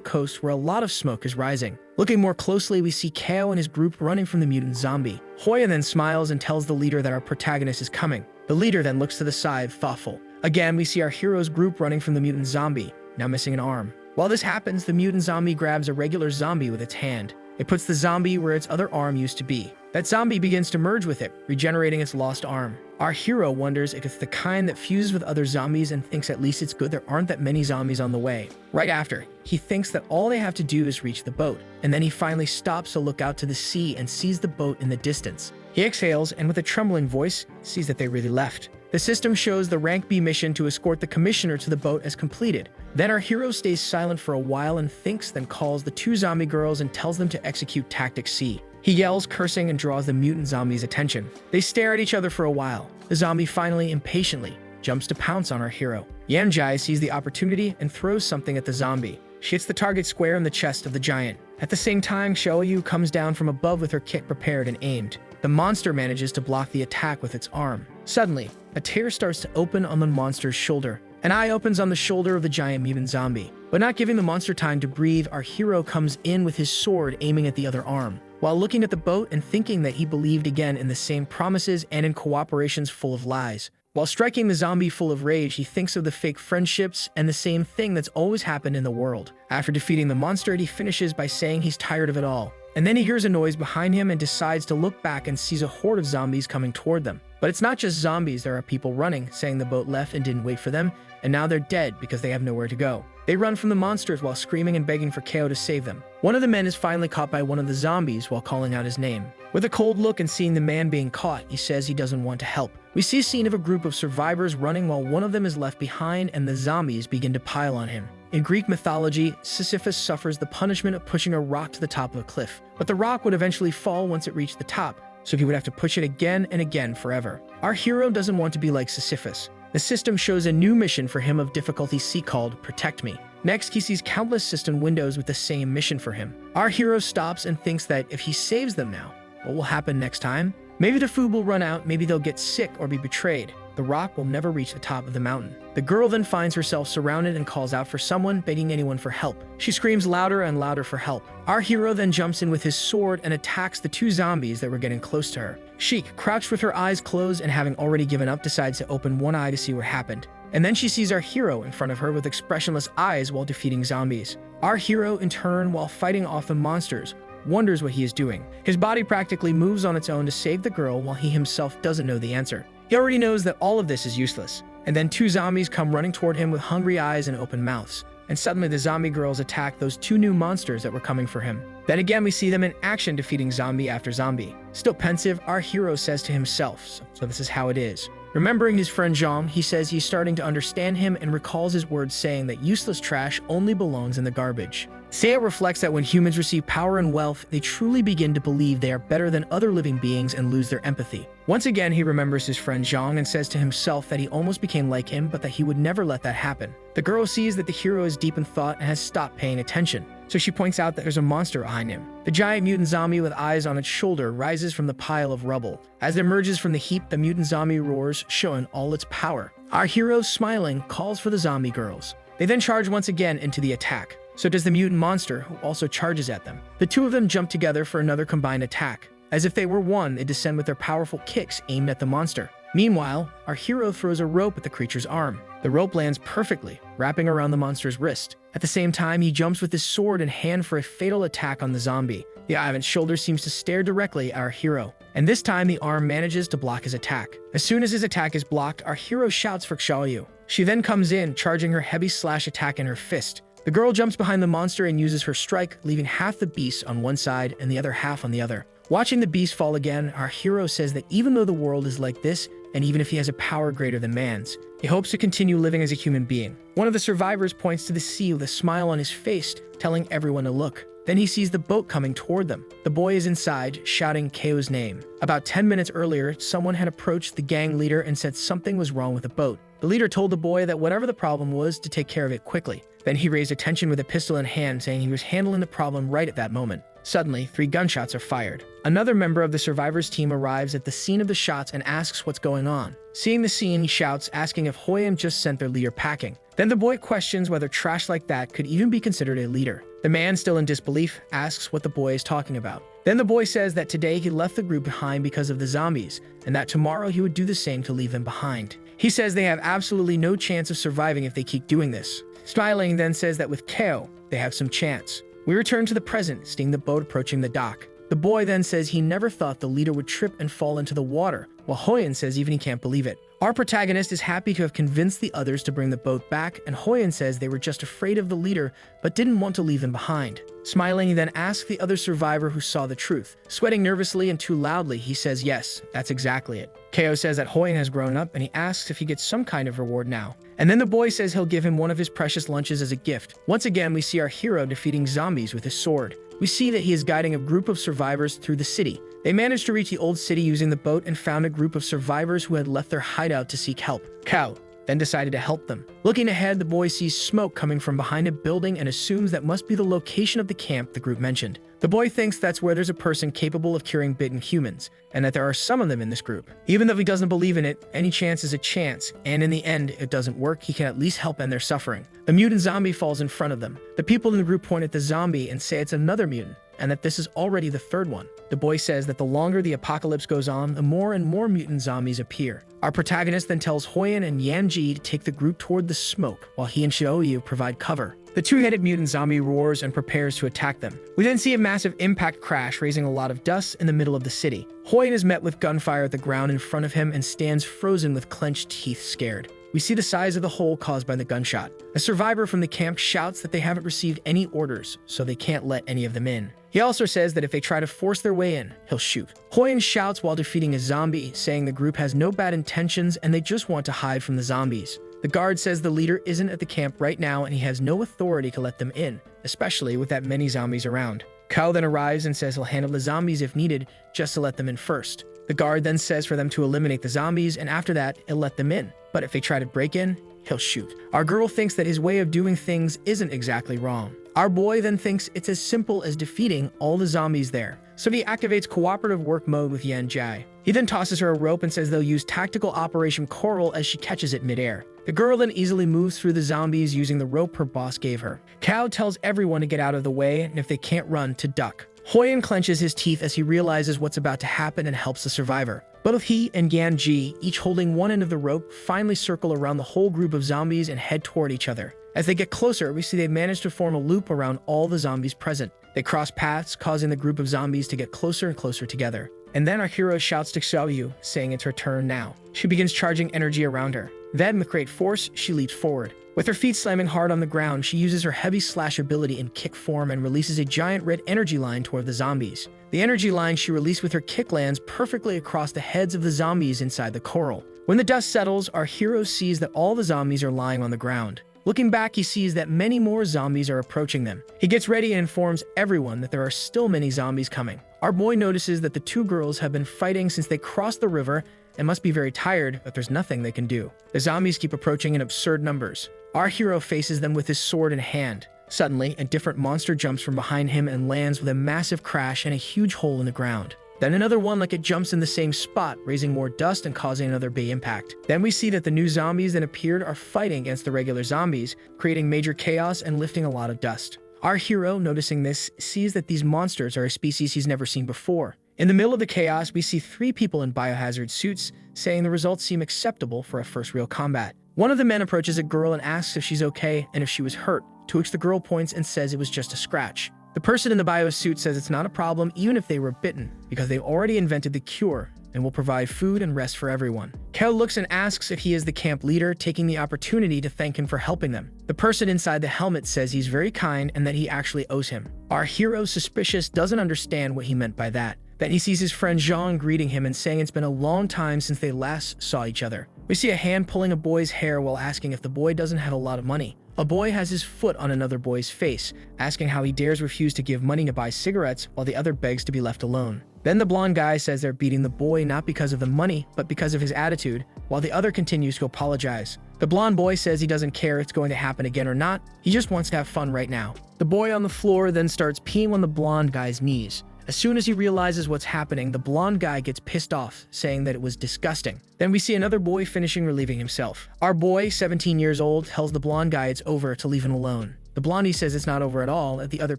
coast where a lot of smoke is rising. Looking more closely, we see KO and his group running from the mutant zombie. Hoya then smiles and tells the leader that our protagonist is coming. The leader then looks to the side, thoughtful. Again, we see our hero's group running from the mutant zombie, now missing an arm. While this happens, the mutant zombie grabs a regular zombie with its hand. It puts the zombie where its other arm used to be. That zombie begins to merge with it, regenerating its lost arm. Our hero wonders if it's the kind that fuses with other zombies and thinks at least it's good there aren't that many zombies on the way. Right after, he thinks that all they have to do is reach the boat, and then he finally stops to look out to the sea and sees the boat in the distance. He exhales and with a trembling voice, sees that they really left. The system shows the rank B mission to escort the commissioner to the boat as completed. Then our hero stays silent for a while and thinks, then calls the two zombie girls and tells them to execute Tactic C. He yells, cursing, and draws the mutant zombie's attention. They stare at each other for a while. The zombie finally, impatiently, jumps to pounce on our hero. Yanjai sees the opportunity and throws something at the zombie. She hits the target square in the chest of the giant. At the same time, Xiaoyu comes down from above with her kit prepared and aimed. The monster manages to block the attack with its arm. Suddenly, a tear starts to open on the monster's shoulder. An eye opens on the shoulder of the giant mutant zombie. But not giving the monster time to breathe, our hero comes in with his sword aiming at the other arm. While looking at the boat and thinking that he believed again in the same promises and in cooperations full of lies. While striking the zombie full of rage, he thinks of the fake friendships and the same thing that's always happened in the world. After defeating the monster, he finishes by saying he's tired of it all. And then he hears a noise behind him and decides to look back and sees a horde of zombies coming toward them. But it's not just zombies, there are people running, saying the boat left and didn't wait for them, and now they're dead because they have nowhere to go. They run from the monsters while screaming and begging for KO to save them. One of the men is finally caught by one of the zombies while calling out his name. With a cold look and seeing the man being caught, he says he doesn't want to help. We see a scene of a group of survivors running while one of them is left behind and the zombies begin to pile on him. In Greek mythology, Sisyphus suffers the punishment of pushing a rock to the top of a cliff. But the rock would eventually fall once it reached the top, so he would have to push it again and again forever. Our hero doesn't want to be like Sisyphus. The system shows a new mission for him of difficulty C called Protect Me. Next, he sees countless system windows with the same mission for him. Our hero stops and thinks that if he saves them now, what will happen next time? Maybe the food will run out, maybe they'll get sick or be betrayed. The rock will never reach the top of the mountain. The girl then finds herself surrounded and calls out for someone, begging anyone for help. She screams louder and louder for help. Our hero then jumps in with his sword and attacks the two zombies that were getting close to her. Sheik, crouched with her eyes closed and having already given up, decides to open one eye to see what happened. And then she sees our hero in front of her with expressionless eyes while defeating zombies. Our hero, in turn, while fighting off the monsters, wonders what he is doing. His body practically moves on its own to save the girl while he himself doesn't know the answer. He already knows that all of this is useless. And then two zombies come running toward him with hungry eyes and open mouths. And suddenly the zombie girls attack those two new monsters that were coming for him. Then again we see them in action defeating zombie after zombie. Still pensive, our hero says to himself, so this is how it is. Remembering his friend Zhang, he says he's starting to understand him and recalls his words saying that useless trash only belongs in the garbage. Seiya reflects that when humans receive power and wealth, they truly begin to believe they are better than other living beings and lose their empathy. Once again, he remembers his friend Zhang and says to himself that he almost became like him, but that he would never let that happen. The girl sees that the hero is deep in thought and has stopped paying attention, so she points out that there's a monster behind him. The giant mutant zombie with eyes on its shoulder rises from the pile of rubble. As it emerges from the heap, the mutant zombie roars, showing all its power. Our hero, smiling, calls for the zombie girls. They then charge once again into the attack. So does the mutant monster, who also charges at them. The two of them jump together for another combined attack. As if they were one, they descend with their powerful kicks aimed at the monster. Meanwhile, our hero throws a rope at the creature's arm. The rope lands perfectly, wrapping around the monster's wrist. At the same time, he jumps with his sword in hand for a fatal attack on the zombie. The Ivan's shoulder seems to stare directly at our hero, and this time the arm manages to block his attack. As soon as his attack is blocked, our hero shouts for Xiaoyu. She then comes in, charging her heavy slash attack in her fist. The girl jumps behind the monster and uses her strike, leaving half the beast on one side and the other half on the other. Watching the beast fall again, our hero says that even though the world is like this, and even if he has a power greater than man's, he hopes to continue living as a human being. One of the survivors points to the sea with a smile on his face, telling everyone to look. Then he sees the boat coming toward them. The boy is inside, shouting Keo's name. About 10 minutes earlier, someone had approached the gang leader and said something was wrong with the boat. The leader told the boy that whatever the problem was, to take care of it quickly. Then he raised attention with a pistol in hand, saying he was handling the problem right at that moment. Suddenly, 3 gunshots are fired. Another member of the survivors' team arrives at the scene of the shots and asks what's going on. Seeing the scene, he shouts, asking if Hoyan just sent their leader packing. Then the boy questions whether trash like that could even be considered a leader. The man, still in disbelief, asks what the boy is talking about. Then the boy says that today he left the group behind because of the zombies, and that tomorrow he would do the same to leave them behind. He says they have absolutely no chance of surviving if they keep doing this. Smiling then says that with Keo, they have some chance. We return to the present, seeing the boat approaching the dock. The boy then says he never thought the leader would trip and fall into the water, while Hoyan says even he can't believe it. Our protagonist is happy to have convinced the others to bring the boat back, and Hoyan says they were just afraid of the leader, but didn't want to leave them behind. Smiling, he then asks the other survivor who saw the truth. Sweating nervously and too loudly, he says yes, that's exactly it. Keo says that Hoyan has grown up, and he asks if he gets some kind of reward now. And then the boy says he'll give him one of his precious lunches as a gift. Once again, we see our hero defeating zombies with his sword. We see that he is guiding a group of survivors through the city. They managed to reach the old city using the boat and found a group of survivors who had left their hideout to seek help. Kao then decided to help them. Looking ahead, the boy sees smoke coming from behind a building and assumes that must be the location of the camp the group mentioned. The boy thinks that's where there's a person capable of curing bitten humans, and that there are some of them in this group. Even though he doesn't believe in it, any chance is a chance, and in the end, it doesn't work, he can at least help end their suffering. A mutant zombie falls in front of them. The people in the group point at the zombie and say it's another mutant, and that this is already the 3rd one. The boy says that the longer the apocalypse goes on, the more and more mutant zombies appear. Our protagonist then tells Hoyan and Yanji to take the group toward the smoke, while he and Xiaoyu provide cover. The 2-headed mutant zombie roars and prepares to attack them. We then see a massive impact crash, raising a lot of dust in the middle of the city. Hoyan is met with gunfire at the ground in front of him and stands frozen with clenched teeth, scared. We see the size of the hole caused by the gunshot. A survivor from the camp shouts that they haven't received any orders, so they can't let any of them in. He also says that if they try to force their way in, he'll shoot. Hoyan shouts while defeating a zombie, saying the group has no bad intentions and they just want to hide from the zombies. The guard says the leader isn't at the camp right now and he has no authority to let them in, especially with that many zombies around. Kao then arrives and says he'll handle the zombies if needed, just to let them in first. The guard then says for them to eliminate the zombies, and after that, he'll let them in. But if they try to break in, he'll shoot. Our girl thinks that his way of doing things isn't exactly wrong. Our boy then thinks it's as simple as defeating all the zombies there. So he activates cooperative work mode with Yan Jai. He then tosses her a rope and says they'll use tactical Operation Coral as she catches it midair. The girl then easily moves through the zombies using the rope her boss gave her. Kao tells everyone to get out of the way, and if they can't run, to duck. Hoyan clenches his teeth as he realizes what's about to happen and helps the survivor. Both he and Yanji, each holding one end of the rope, finally circle around the whole group of zombies and head toward each other. As they get closer, we see they manage to form a loop around all the zombies present. They cross paths, causing the group of zombies to get closer and closer together. And then our hero shouts to Xiaoyu, saying it's her turn now. She begins charging energy around her. Then, with great force, she leaps forward. With her feet slamming hard on the ground, she uses her heavy slash ability in kick form and releases a giant red energy line toward the zombies. The energy line she released with her kick lands perfectly across the heads of the zombies inside the coral. When the dust settles, our hero sees that all the zombies are lying on the ground. Looking back, he sees that many more zombies are approaching them. He gets ready and informs everyone that there are still many zombies coming. Our boy notices that the 2 girls have been fighting since they crossed the river and must be very tired, but there's nothing they can do. The zombies keep approaching in absurd numbers. Our hero faces them with his sword in hand. Suddenly, a different monster jumps from behind him and lands with a massive crash and a huge hole in the ground. Then another one like it jumps in the same spot, raising more dust and causing another big impact. Then we see that the new zombies that appeared are fighting against the regular zombies, creating major chaos and lifting a lot of dust. Our hero, noticing this, sees that these monsters are a species he's never seen before. In the middle of the chaos, we see 3 people in biohazard suits, saying the results seem acceptable for a first real combat. One of the men approaches a girl and asks if she's okay and if she was hurt, to which the girl points and says it was just a scratch. The person in the bio suit says it's not a problem even if they were bitten, because they've already invented the cure and will provide food and rest for everyone. Kel looks and asks if he is the camp leader, taking the opportunity to thank him for helping them. The person inside the helmet says he's very kind and that he actually owes him. Our hero, suspicious, doesn't understand what he meant by that. Then he sees his friend Jean greeting him and saying it's been a long time since they last saw each other. We see a hand pulling a boy's hair while asking if the boy doesn't have a lot of money. A boy has his foot on another boy's face, asking how he dares refuse to give money to buy cigarettes while the other begs to be left alone. Then the blonde guy says they're beating the boy not because of the money, but because of his attitude, while the other continues to apologize. The blonde boy says he doesn't care if it's going to happen again or not, he just wants to have fun right now. The boy on the floor then starts peeing on the blonde guy's knees. As soon as he realizes what's happening, the blonde guy gets pissed off, saying that it was disgusting. Then we see another boy finishing relieving himself. Our boy, 17 years old, tells the blonde guy it's over to leave him alone. The blondie says it's not over at all, that the other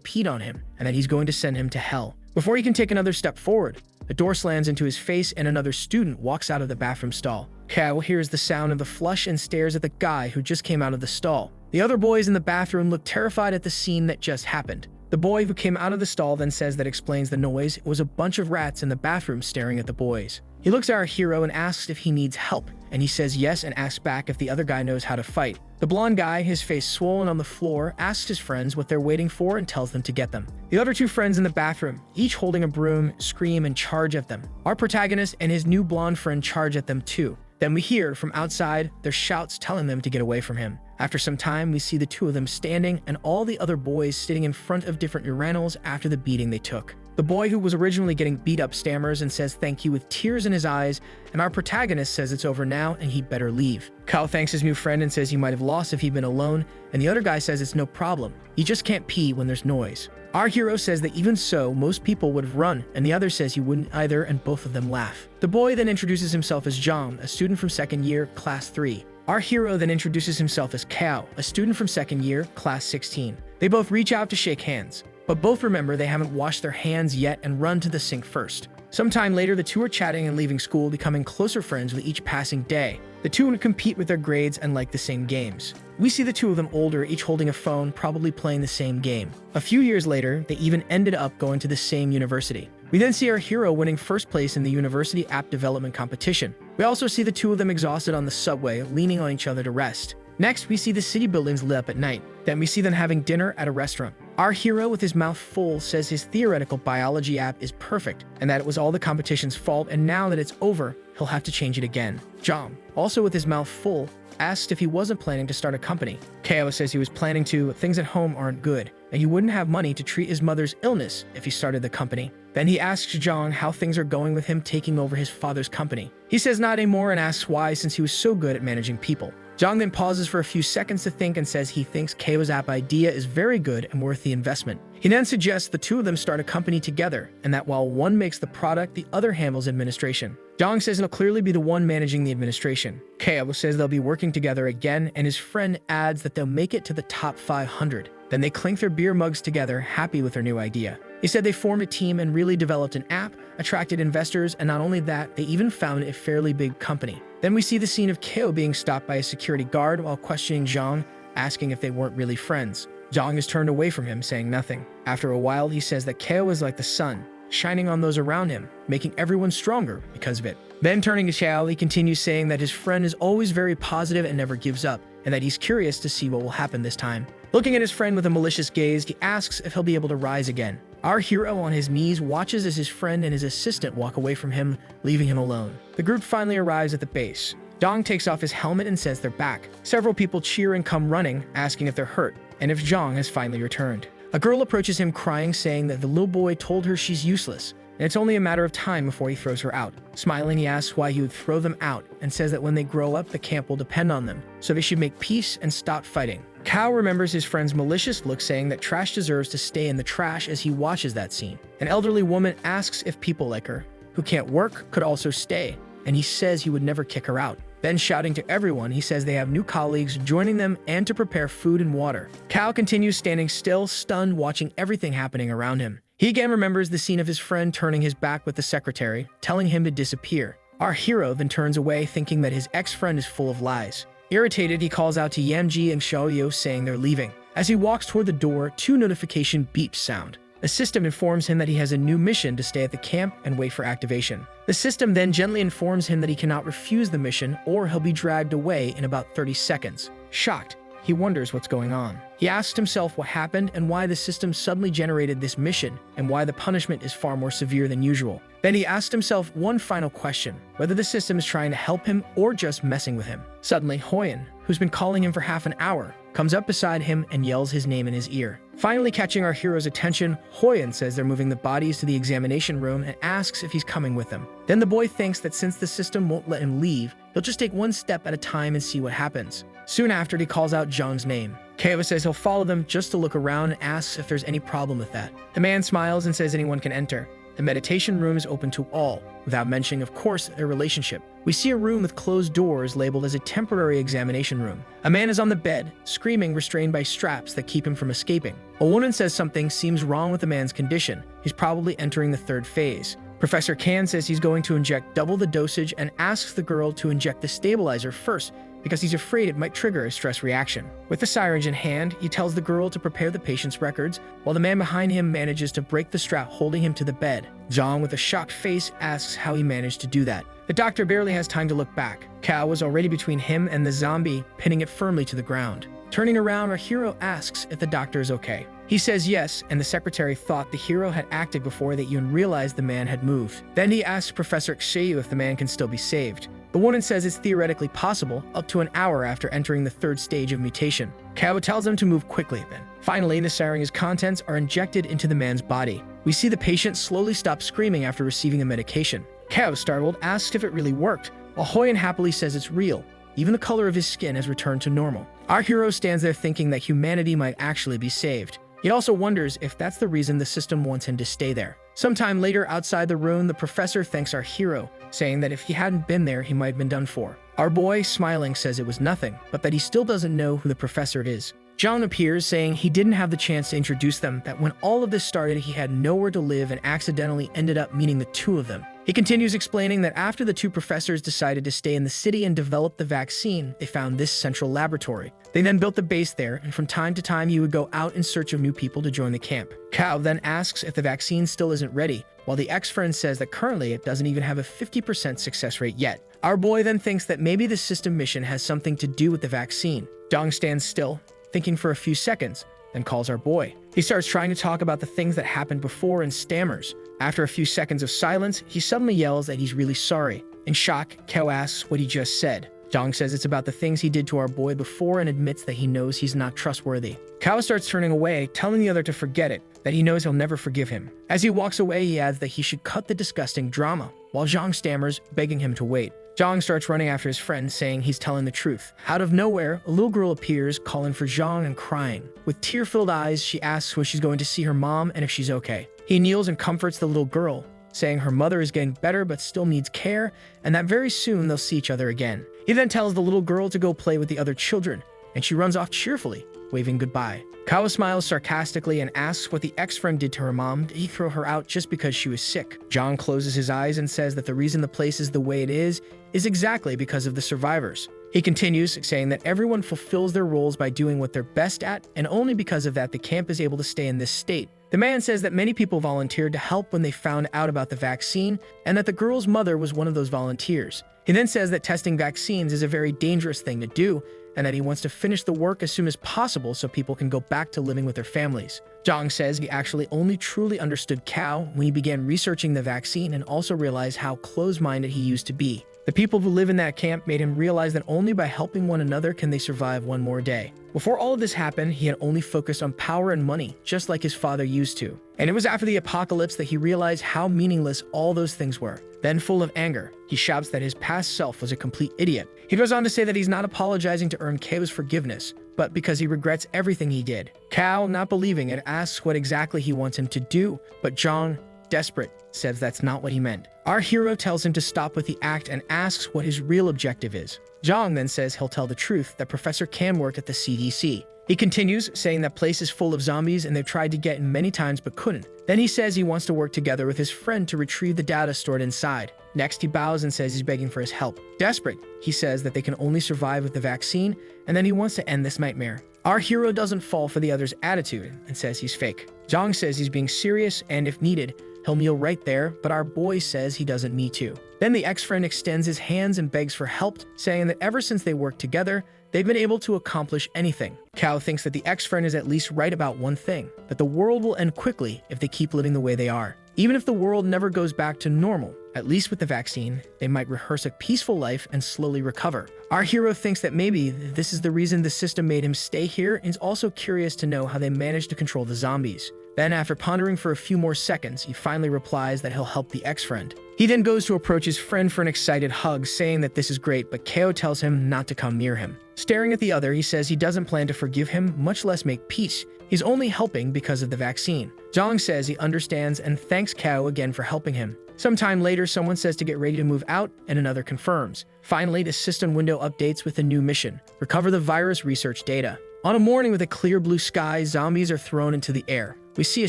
peed on him, and that he's going to send him to hell. Before he can take another step forward, the door slams into his face and another student walks out of the bathroom stall. Cal hears the sound of the flush and stares at the guy who just came out of the stall. The other boys in the bathroom look terrified at the scene that just happened. The boy who came out of the stall then says that explains the noise. It was a bunch of rats in the bathroom staring at the boys. He looks at our hero and asks if he needs help, and he says yes and asks back if the other guy knows how to fight. The blonde guy, his face swollen on the floor, asks his friends what they're waiting for and tells them to get them. The other 2 friends in the bathroom, each holding a broom, scream and charge at them. Our protagonist and his new blonde friend charge at them too. Then we hear from outside their shouts telling them to get away from him. After some time, we see the 2 of them standing and all the other boys sitting in front of different urinals after the beating they took. The boy who was originally getting beat up stammers and says thank you with tears in his eyes, and our protagonist says it's over now and he'd better leave. Kyle thanks his new friend and says he might have lost if he'd been alone, and the other guy says it's no problem. You just can't pee when there's noise. Our hero says that even so, most people would have run, and the other says he wouldn't either, and both of them laugh. The boy then introduces himself as John, a student from 2nd year, class 3. Our hero then introduces himself as Kao, a student from 2nd year, class 16. They both reach out to shake hands, but both remember they haven't washed their hands yet and run to the sink first. Sometime later, the 2 are chatting and leaving school, becoming closer friends with each passing day. The 2 would compete with their grades and like the same games. We see the 2 of them older, each holding a phone, probably playing the same game. A few years later, they even ended up going to the same university. We then see our hero winning first place in the university app development competition. We also see the 2 of them exhausted on the subway, leaning on each other to rest. Next, we see the city buildings lit up at night. Then we see them having dinner at a restaurant. Our hero, with his mouth full, says his theoretical biology app is perfect and that it was all the competition's fault, and now that it's over, he'll have to change it again. John, also with his mouth full, asked if he wasn't planning to start a company. Kao says he was planning to, but things at home aren't good, and he wouldn't have money to treat his mother's illness if he started the company. Then he asks John how things are going with him taking over his father's company. He says not anymore and asks why, since he was so good at managing people. John then pauses for a few seconds to think and says he thinks Kao's app idea is very good and worth the investment. He then suggests the 2 of them start a company together, and that while one makes the product, the other handles administration. John says he'll clearly be the one managing the administration. Kao says they'll be working together again, and his friend adds that they'll make it to the top 500. Then they clink their beer mugs together, happy with their new idea. He said they formed a team and really developed an app, attracted investors, and not only that, they even founded a fairly big company. Then we see the scene of Kao being stopped by a security guard while questioning Zhang, asking if they weren't really friends. Zhang is turned away from him, saying nothing. After a while, he says that Kao is like the sun, shining on those around him, making everyone stronger because of it. Then turning to Xiao, he continues saying that his friend is always very positive and never gives up, and that he's curious to see what will happen this time. Looking at his friend with a malicious gaze, he asks if he'll be able to rise again. Our hero on his knees watches as his friend and his assistant walk away from him, leaving him alone. The group finally arrives at the base. Zhang takes off his helmet and says they're back. Several people cheer and come running, asking if they're hurt, and if Zhang has finally returned. A girl approaches him crying, saying that the little boy told her she's useless, and it's only a matter of time before he throws her out. Smiling, he asks why he would throw them out, and says that when they grow up, the camp will depend on them, so they should make peace and stop fighting. Kao remembers his friend's malicious look, saying that trash deserves to stay in the trash as he watches that scene. An elderly woman asks if people like her, who can't work, could also stay, and he says he would never kick her out. Then shouting to everyone, he says they have new colleagues joining them and to prepare food and water. Kao continues standing still, stunned, watching everything happening around him. He again remembers the scene of his friend turning his back with the secretary, telling him to disappear. Our hero then turns away, thinking that his ex-friend is full of lies. Irritated, he calls out to Yamji and Xiaoyu, saying they're leaving. As he walks toward the door, 2 notification beeps sound. The system informs him that he has a new mission to stay at the camp and wait for activation. The system then gently informs him that he cannot refuse the mission or he'll be dragged away in about 30 seconds. Shocked, he wonders what's going on. He asks himself what happened and why the system suddenly generated this mission and why the punishment is far more severe than usual. Then he asks himself one final question, whether the system is trying to help him or just messing with him. Suddenly, Hoyan, who's been calling him for half an hour, comes up beside him and yells his name in his ear. Finally catching our hero's attention, Hoyan says they're moving the bodies to the examination room and asks if he's coming with them. Then the boy thinks that since the system won't let him leave, he'll just take one step at a time and see what happens. Soon after, he calls out Zhang's name. Keiwa says he'll follow them just to look around and asks if there's any problem with that. The man smiles and says anyone can enter. The meditation room is open to all, without mentioning, of course, their relationship. We see a room with closed doors labeled as a temporary examination room. A man is on the bed, screaming, restrained by straps that keep him from escaping. A woman says something seems wrong with the man's condition. He's probably entering the 3rd phase. Professor Kan says he's going to inject double the dosage and asks the girl to inject the stabilizer first, because he's afraid it might trigger a stress reaction. With the syringe in hand, he tells the girl to prepare the patient's records, while the man behind him manages to break the strap holding him to the bed. Zhang, with a shocked face, asks how he managed to do that. The doctor barely has time to look back. Kao was already between him and the zombie, pinning it firmly to the ground. Turning around, our hero asks if the doctor is okay. He says yes, and the secretary thought the hero had acted before they even realized the man had moved. Then he asks Professor Xiaoyu if the man can still be saved. The woman says it's theoretically possible, up to an hour after entering the 3rd stage of mutation. Kao tells him to move quickly then. Finally, the syringe's contents are injected into the man's body. We see the patient slowly stop screaming after receiving the medication. Kao, startled, asks if it really worked, while Hoyan happily says it's real. Even the color of his skin has returned to normal. Our hero stands there thinking that humanity might actually be saved. He also wonders if that's the reason the system wants him to stay there. Sometime later, outside the room, the professor thanks our hero, saying that if he hadn't been there, he might have been done for. Our boy, smiling, says it was nothing, but that he still doesn't know who the professor is. Zhang appears, saying he didn't have the chance to introduce them, that when all of this started, he had nowhere to live and accidentally ended up meeting the 2 of them. He continues explaining that after the 2 professors decided to stay in the city and develop the vaccine, they found this central laboratory. They then built the base there, and from time to time he would go out in search of new people to join the camp. Kao then asks if the vaccine still isn't ready, while the ex-friend says that currently it doesn't even have a 50% success rate yet. Our boy then thinks that maybe the system mission has something to do with the vaccine. Dong stands still, thinking for a few seconds, then calls our boy. He starts trying to talk about the things that happened before and stammers. After a few seconds of silence, he suddenly yells that he's really sorry. In shock, Kao asks what he just said. Dong says it's about the things he did to our boy before and admits that he knows he's not trustworthy. Kao starts turning away, telling the other to forget it, that he knows he'll never forgive him. As he walks away, he adds that he should cut the disgusting drama, while Zhang stammers, begging him to wait. Zhang starts running after his friend, saying he's telling the truth. Out of nowhere, a little girl appears, calling for Zhang and crying. With tear-filled eyes, she asks when she's going to see her mom and if she's okay. He kneels and comforts the little girl, saying her mother is getting better but still needs care, and that very soon they'll see each other again. He then tells the little girl to go play with the other children, and she runs off cheerfully, waving goodbye. Kawa smiles sarcastically and asks what the ex-friend did to her mom. Did he throw her out just because she was sick? Zhang closes his eyes and says that the reason the place is the way it is exactly because of the survivors. He continues, saying that everyone fulfills their roles by doing what they're best at, and only because of that the camp is able to stay in this state. The man says that many people volunteered to help when they found out about the vaccine, and that the girl's mother was one of those volunteers. He then says that testing vaccines is a very dangerous thing to do, and that he wants to finish the work as soon as possible so people can go back to living with their families. Zhang says he actually only truly understood Cao when he began researching the vaccine and also realized how close-minded he used to be. The people who live in that camp made him realize that only by helping one another can they survive one more day. Before all of this happened, he had only focused on power and money, just like his father used to. And it was after the apocalypse that he realized how meaningless all those things were. Then, full of anger, he shouts that his past self was a complete idiot. He goes on to say that he's not apologizing to earn Cao's forgiveness, but because he regrets everything he did. Cao, not believing it, asks what exactly he wants him to do, but Zhang desperate, says that's not what he meant. Our hero tells him to stop with the act and asks what his real objective is. Zhang then says he'll tell the truth, that Professor Kan worked at the CDC. He continues, saying that place is full of zombies and they've tried to get in many times but couldn't. Then he says he wants to work together with his friend to retrieve the data stored inside. Next, he bows and says he's begging for his help. Desperate, he says that they can only survive with the vaccine, and then he wants to end this nightmare. Our hero doesn't fall for the other's attitude and says he's fake. Zhang says he's being serious and if needed, he'll kneel right there, but our boy says he doesn't need to. Then the ex-friend extends his hands and begs for help, saying that ever since they worked together, they've been able to accomplish anything. Kao thinks that the ex-friend is at least right about one thing, that the world will end quickly if they keep living the way they are. Even if the world never goes back to normal, at least with the vaccine, they might rehearse a peaceful life and slowly recover. Our hero thinks that maybe this is the reason the system made him stay here and is also curious to know how they managed to control the zombies. Then, after pondering for a few more seconds, he finally replies that he'll help the ex-friend. He then goes to approach his friend for an excited hug, saying that this is great, but Kao tells him not to come near him. Staring at the other, he says he doesn't plan to forgive him, much less make peace. He's only helping because of the vaccine. Zhang says he understands and thanks Kao again for helping him. Sometime later, someone says to get ready to move out, and another confirms. Finally, the system window updates with a new mission: recover the virus research data. On a morning with a clear blue sky, zombies are thrown into the air. We see a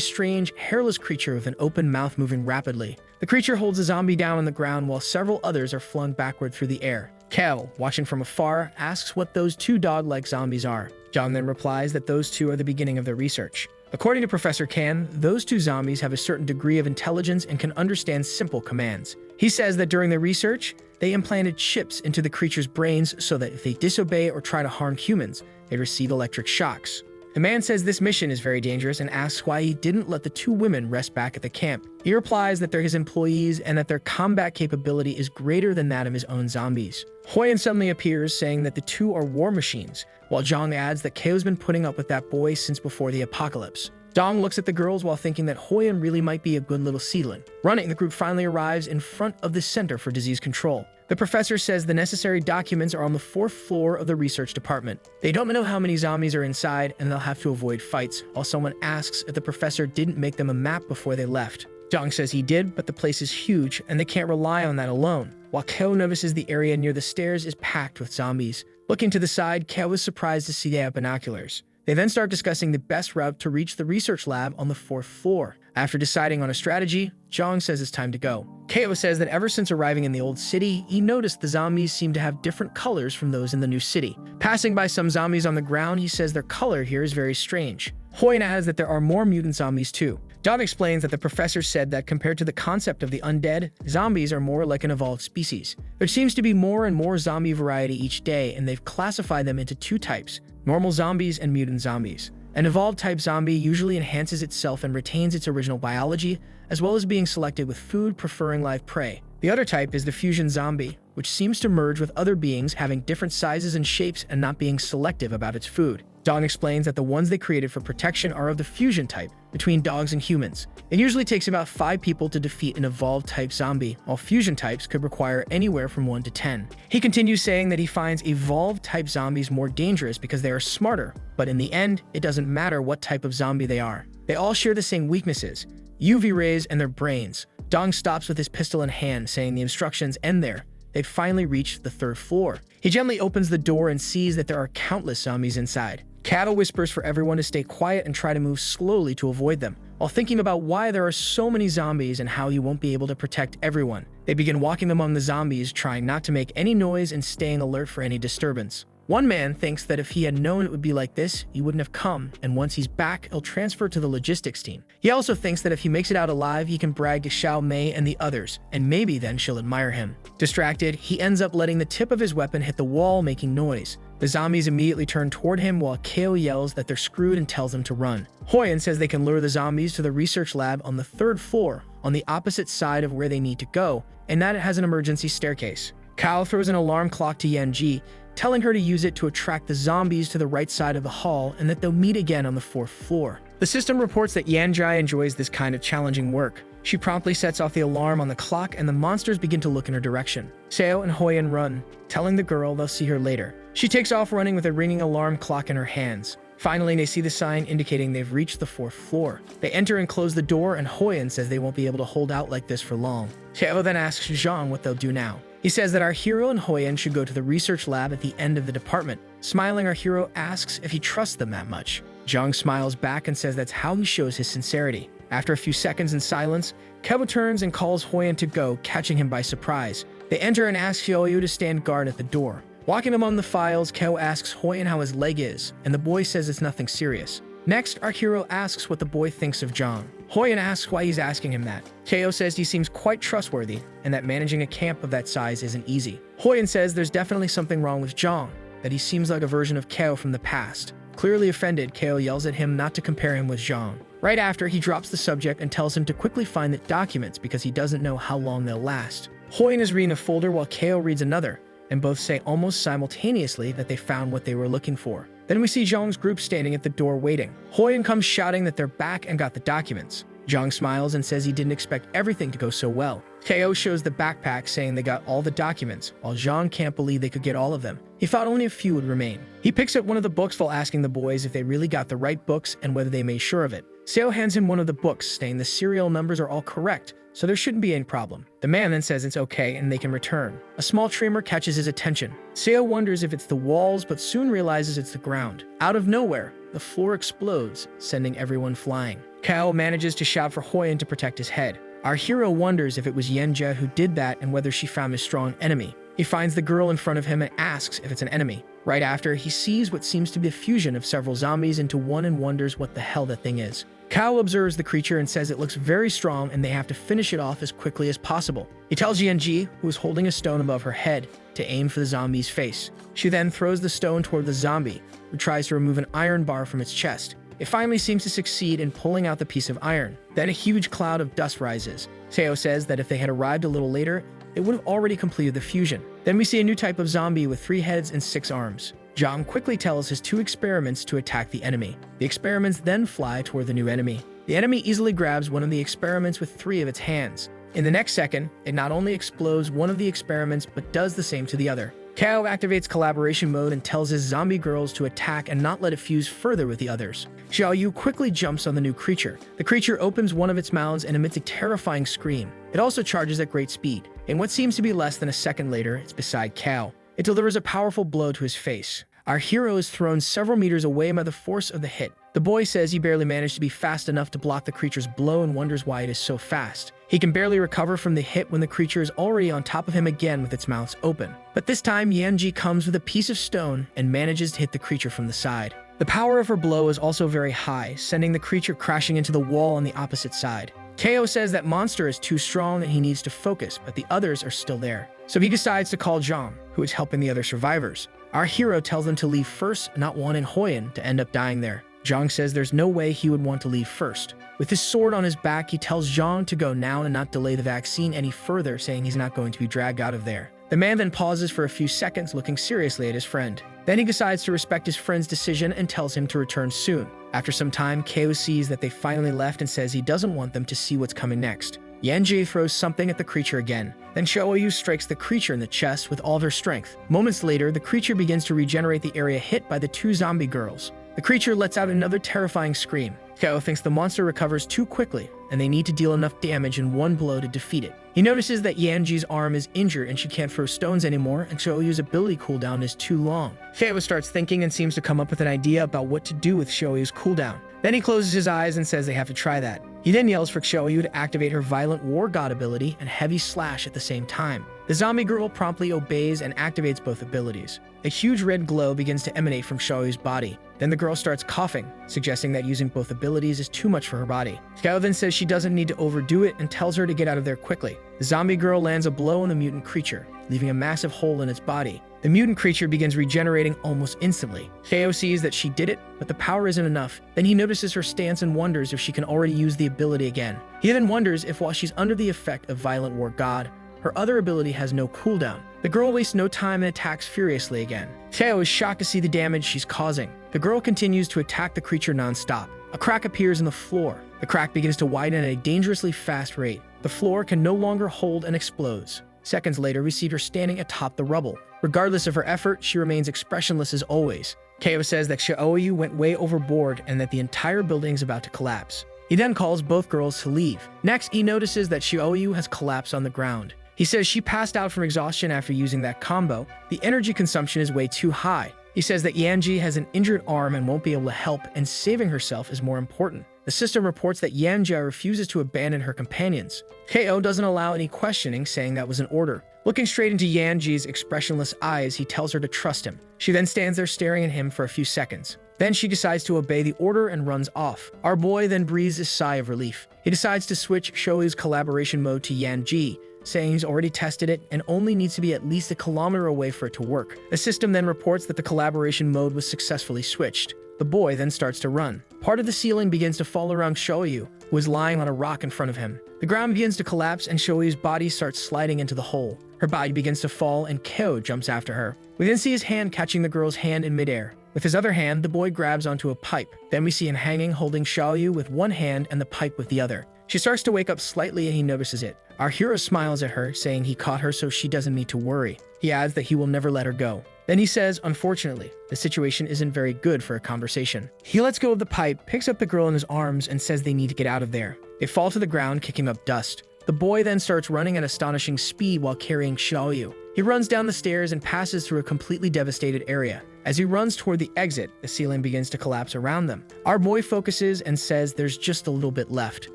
strange, hairless creature with an open mouth moving rapidly. The creature holds a zombie down on the ground while several others are flung backward through the air. Kao, watching from afar, asks what those two dog-like zombies are. Zhang then replies that those two are the beginning of their research. According to Professor Kan, those two zombies have a certain degree of intelligence and can understand simple commands. He says that during their research, they implanted chips into the creature's brains so that if they disobey or try to harm humans, they receive electric shocks. The man says this mission is very dangerous and asks why he didn't let the two women rest back at the camp. He replies that they're his employees and that their combat capability is greater than that of his own zombies. Huyen suddenly appears, saying that the two are war machines, while Zhang adds that Kao's been putting up with that boy since before the apocalypse. Zhang looks at the girls while thinking that Huyen really might be a good little seedling. Running, the group finally arrives in front of the Center for Disease Control. The professor says the necessary documents are on the 4th floor of the research department. They don't know how many zombies are inside and they'll have to avoid fights, while someone asks if the professor didn't make them a map before they left. Zhang says he did, but the place is huge and they can't rely on that alone, while Kao notices the area near the stairs is packed with zombies. Looking to the side, Kao is surprised to see they have binoculars. They then start discussing the best route to reach the research lab on the 4th floor. After deciding on a strategy, Zhang says it's time to go. Kao says that ever since arriving in the old city, he noticed the zombies seem to have different colors from those in the new city. Passing by some zombies on the ground, he says their color here is very strange. Huyen adds that there are more mutant zombies too. Zhang explains that the professor said that compared to the concept of the undead, zombies are more like an evolved species. There seems to be more and more zombie variety each day, and they've classified them into 2 types: normal zombies and mutant zombies. An evolved type zombie usually enhances itself and retains its original biology, as well as being selected with food, preferring live prey. The other type is the fusion zombie, which seems to merge with other beings having different sizes and shapes and not being selective about its food. Zhang explains that the ones they created for protection are of the fusion type, between dogs and humans. It usually takes about 5 people to defeat an evolved type zombie, while fusion types could require anywhere from 1 to 10. He continues saying that he finds evolved type zombies more dangerous because they are smarter, but in the end, it doesn't matter what type of zombie they are. They all share the same weaknesses: UV rays and their brains. Zhang stops with his pistol in hand, saying the instructions end there. They've finally reached the 3rd floor. He gently opens the door and sees that there are countless zombies inside. Kao whispers for everyone to stay quiet and try to move slowly to avoid them, while thinking about why there are so many zombies and how he won't be able to protect everyone. They begin walking among the zombies, trying not to make any noise and staying alert for any disturbance. One man thinks that if he had known it would be like this, he wouldn't have come, and once he's back, he'll transfer to the logistics team. He also thinks that if he makes it out alive, he can brag to Xiao Mei and the others, and maybe then she'll admire him. Distracted, he ends up letting the tip of his weapon hit the wall, making noise. The zombies immediately turn toward him while Kao yells that they're screwed and tells them to run. Huyen says they can lure the zombies to the research lab on the 3rd floor, on the opposite side of where they need to go, and that it has an emergency staircase. Kao throws an alarm clock to Yanji, telling her to use it to attract the zombies to the right side of the hall and that they'll meet again on the 4th floor. The system reports that Yanji enjoys this kind of challenging work. She promptly sets off the alarm on the clock and the monsters begin to look in her direction. Seo and Huyen run, telling the girl they'll see her later. She takes off running with a ringing alarm clock in her hands. Finally, they see the sign indicating they've reached the 4th floor. They enter and close the door, and Hoyen says they won't be able to hold out like this for long. Teo then asks Zhang what they'll do now. He says that our hero and Hoyen should go to the research lab at the end of the department. Smiling, our hero asks if he trusts them that much. Zhang smiles back and says that's how he shows his sincerity. After a few seconds in silence, Keo turns and calls Hoyen to go, catching him by surprise. They enter and ask Xiaoyu to stand guard at the door. Walking among the files, Keo asks Hoyen how his leg is, and the boy says it's nothing serious. Next, our hero asks what the boy thinks of Zhang. Hoyen asks why he's asking him that. Keo says he seems quite trustworthy, and that managing a camp of that size isn't easy. Hoyen says there's definitely something wrong with Zhang, that he seems like a version of Keo from the past. Clearly offended, Keo yells at him not to compare him with Zhang. Right after, he drops the subject and tells him to quickly find the documents because he doesn't know how long they'll last. Hoyen is reading a folder while Keo reads another, and both say almost simultaneously that they found what they were looking for. Then we see Zhang's group standing at the door waiting. Hoyen comes shouting that they're back and got the documents. Zhang smiles and says he didn't expect everything to go so well. Keo shows the backpack saying they got all the documents, while Zhang can't believe they could get all of them. He thought only a few would remain. He picks up one of the books while asking the boys if they really got the right books and whether they made sure of it. Seo hands him one of the books, saying the serial numbers are all correct, so there shouldn't be any problem. The man then says it's okay and they can return. A small tremor catches his attention. Seo wonders if it's the walls, but soon realizes it's the ground. Out of nowhere, the floor explodes, sending everyone flying. Kao manages to shout for Hoyen to protect his head. Our hero wonders if it was Yenjie who did that and whether she found his strong enemy. He finds the girl in front of him and asks if it's an enemy. Right after, he sees what seems to be a fusion of several zombies into one and wonders what the hell that thing is. Kao observes the creature and says it looks very strong and they have to finish it off as quickly as possible. He tells Yenjie, who is holding a stone above her head, to aim for the zombie's face. She then throws the stone toward the zombie, who tries to remove an iron bar from its chest. It finally seems to succeed in pulling out the piece of iron. Then a huge cloud of dust rises. Seo says that if they had arrived a little later, it would have already completed the fusion. Then we see a new type of zombie with 3 heads and 6 arms. Zhang quickly tells his 2 experiments to attack the enemy. The experiments then fly toward the new enemy. The enemy easily grabs one of the experiments with 3 of its hands. In the next second, it not only explodes one of the experiments, but does the same to the other. Kao activates collaboration mode and tells his zombie girls to attack and not let it fuse further with the others. Xiaoyu quickly jumps on the new creature. The creature opens one of its mouths and emits a terrifying scream. It also charges at great speed. In what seems to be less than a second later, it's beside Kao. It delivers a powerful blow to his face. Our hero is thrown several meters away by the force of the hit. The boy says he barely managed to be fast enough to block the creature's blow and wonders why it is so fast. He can barely recover from the hit when the creature is already on top of him again with its mouth open. But this time, Yenjie comes with a piece of stone and manages to hit the creature from the side. The power of her blow is also very high, sending the creature crashing into the wall on the opposite side. Kao says that monster is too strong and he needs to focus, but the others are still there. So he decides to call Zhang, who is helping the other survivors. Our hero tells them to leave first, not wanting Hoyen to end up dying there. Zhang says there's no way he would want to leave first. With his sword on his back, he tells Zhang to go now and not delay the vaccine any further, saying he's not going to be dragged out of there. The man then pauses for a few seconds, looking seriously at his friend. Then he decides to respect his friend's decision and tells him to return soon. After some time, Kao sees that they finally left and says he doesn't want them to see what's coming next. Yenjie throws something at the creature again. Then Xiaoyu strikes the creature in the chest with all of her strength. Moments later, the creature begins to regenerate the area hit by the 2 zombie girls. The creature lets out another terrifying scream. Kao thinks the monster recovers too quickly, and they need to deal enough damage in one blow to defeat it. He notices that Yenjie's arm is injured and she can't throw stones anymore, and Xiaoyu's ability cooldown is too long. Kao starts thinking and seems to come up with an idea about what to do with Xiaoyu's cooldown. Then he closes his eyes and says they have to try that. He then yells for Xiaoyu to activate her Violent War God ability and Heavy Slash at the same time. The zombie girl promptly obeys and activates both abilities. A huge red glow begins to emanate from Xiaoyu's body. Then the girl starts coughing, suggesting that using both abilities is too much for her body. Kao then says she doesn't need to overdo it and tells her to get out of there quickly. The zombie girl lands a blow on the mutant creature, leaving a massive hole in its body. The mutant creature begins regenerating almost instantly. Kao sees that she did it, but the power isn't enough. Then he notices her stance and wonders if she can already use the ability again. He then wonders if while she's under the effect of Violent War God, her other ability has no cooldown. The girl wastes no time and attacks furiously again. Kao is shocked to see the damage she's causing. The girl continues to attack the creature non-stop. A crack appears in the floor. The crack begins to widen at a dangerously fast rate. The floor can no longer hold and explodes. Seconds later, we see her standing atop the rubble. Regardless of her effort, she remains expressionless as always. Ko says that Xiaoyu went way overboard and that the entire building is about to collapse. He then calls both girls to leave. Next, he notices that Xiaoyu has collapsed on the ground. He says she passed out from exhaustion after using that combo. The energy consumption is way too high. He says that Yanji has an injured arm and won't be able to help, and saving herself is more important. The system reports that Yanji refuses to abandon her companions. Ko doesn't allow any questioning, saying that was an order. Looking straight into Yanji's expressionless eyes, he tells her to trust him. She then stands there staring at him for a few seconds. Then she decides to obey the order and runs off. Our boy then breathes a sigh of relief. He decides to switch Shoyu's collaboration mode to Yanji, saying he's already tested it and only needs to be at least a kilometer away for it to work. The system then reports that the collaboration mode was successfully switched. The boy then starts to run. Part of the ceiling begins to fall around Shoyu, who is lying on a rock in front of him. The ground begins to collapse and Shoyu's body starts sliding into the hole. Her body begins to fall and Ko jumps after her. We then see his hand catching the girl's hand in midair. With his other hand, the boy grabs onto a pipe. Then we see him hanging, holding Xiaoyu with one hand and the pipe with the other. She starts to wake up slightly and he notices it. Our hero smiles at her, saying he caught her so she doesn't need to worry. He adds that he will never let her go. Then he says, unfortunately, the situation isn't very good for a conversation. He lets go of the pipe, picks up the girl in his arms, and says they need to get out of there. They fall to the ground, kicking up dust. The boy then starts running at astonishing speed while carrying Xiaoyu. He runs down the stairs and passes through a completely devastated area. As he runs toward the exit, the ceiling begins to collapse around them. Our boy focuses and says there's just a little bit left.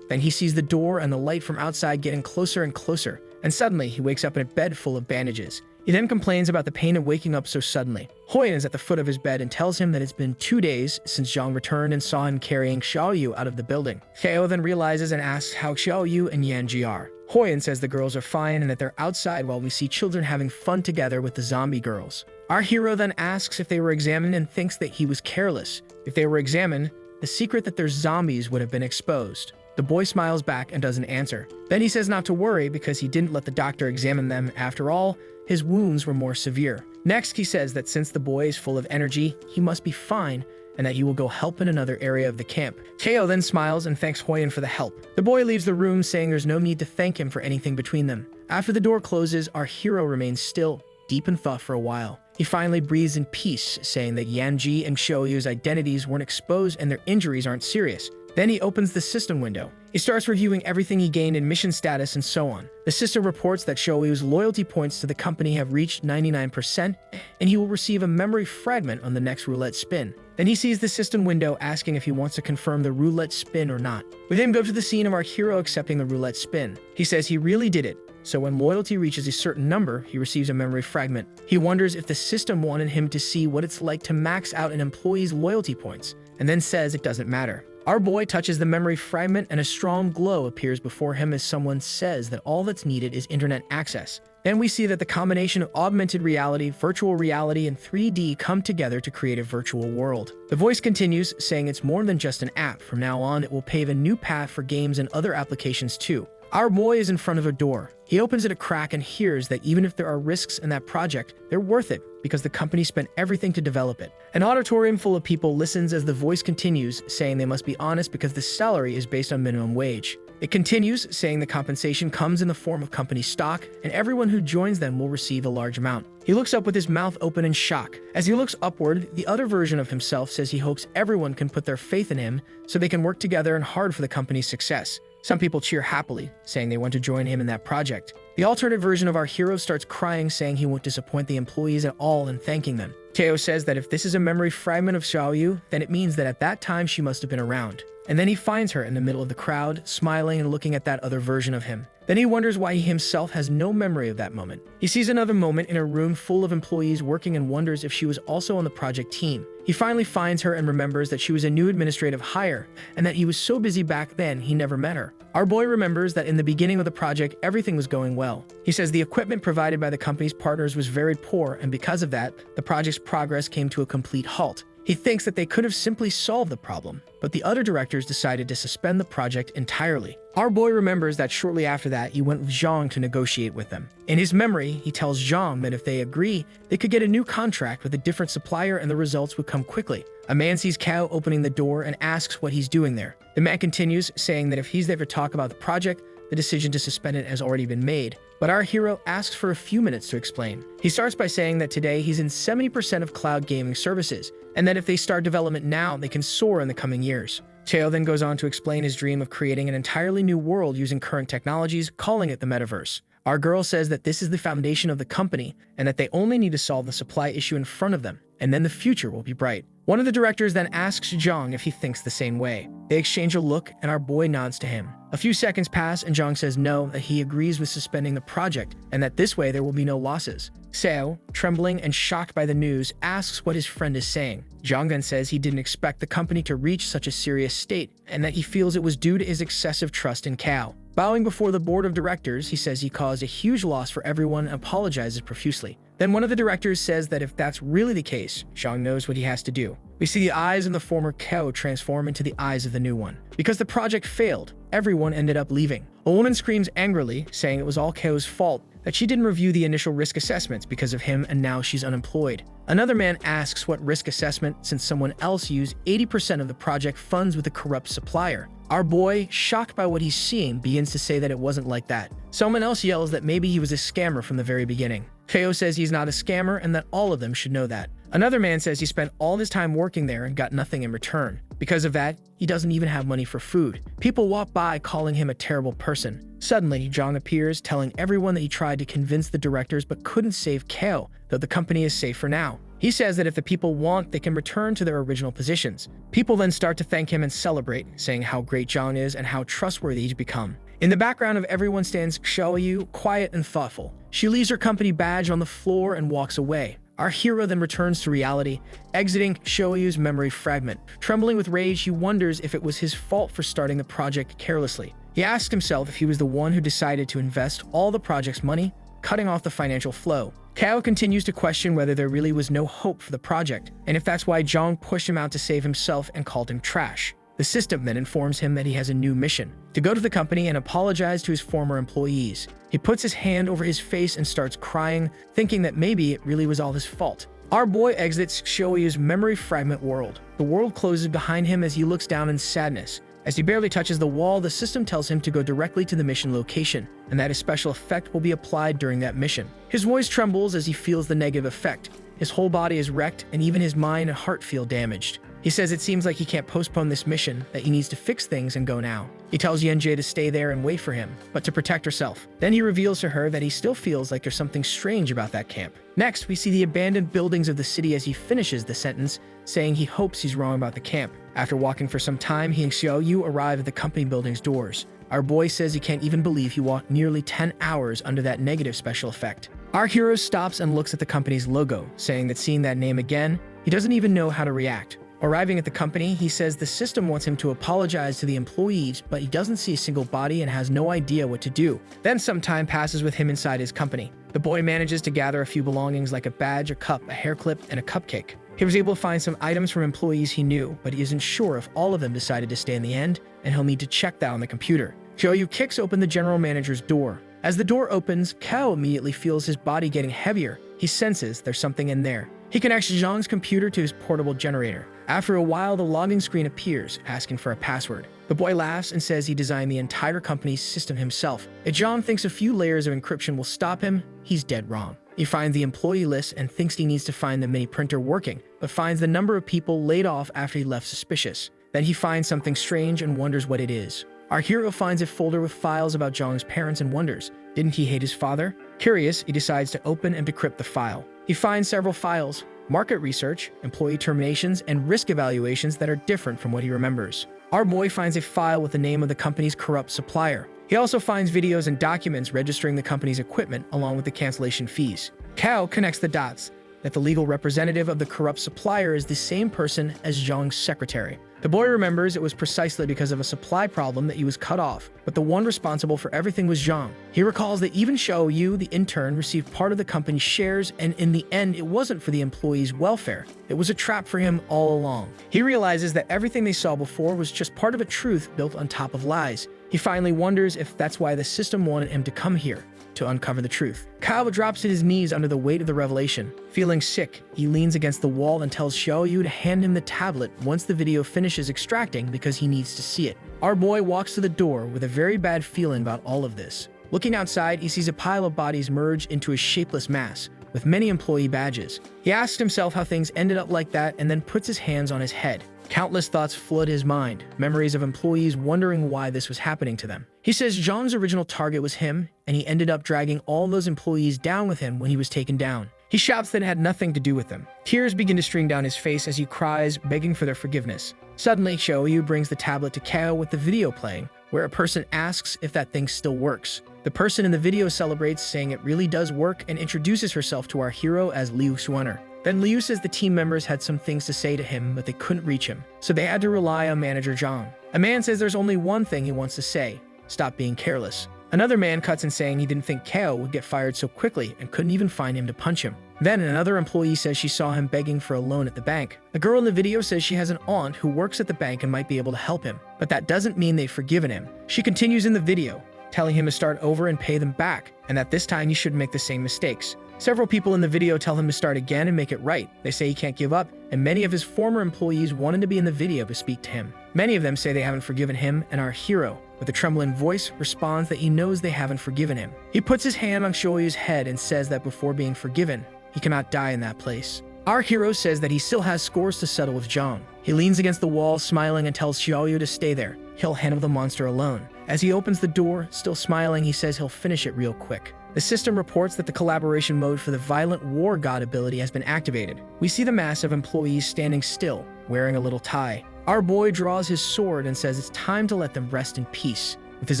Then he sees the door and the light from outside getting closer and closer, and suddenly he wakes up in a bed full of bandages. He then complains about the pain of waking up so suddenly. Hoyen is at the foot of his bed and tells him that it's been 2 days since Zhang returned and saw him carrying Xiaoyu out of the building. Ko then realizes and asks how Xiaoyu and Yanji are. Hoyen says the girls are fine and that they're outside while we see children having fun together with the zombie girls. Our hero then asks if they were examined and thinks that he was careless. If they were examined, the secret that they're zombies would have been exposed. The boy smiles back and doesn't answer. Then he says not to worry because he didn't let the doctor examine them. After all, his wounds were more severe. Next, he says that since the boy is full of energy, he must be fine and that he will go help in another area of the camp. Ko then smiles and thanks Hoyen for the help. The boy leaves the room saying there's no need to thank him for anything between them. After the door closes, our hero remains still, deep in thought for a while. He finally breathes in peace, saying that Yanji and Shoyu's identities weren't exposed and their injuries aren't serious. Then he opens the system window. He starts reviewing everything he gained in mission status and so on. The system reports that Shoyu's loyalty points to the company have reached 99%, and he will receive a memory fragment on the next roulette spin. Then he sees the system window asking if he wants to confirm the roulette spin or not. We then go to the scene of our hero accepting the roulette spin. He says he really did it, so when loyalty reaches a certain number, he receives a memory fragment. He wonders if the system wanted him to see what it's like to max out an employee's loyalty points, and then says it doesn't matter. Our boy touches the memory fragment and a strong glow appears before him as someone says that all that's needed is internet access. Then we see that the combination of augmented reality, virtual reality, and 3D come together to create a virtual world. The voice continues, saying it's more than just an app. From now on, it will pave a new path for games and other applications too. Our boy is in front of a door. He opens it a crack and hears that even if there are risks in that project, they're worth it because the company spent everything to develop it. An auditorium full of people listens as the voice continues, saying they must be honest because the salary is based on minimum wage. It continues, saying the compensation comes in the form of company stock, and everyone who joins them will receive a large amount. He looks up with his mouth open in shock. As he looks upward, the other version of himself says he hopes everyone can put their faith in him so they can work together and hard for the company's success. Some people cheer happily, saying they want to join him in that project. The alternate version of our hero starts crying, saying he won't disappoint the employees at all and thanking them. Teo says that if this is a memory fragment of Xiaoyu, then it means that at that time she must have been around. And then he finds her in the middle of the crowd, smiling and looking at that other version of him. Then he wonders why he himself has no memory of that moment. He sees another moment in a room full of employees working and wonders if she was also on the project team. He finally finds her and remembers that she was a new administrative hire and that he was so busy back then he never met her. Our boy remembers that in the beginning of the project, everything was going well. He says the equipment provided by the company's partners was very poor, and because of that, the project's progress came to a complete halt. He thinks that they could have simply solved the problem, but the other directors decided to suspend the project entirely. Our boy remembers that shortly after that, he went with Zhang to negotiate with them. In his memory, he tells Zhang that if they agree, they could get a new contract with a different supplier and the results would come quickly. A man sees Cao opening the door and asks what he's doing there. The man continues, saying that if he's there to talk about the project, the decision to suspend it has already been made. but our hero asks for a few minutes to explain. He starts by saying that today he's in 70% of cloud gaming services, and that if they start development now, they can soar in the coming years. Teo then goes on to explain his dream of creating an entirely new world using current technologies, calling it the metaverse. Our girl says that this is the foundation of the company, and that they only need to solve the supply issue in front of them, and then the future will be bright. One of the directors then asks Zhang if he thinks the same way. They exchange a look, and our boy nods to him. A few seconds pass, and Zhang says no, that he agrees with suspending the project, and that this way there will be no losses. Seo, trembling and shocked by the news, asks what his friend is saying. Zhang then says he didn't expect the company to reach such a serious state, and that he feels it was due to his excessive trust in Cao. Bowing before the board of directors, he says he caused a huge loss for everyone and apologizes profusely. Then one of the directors says that if that's really the case, Zhang knows what he has to do. We see the eyes of the former Cao transform into the eyes of the new one. Because the project failed, everyone ended up leaving. A woman screams angrily, saying it was all Cao's fault, that she didn't review the initial risk assessments because of him and now she's unemployed. Another man asks what risk assessment since someone else used 80% of the project funds with a corrupt supplier. Our boy, shocked by what he's seeing, begins to say that it wasn't like that. Someone else yells that maybe he was a scammer from the very beginning. Kao says he's not a scammer and that all of them should know that. Another man says he spent all his time working there and got nothing in return. Because of that, he doesn't even have money for food. People walk by calling him a terrible person. Suddenly, Zhang appears, telling everyone that he tried to convince the directors but couldn't save Kao, though the company is safe for now. He says that if the people want, they can return to their original positions. People then start to thank him and celebrate, saying how great Zhang is and how trustworthy he's become. In the background of everyone stands Xiaoyu, quiet and thoughtful. She leaves her company badge on the floor and walks away. Our hero then returns to reality, exiting Xiaoyu's memory fragment. Trembling with rage, he wonders if it was his fault for starting the project carelessly. He asks himself if he was the one who decided to invest all the project's money, cutting off the financial flow. Kao continues to question whether there really was no hope for the project, and if that's why Zhang pushed him out to save himself and called him trash. The system then informs him that he has a new mission, to go to the company and apologize to his former employees. He puts his hand over his face and starts crying, thinking that maybe it really was all his fault. Our boy exits Xiaoyu's memory fragment world. The world closes behind him as he looks down in sadness. As he barely touches the wall, the system tells him to go directly to the mission location, and that a special effect will be applied during that mission. His voice trembles as he feels the negative effect. His whole body is wrecked, and even his mind and heart feel damaged. He says it seems like he can't postpone this mission, that he needs to fix things and go now. He tells Yenjie to stay there and wait for him, but to protect herself. Then he reveals to her that he still feels like there's something strange about that camp. Next, we see the abandoned buildings of the city as he finishes the sentence, saying he hopes he's wrong about the camp. After walking for some time, he and Xiaoyu arrive at the company building's doors. Our boy says he can't even believe he walked nearly 10 hours under that negative special effect. Our hero stops and looks at the company's logo, saying that seeing that name again, he doesn't even know how to react. Arriving at the company, he says the system wants him to apologize to the employees, but he doesn't see a single body and has no idea what to do. Then some time passes with him inside his company. The boy manages to gather a few belongings like a badge, a cup, a hair clip, and a cupcake. He was able to find some items from employees he knew, but he isn't sure if all of them decided to stay in the end, and he'll need to check that on the computer. Xiaoyu kicks open the general manager's door. As the door opens, Kao immediately feels his body getting heavier. He senses there's something in there. He connects Zhang's computer to his portable generator. After a while, the login screen appears, asking for a password. The boy laughs and says he designed the entire company's system himself. If Zhang thinks a few layers of encryption will stop him, he's dead wrong. He finds the employee list and thinks he needs to find the mini printer working, but finds the number of people laid off after he left suspicious. Then he finds something strange and wonders what it is. Our hero finds a folder with files about Zhang's parents and wonders, didn't he hate his father? Curious, he decides to open and decrypt the file. He finds several files, market research, employee terminations, and risk evaluations that are different from what he remembers. Our boy finds a file with the name of the company's corrupt supplier. He also finds videos and documents registering the company's equipment along with the cancellation fees. Kao connects the dots, that the legal representative of the corrupt supplier is the same person as Zhang's secretary. The boy remembers it was precisely because of a supply problem that he was cut off, but the one responsible for everything was Zhang. He recalls that even Xiaoyu, the intern, received part of the company's shares, and in the end, it wasn't for the employees' welfare. It was a trap for him all along. He realizes that everything they saw before was just part of a truth built on top of lies. He finally wonders if that's why the system wanted him to come here, to uncover the truth. Kao drops to his knees under the weight of the revelation. Feeling sick, he leans against the wall and tells Xiaoyu to hand him the tablet once the video finishes extracting because he needs to see it. Our boy walks to the door with a very bad feeling about all of this. Looking outside, he sees a pile of bodies merge into a shapeless mass, with many employee badges. He asks himself how things ended up like that and then puts his hands on his head. Countless thoughts flood his mind, memories of employees wondering why this was happening to them. He says Zhang's original target was him, and he ended up dragging all those employees down with him when he was taken down. He shouts that it had nothing to do with them. Tears begin to stream down his face as he cries, begging for their forgiveness. Suddenly, Shoyu brings the tablet to Kao with the video playing, where a person asks if that thing still works. The person in the video celebrates, saying it really does work, and introduces herself to our hero as Liu Xuaner. Then Liu says the team members had some things to say to him, but they couldn't reach him, so they had to rely on manager Zhang. A man says there's only one thing he wants to say: stop being careless. Another man cuts in saying he didn't think Kao would get fired so quickly and couldn't even find him to punch him. Then another employee says she saw him begging for a loan at the bank. A girl in the video says she has an aunt who works at the bank and might be able to help him, but that doesn't mean they've forgiven him. She continues in the video, telling him to start over and pay them back, and that this time he shouldn't make the same mistakes. Several people in the video tell him to start again and make it right. They say he can't give up, and many of his former employees wanted to be in the video to speak to him. Many of them say they haven't forgiven him, and our hero, with a trembling voice, responds that he knows they haven't forgiven him. He puts his hand on Shoyu's head and says that before being forgiven, he cannot die in that place. Our hero says that he still has scores to settle with Zhang. He leans against the wall, smiling, and tells Xiaoyu to stay there. He'll handle the monster alone. As he opens the door, still smiling, he says he'll finish it real quick. The system reports that the collaboration mode for the Violent War God ability has been activated. We see the mass of employees standing still, wearing a little tie. Our boy draws his sword and says it's time to let them rest in peace. With his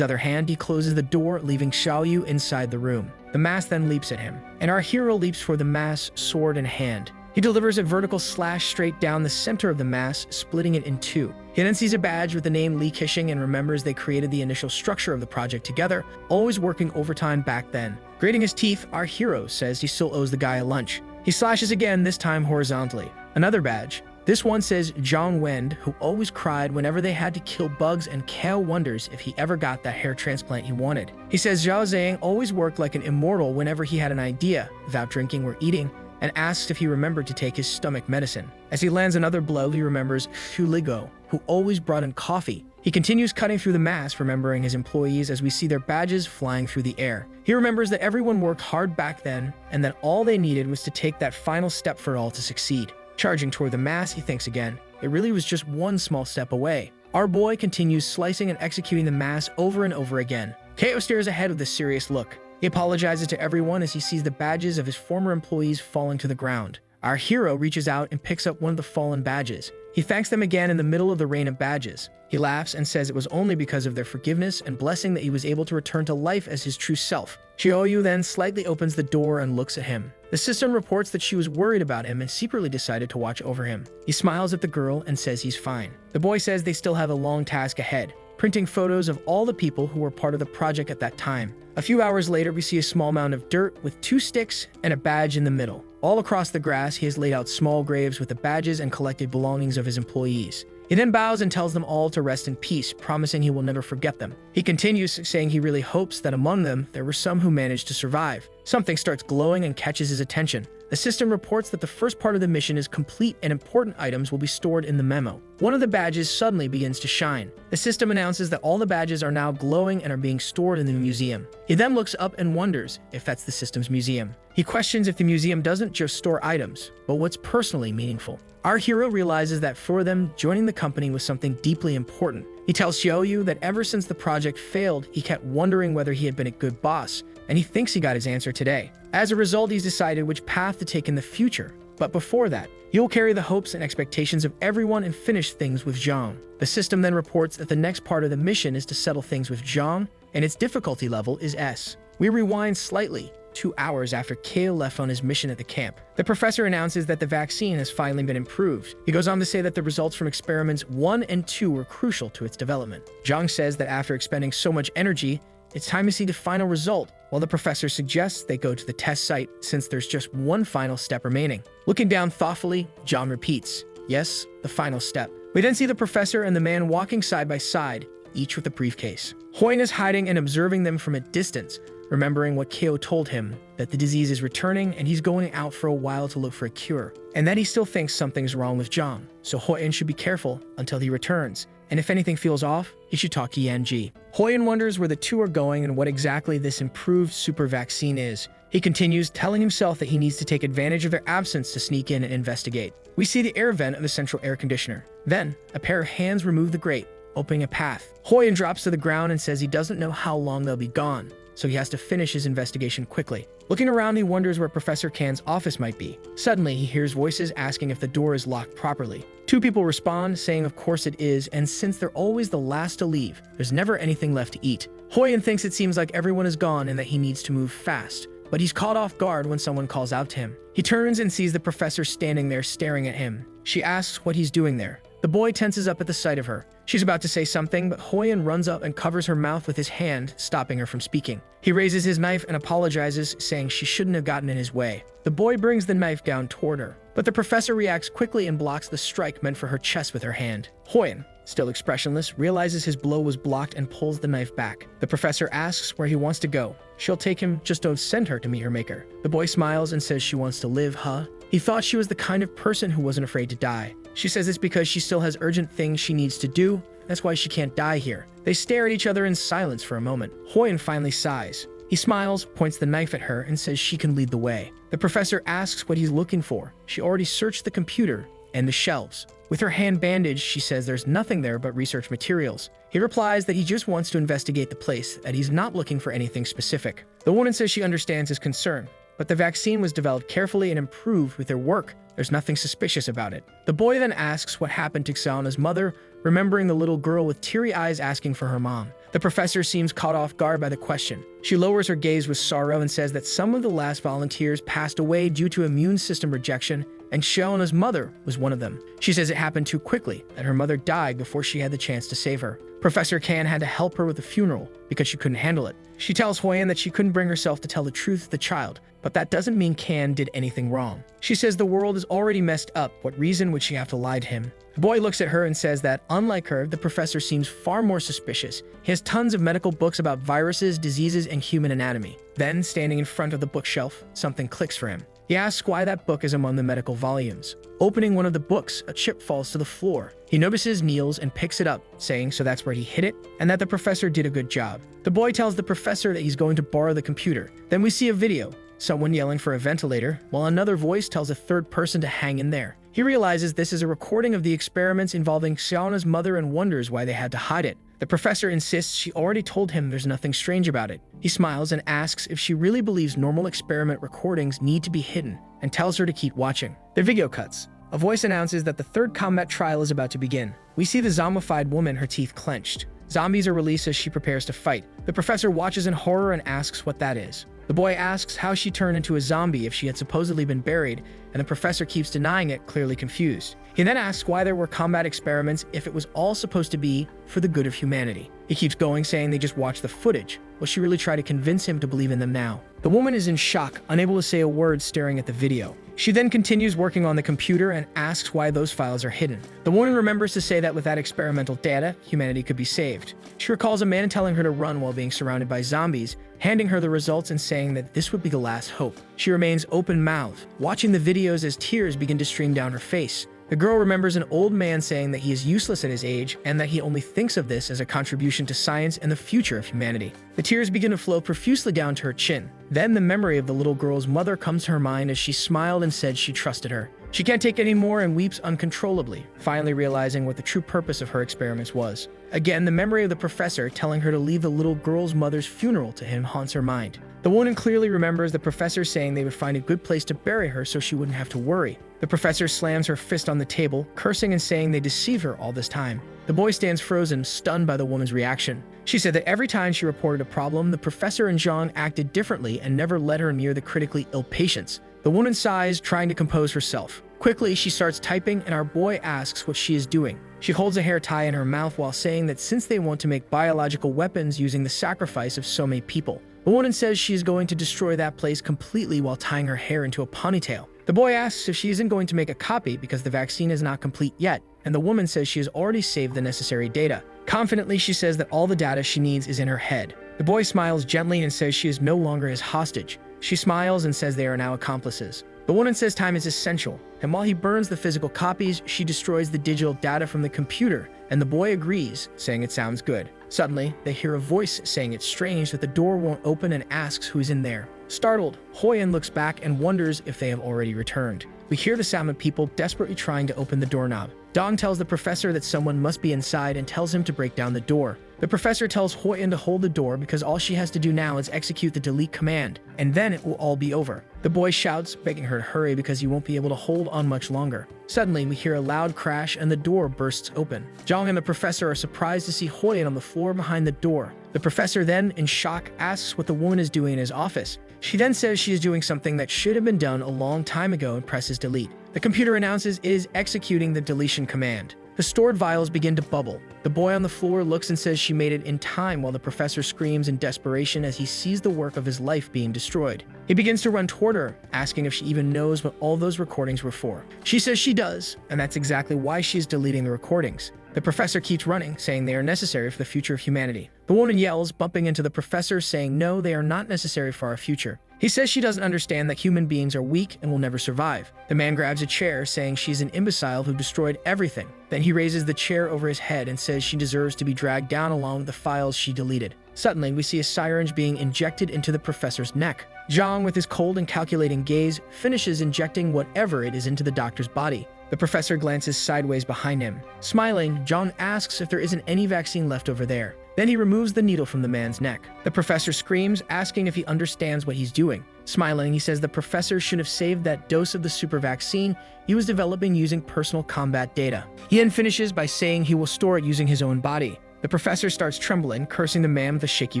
other hand, he closes the door, leaving Xiaoyu inside the room. The mass then leaps at him, and our hero leaps for the mass, sword in hand. He delivers a vertical slash straight down the center of the mass, splitting it in two. He then sees a badge with the name Li Kishing and remembers they created the initial structure of the project together, always working overtime back then. Grating his teeth, our hero says he still owes the guy a lunch. He slashes again, this time horizontally. Another badge. This one says Zhang Wend, who always cried whenever they had to kill bugs, and Kao wonders if he ever got that hair transplant he wanted. He says Zhao Zhang always worked like an immortal whenever he had an idea, without drinking or eating, and asks if he remembered to take his stomach medicine. As he lands another blow, he remembers Fu Ligo, who always brought in coffee. He continues cutting through the mass, remembering his employees as we see their badges flying through the air. He remembers that everyone worked hard back then, and that all they needed was to take that final step for all to succeed. Charging toward the mass, he thinks again. It really was just one small step away. Our boy continues slicing and executing the mass over and over again. Kao stares ahead with a serious look. He apologizes to everyone as he sees the badges of his former employees falling to the ground. Our hero reaches out and picks up one of the fallen badges. He thanks them again in the middle of the rain of badges. He laughs and says it was only because of their forgiveness and blessing that he was able to return to life as his true self. Xiaoyu then slightly opens the door and looks at him. The system reports that she was worried about him and secretly decided to watch over him. He smiles at the girl and says he's fine. The boy says they still have a long task ahead, printing photos of all the people who were part of the project at that time. A few hours later, we see a small mound of dirt with 2 sticks and a badge in the middle. All across the grass, he has laid out small graves with the badges and collected belongings of his employees. He then bows and tells them all to rest in peace, promising he will never forget them. He continues, saying he really hopes that among them, there were some who managed to survive. Something starts glowing and catches his attention. The system reports that the first part of the mission is complete and important items will be stored in the memo. One of the badges suddenly begins to shine. The system announces that all the badges are now glowing and are being stored in the museum. He then looks up and wonders if that's the system's museum. He questions if the museum doesn't just store items, but what's personally meaningful. Our hero realizes that for them, joining the company was something deeply important. He tells Xiaoyu that ever since the project failed, he kept wondering whether he had been a good boss, and he thinks he got his answer today. As a result, he's decided which path to take in the future. But before that, he'll carry the hopes and expectations of everyone and finish things with Zhang. The system then reports that the next part of the mission is to settle things with Zhang, and its difficulty level is S. We rewind slightly, 2 hours after Kao left on his mission at the camp. The professor announces that the vaccine has finally been improved. He goes on to say that the results from experiments 1 and 2 were crucial to its development. Zhang says that after expending so much energy, it's time to see the final result, while the professor suggests they go to the test site since there's just one final step remaining. Looking down thoughtfully, Zhang repeats, "Yes, the final step." We then see the professor and the man walking side by side, each with a briefcase. Hoyne is hiding and observing them from a distance, remembering what Kao told him, that the disease is returning and he's going out for a while to look for a cure, and that he still thinks something's wrong with Zhang, so Hoyne should be careful until he returns. and if anything feels off, he should talk to Yanji. Hoyan wonders where the two are going and what exactly this improved super vaccine is. He continues, telling himself that he needs to take advantage of their absence to sneak in and investigate. We see the air vent of the central air conditioner. Then, a pair of hands remove the grate, opening a path. Hoyan drops to the ground and says he doesn't know how long they'll be gone, so he has to finish his investigation quickly. Looking around, he wonders where Professor Kan's office might be. Suddenly, he hears voices asking if the door is locked properly. Two people respond, saying of course it is, and since they're always the last to leave, there's never anything left to eat. Hoyan thinks it seems like everyone is gone and that he needs to move fast, but he's caught off guard when someone calls out to him. He turns and sees the professor standing there staring at him. She asks what he's doing there. The boy tenses up at the sight of her. She's about to say something, but Hoyan runs up and covers her mouth with his hand, stopping her from speaking. He raises his knife and apologizes, saying she shouldn't have gotten in his way. The boy brings the knife down toward her, but the professor reacts quickly and blocks the strike meant for her chest with her hand. Hoyan, still expressionless, realizes his blow was blocked and pulls the knife back. The professor asks where he wants to go. She'll take him, just don't send her to meet her maker. The boy smiles and says she wants to live, huh? He thought she was the kind of person who wasn't afraid to die. She says it's because she still has urgent things she needs to do. That's why she can't die here. They stare at each other in silence for a moment. Hoyan finally sighs. He smiles, points the knife at her, and says she can lead the way. The professor asks what he's looking for. She already searched the computer and the shelves. With her hand bandaged, she says there's nothing there but research materials. He replies that he just wants to investigate the place, that he's not looking for anything specific. The woman says she understands his concern, but the vaccine was developed carefully and improved with their work. There's nothing suspicious about it. The boy then asks what happened to Xiaona's mother, remembering the little girl with teary eyes asking for her mom. The professor seems caught off guard by the question. She lowers her gaze with sorrow and says that some of the last volunteers passed away due to immune system rejection, and Xiaona's mother was one of them. She says it happened too quickly, that her mother died before she had the chance to save her. Professor Kan had to help her with the funeral because she couldn't handle it. She tells Hoyan that she couldn't bring herself to tell the truth to the child, but that doesn't mean Kan did anything wrong. She says the world is already messed up. What reason would she have to lie to him? The boy looks at her and says that, unlike her, the professor seems far more suspicious. He has tons of medical books about viruses, diseases, and human anatomy. Then, standing in front of the bookshelf, something clicks for him. He asks why that book is among the medical volumes. Opening one of the books, a chip falls to the floor. He notices, kneels, and picks it up, saying so that's where he hid it, and that the professor did a good job. The boy tells the professor that he's going to borrow the computer. Then we see a video, someone yelling for a ventilator, while another voice tells a third person to hang in there. He realizes this is a recording of the experiments involving Xiaona's mother and wonders why they had to hide it. The professor insists she already told him there's nothing strange about it. He smiles and asks if she really believes normal experiment recordings need to be hidden, and tells her to keep watching. The video cuts. A voice announces that the third combat trial is about to begin. We see the zombified woman, her teeth clenched. Zombies are released as she prepares to fight. The professor watches in horror and asks what that is. The boy asks how she turned into a zombie if she had supposedly been buried, and the professor keeps denying it, clearly confused. He then asks why there were combat experiments if it was all supposed to be for the good of humanity. He keeps going, saying they just watched the footage. Will she really try to convince him to believe in them now? The woman is in shock, unable to say a word, staring at the video. She then continues working on the computer and asks why those files are hidden. The woman remembers to say that with that experimental data, humanity could be saved. She recalls a man telling her to run while being surrounded by zombies, handing her the results and saying that this would be the last hope. She remains open-mouthed, watching the videos as tears begin to stream down her face. The girl remembers an old man saying that he is useless at his age and that he only thinks of this as a contribution to science and the future of humanity. The tears begin to flow profusely down to her chin. Then the memory of the little girl's mother comes to her mind as she smiled and said she trusted her. She can't take any more and weeps uncontrollably, finally realizing what the true purpose of her experiments was. Again, the memory of the professor telling her to leave the little girl's mother's funeral to him haunts her mind. The woman clearly remembers the professor saying they would find a good place to bury her so she wouldn't have to worry. The professor slams her fist on the table, cursing and saying they deceived her all this time. The boy stands frozen, stunned by the woman's reaction. She said that every time she reported a problem, the professor and Zhang acted differently and never led her near the critically ill patients. The woman sighs, trying to compose herself. Quickly, she starts typing, and our boy asks what she is doing. She holds a hair tie in her mouth while saying that since they want to make biological weapons using the sacrifice of so many people, the woman says she is going to destroy that place completely while tying her hair into a ponytail. The boy asks if she isn't going to make a copy because the vaccine is not complete yet, and the woman says she has already saved the necessary data. Confidently, she says that all the data she needs is in her head. The boy smiles gently and says she is no longer his hostage. She smiles and says they are now accomplices. The woman says time is essential, and while he burns the physical copies, she destroys the digital data from the computer, and the boy agrees, saying it sounds good. Suddenly, they hear a voice saying it's strange that the door won't open and asks who's in there. Startled, Hoyen looks back and wonders if they have already returned. We hear the sound of people desperately trying to open the doorknob. Dong tells the professor that someone must be inside and tells him to break down the door. The professor tells Hoyen to hold the door because all she has to do now is execute the delete command, and then it will all be over. The boy shouts, begging her to hurry because he won't be able to hold on much longer. Suddenly, we hear a loud crash and the door bursts open. Jong and the professor are surprised to see Hoyen on the floor behind the door. The professor then, in shock, asks what the woman is doing in his office. She then says she is doing something that should have been done a long time ago and presses delete. The computer announces it is executing the deletion command. The stored vials begin to bubble. The boy on the floor looks and says she made it in time while the professor screams in desperation as he sees the work of his life being destroyed. He begins to run toward her, asking if she even knows what all those recordings were for. She says she does, and that's exactly why she's deleting the recordings. The professor keeps running, saying they are necessary for the future of humanity. The woman yells, bumping into the professor, saying no, they are not necessary for our future. He says she doesn't understand that human beings are weak and will never survive. The man grabs a chair, saying she's an imbecile who destroyed everything. Then he raises the chair over his head and says she deserves to be dragged down along with the files she deleted. Suddenly, we see a syringe being injected into the professor's neck. Zhang, with his cold and calculating gaze, finishes injecting whatever it is into the doctor's body. The professor glances sideways behind him. Smiling, Zhang asks if there isn't any vaccine left over there. Then he removes the needle from the man's neck. The professor screams, asking if he understands what he's doing. Smiling, he says the professor should have saved that dose of the super vaccine he was developing using personal combat data. He then finishes by saying he will store it using his own body. The professor starts trembling, cursing the man with a shaky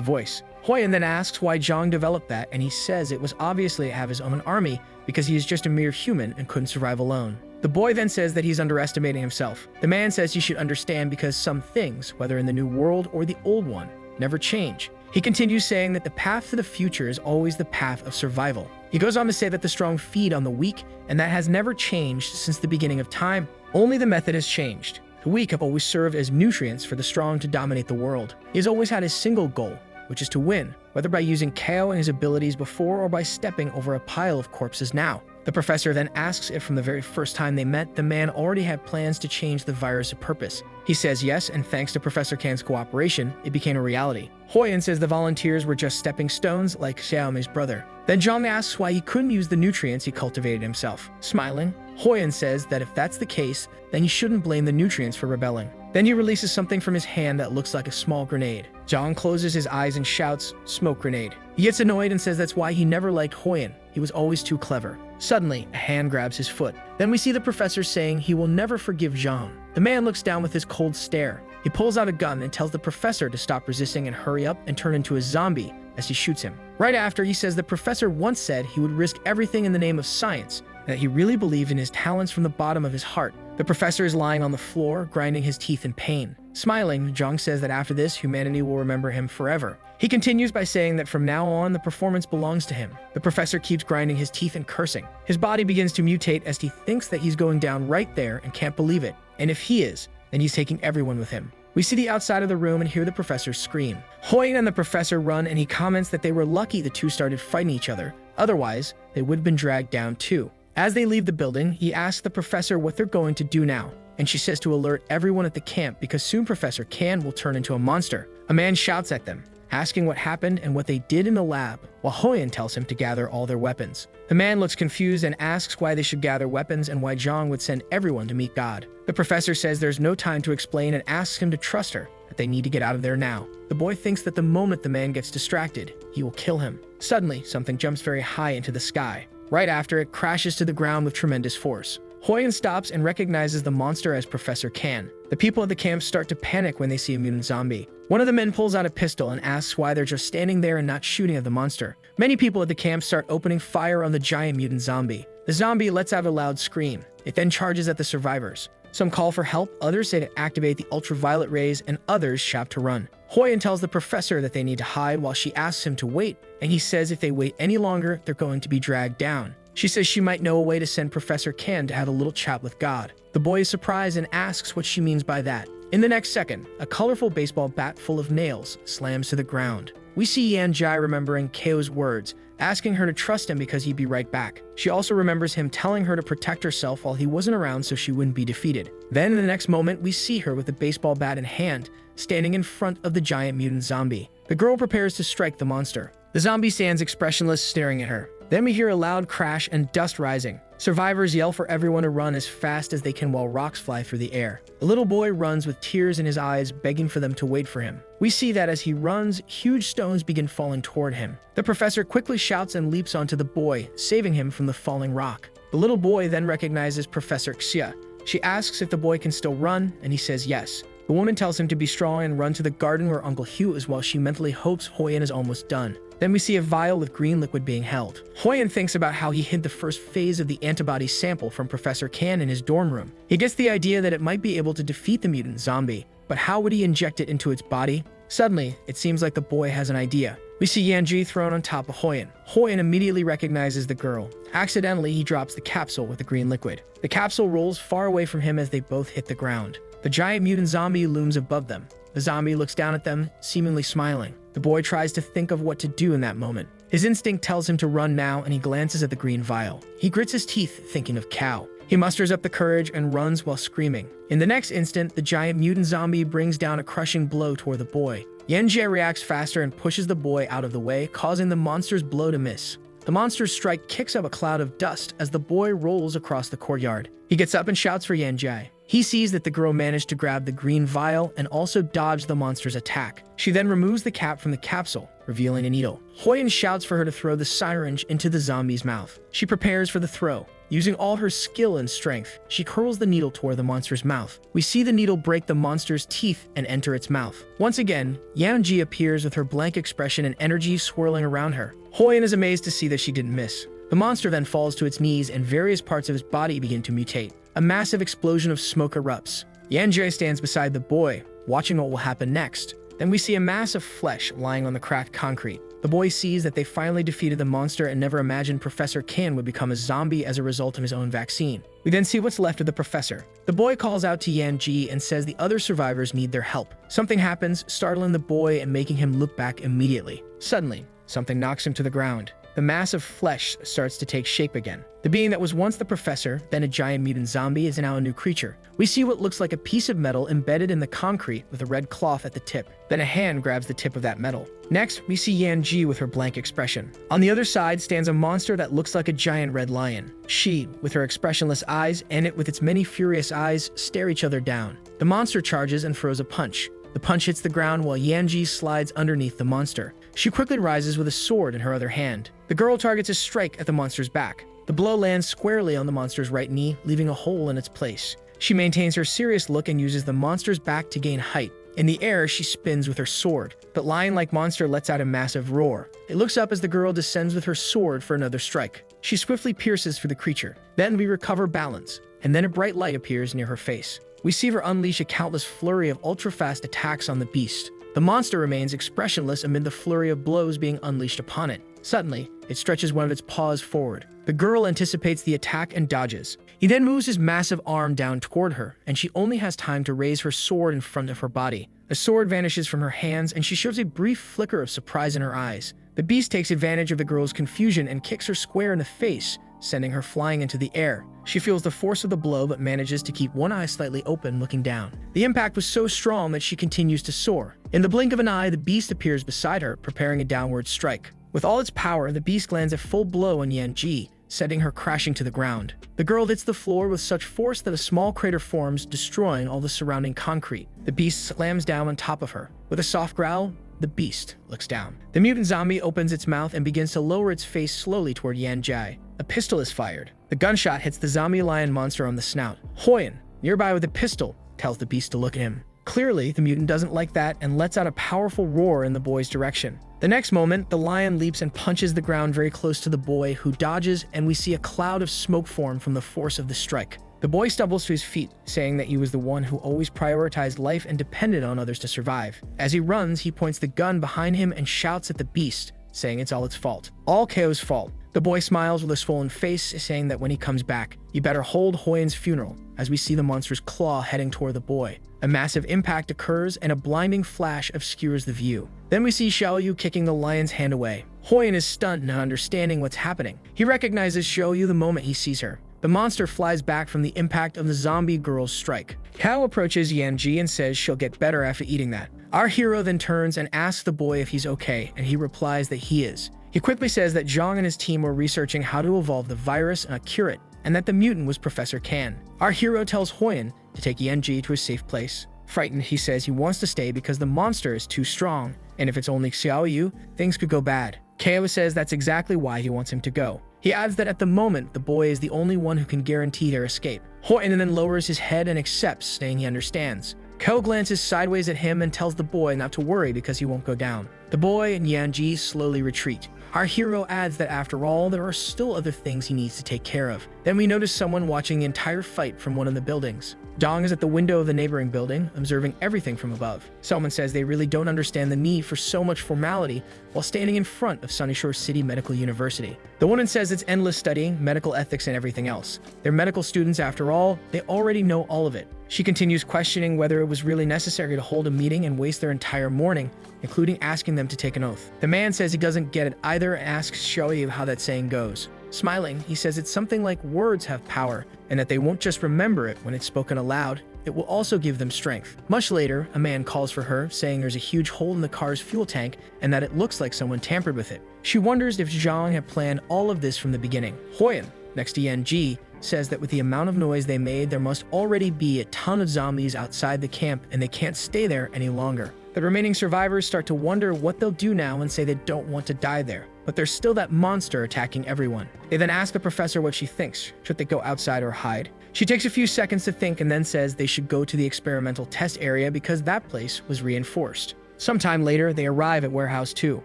voice. Hoyen then asks why Zhang developed that, and he says it was obviously to have his own army because he is just a mere human and couldn't survive alone. The boy then says that he's underestimating himself. The man says he should understand because some things, whether in the new world or the old one, never change. He continues saying that the path to the future is always the path of survival. He goes on to say that the strong feed on the weak, and that has never changed since the beginning of time. Only the method has changed. The weak have always served as nutrients for the strong to dominate the world. He has always had his single goal, which is to win, whether by using KO and his abilities before or by stepping over a pile of corpses now. The professor then asks if from the very first time they met, the man already had plans to change the virus of purpose. He says yes, and thanks to Professor Kan's cooperation, it became a reality. Hoyen says the volunteers were just stepping stones like Xiaomei's brother. Then Zhang asks why he couldn't use the nutrients he cultivated himself. Smiling, Hoyen says that if that's the case, then he shouldn't blame the nutrients for rebelling. Then he releases something from his hand that looks like a small grenade. Zhang closes his eyes and shouts, "Smoke grenade." He gets annoyed and says that's why he never liked Hoyen. He was always too clever. Suddenly, a hand grabs his foot. Then we see the professor saying he will never forgive Zhang. The man looks down with his cold stare. He pulls out a gun and tells the professor to stop resisting and hurry up and turn into a zombie as he shoots him. Right after, he says the professor once said he would risk everything in the name of science, and that he really believed in his talents from the bottom of his heart. The professor is lying on the floor, grinding his teeth in pain. Smiling, Zhang says that after this, humanity will remember him forever. He continues by saying that from now on, the performance belongs to him. The professor keeps grinding his teeth and cursing. His body begins to mutate as he thinks that he's going down right there and can't believe it. And if he is, then he's taking everyone with him. We see the outside of the room and hear the professor scream. Hoyen and the professor run, and he comments that they were lucky the two started fighting each other. Otherwise, they would have been dragged down too. As they leave the building, he asks the professor what they're going to do now, and she says to alert everyone at the camp because soon Professor Kan will turn into a monster. A man shouts at them, asking what happened and what they did in the lab, while Hoyen tells him to gather all their weapons. The man looks confused and asks why they should gather weapons and why Zhang would send everyone to meet God. The professor says there's no time to explain and asks him to trust her, that they need to get out of there now. The boy thinks that the moment the man gets distracted, he will kill him. Suddenly, something jumps very high into the sky. Right after, it crashes to the ground with tremendous force. Hoyen stops and recognizes the monster as Professor Kan. The people at the camp start to panic when they see a mutant zombie. One of the men pulls out a pistol and asks why they're just standing there and not shooting at the monster. Many people at the camp start opening fire on the giant mutant zombie. The zombie lets out a loud scream. It then charges at the survivors. Some call for help, others say to activate the ultraviolet rays, and others shout to run. Hoyen tells the professor that they need to hide while she asks him to wait, and he says if they wait any longer, they're going to be dragged down. She says she might know a way to send Professor Kan to have a little chat with God. The boy is surprised and asks what she means by that. In the next second, a colorful baseball bat full of nails slams to the ground. we see Yanjai remembering Keo's words, asking her to trust him because he'd be right back. She also remembers him telling her to protect herself while he wasn't around so she wouldn't be defeated. Then in the next moment, we see her with a baseball bat in hand, standing in front of the giant mutant zombie. The girl prepares to strike the monster. The zombie stands expressionless, staring at her. Then we hear a loud crash and dust rising. Survivors yell for everyone to run as fast as they can while rocks fly through the air. A little boy runs with tears in his eyes, begging for them to wait for him. We see that as he runs, huge stones begin falling toward him. The professor quickly shouts and leaps onto the boy, saving him from the falling rock. The little boy then recognizes Professor Xia. She asks if the boy can still run, and he says yes. The woman tells him to be strong and run to the garden where Uncle Hugh is while she mentally hopes Hoyan is almost done. Then we see a vial with green liquid being held. Hoyan thinks about how he hid the first phase of the antibody sample from Professor Kan in his dorm room. He gets the idea that it might be able to defeat the mutant zombie, but how would he inject it into its body? Suddenly, it seems like the boy has an idea. We see Yanji thrown on top of Hoyan. Hoyan immediately recognizes the girl. Accidentally, he drops the capsule with the green liquid. The capsule rolls far away from him as they both hit the ground. The giant mutant zombie looms above them. The zombie looks down at them, seemingly smiling. The boy tries to think of what to do in that moment. His instinct tells him to run now, and he glances at the green vial. He grits his teeth, thinking of Cow. He musters up the courage and runs while screaming. In the next instant, the giant mutant zombie brings down a crushing blow toward the boy. Yanjie reacts faster and pushes the boy out of the way, causing the monster's blow to miss. The monster's strike kicks up a cloud of dust as the boy rolls across the courtyard. He gets up and shouts for Yanjie. He sees that the girl managed to grab the green vial and also dodge the monster's attack. She then removes the cap from the capsule, revealing a needle. Hoyan shouts for her to throw the syringe into the zombie's mouth. She prepares for the throw. Using all her skill and strength, she hurls the needle toward the monster's mouth. We see the needle break the monster's teeth and enter its mouth. Once again, Yanji appears with her blank expression and energy swirling around her. Hoyan is amazed to see that she didn't miss. The monster then falls to its knees and various parts of his body begin to mutate. A massive explosion of smoke erupts. Yanjie stands beside the boy, watching what will happen next. Then we see a mass of flesh lying on the cracked concrete. The boy sees that they finally defeated the monster and never imagined Professor Kan would become a zombie as a result of his own vaccine. We then see what's left of the professor. The boy calls out to Yanji and says the other survivors need their help. Something happens, startling the boy and making him look back immediately. Suddenly, something knocks him to the ground. The mass of flesh starts to take shape again. The being that was once the professor, then a giant mutant zombie, is now a new creature. We see what looks like a piece of metal embedded in the concrete with a red cloth at the tip. Then a hand grabs the tip of that metal. Next, we see Yanji with her blank expression. On the other side stands a monster that looks like a giant red lion. She, with her expressionless eyes, and it with its many furious eyes, stare each other down. The monster charges and throws a punch. The punch hits the ground while Yanji slides underneath the monster. She quickly rises with a sword in her other hand. The girl targets a strike at the monster's back. The blow lands squarely on the monster's right knee, leaving a hole in its place. She maintains her serious look and uses the monster's back to gain height. In the air, she spins with her sword. The lion-like monster lets out a massive roar. It looks up as the girl descends with her sword for another strike. She swiftly pierces through the creature. Then we recover balance, and then a bright light appears near her face. We see her unleash a countless flurry of ultra-fast attacks on the beast. The monster remains expressionless amid the flurry of blows being unleashed upon it. Suddenly, it stretches one of its paws forward. The girl anticipates the attack and dodges. He then moves his massive arm down toward her, and she only has time to raise her sword in front of her body. The sword vanishes from her hands, and she shows a brief flicker of surprise in her eyes. The beast takes advantage of the girl's confusion and kicks her square in the face, sending her flying into the air. She feels the force of the blow but manages to keep one eye slightly open, looking down. The impact was so strong that she continues to soar. In the blink of an eye, the beast appears beside her, preparing a downward strike. With all its power, the beast lands a full blow on Yanji, sending her crashing to the ground. The girl hits the floor with such force that a small crater forms, destroying all the surrounding concrete. The beast slams down on top of her. With a soft growl, the beast looks down. The mutant zombie opens its mouth and begins to lower its face slowly toward Yanjai. A pistol is fired. The gunshot hits the zombie lion monster on the snout. Hoyan, nearby with a pistol, tells the beast to look at him. Clearly, the mutant doesn't like that and lets out a powerful roar in the boy's direction. The next moment, the lion leaps and punches the ground very close to the boy, who dodges, and we see a cloud of smoke form from the force of the strike. The boy stumbles to his feet, saying that he was the one who always prioritized life and depended on others to survive. As he runs, he points the gun behind him and shouts at the beast, saying it's all its fault. All Keo's fault. The boy smiles with a swollen face, saying that when he comes back, you better hold Hoyan's funeral. as we see the monster's claw heading toward the boy. A massive impact occurs and a blinding flash obscures the view. Then we see Xiaoyu kicking the lion's hand away. Huoyan is stunned, not understanding what's happening. He recognizes Xiaoyu the moment he sees her. The monster flies back from the impact of the zombie girl's strike. Kao approaches Yanji and says she'll get better after eating that. Our hero then turns and asks the boy if he's okay, and he replies that he is. He quickly says that Zhang and his team were researching how to evolve the virus and cure it, and that the mutant was Professor Kan. Our hero tells Huoyan to take Yanji to a safe place. Frightened, he says he wants to stay because the monster is too strong, and if it's only Xiaoyu, things could go bad. Kao says that's exactly why he wants him to go. He adds that at the moment, the boy is the only one who can guarantee their escape. Huoyan then lowers his head and accepts, saying he understands. Ko glances sideways at him and tells the boy not to worry because he won't go down. The boy and Yanji slowly retreat. Our hero adds that after all, there are still other things he needs to take care of. Then we notice someone watching the entire fight from one of the buildings. Dong is at the window of the neighboring building, observing everything from above. Someone says they really don't understand the need for so much formality while standing in front of Sunnyshore's City Medical University. The woman says it's endless studying, medical ethics, and everything else. They're medical students after all, they already know all of it. She continues questioning whether it was really necessary to hold a meeting and waste their entire morning, including asking them to take an oath. The man says he doesn't get it either and asks Xiaoyu how that saying goes. Smiling, he says it's something like words have power, and that they won't just remember it when it's spoken aloud, it will also give them strength. Much later, a man calls for her, saying there's a huge hole in the car's fuel tank and that it looks like someone tampered with it. She wonders if Zhang had planned all of this from the beginning. Huoyan, next to Yanji, says that with the amount of noise they made, there must already be a ton of zombies outside the camp and they can't stay there any longer. The remaining survivors start to wonder what they'll do now and say they don't want to die there. But there's still that monster attacking everyone. They then ask the professor what she thinks. Should they go outside or hide? She takes a few seconds to think and then says they should go to the experimental test area because that place was reinforced. Sometime later, they arrive at Warehouse 2.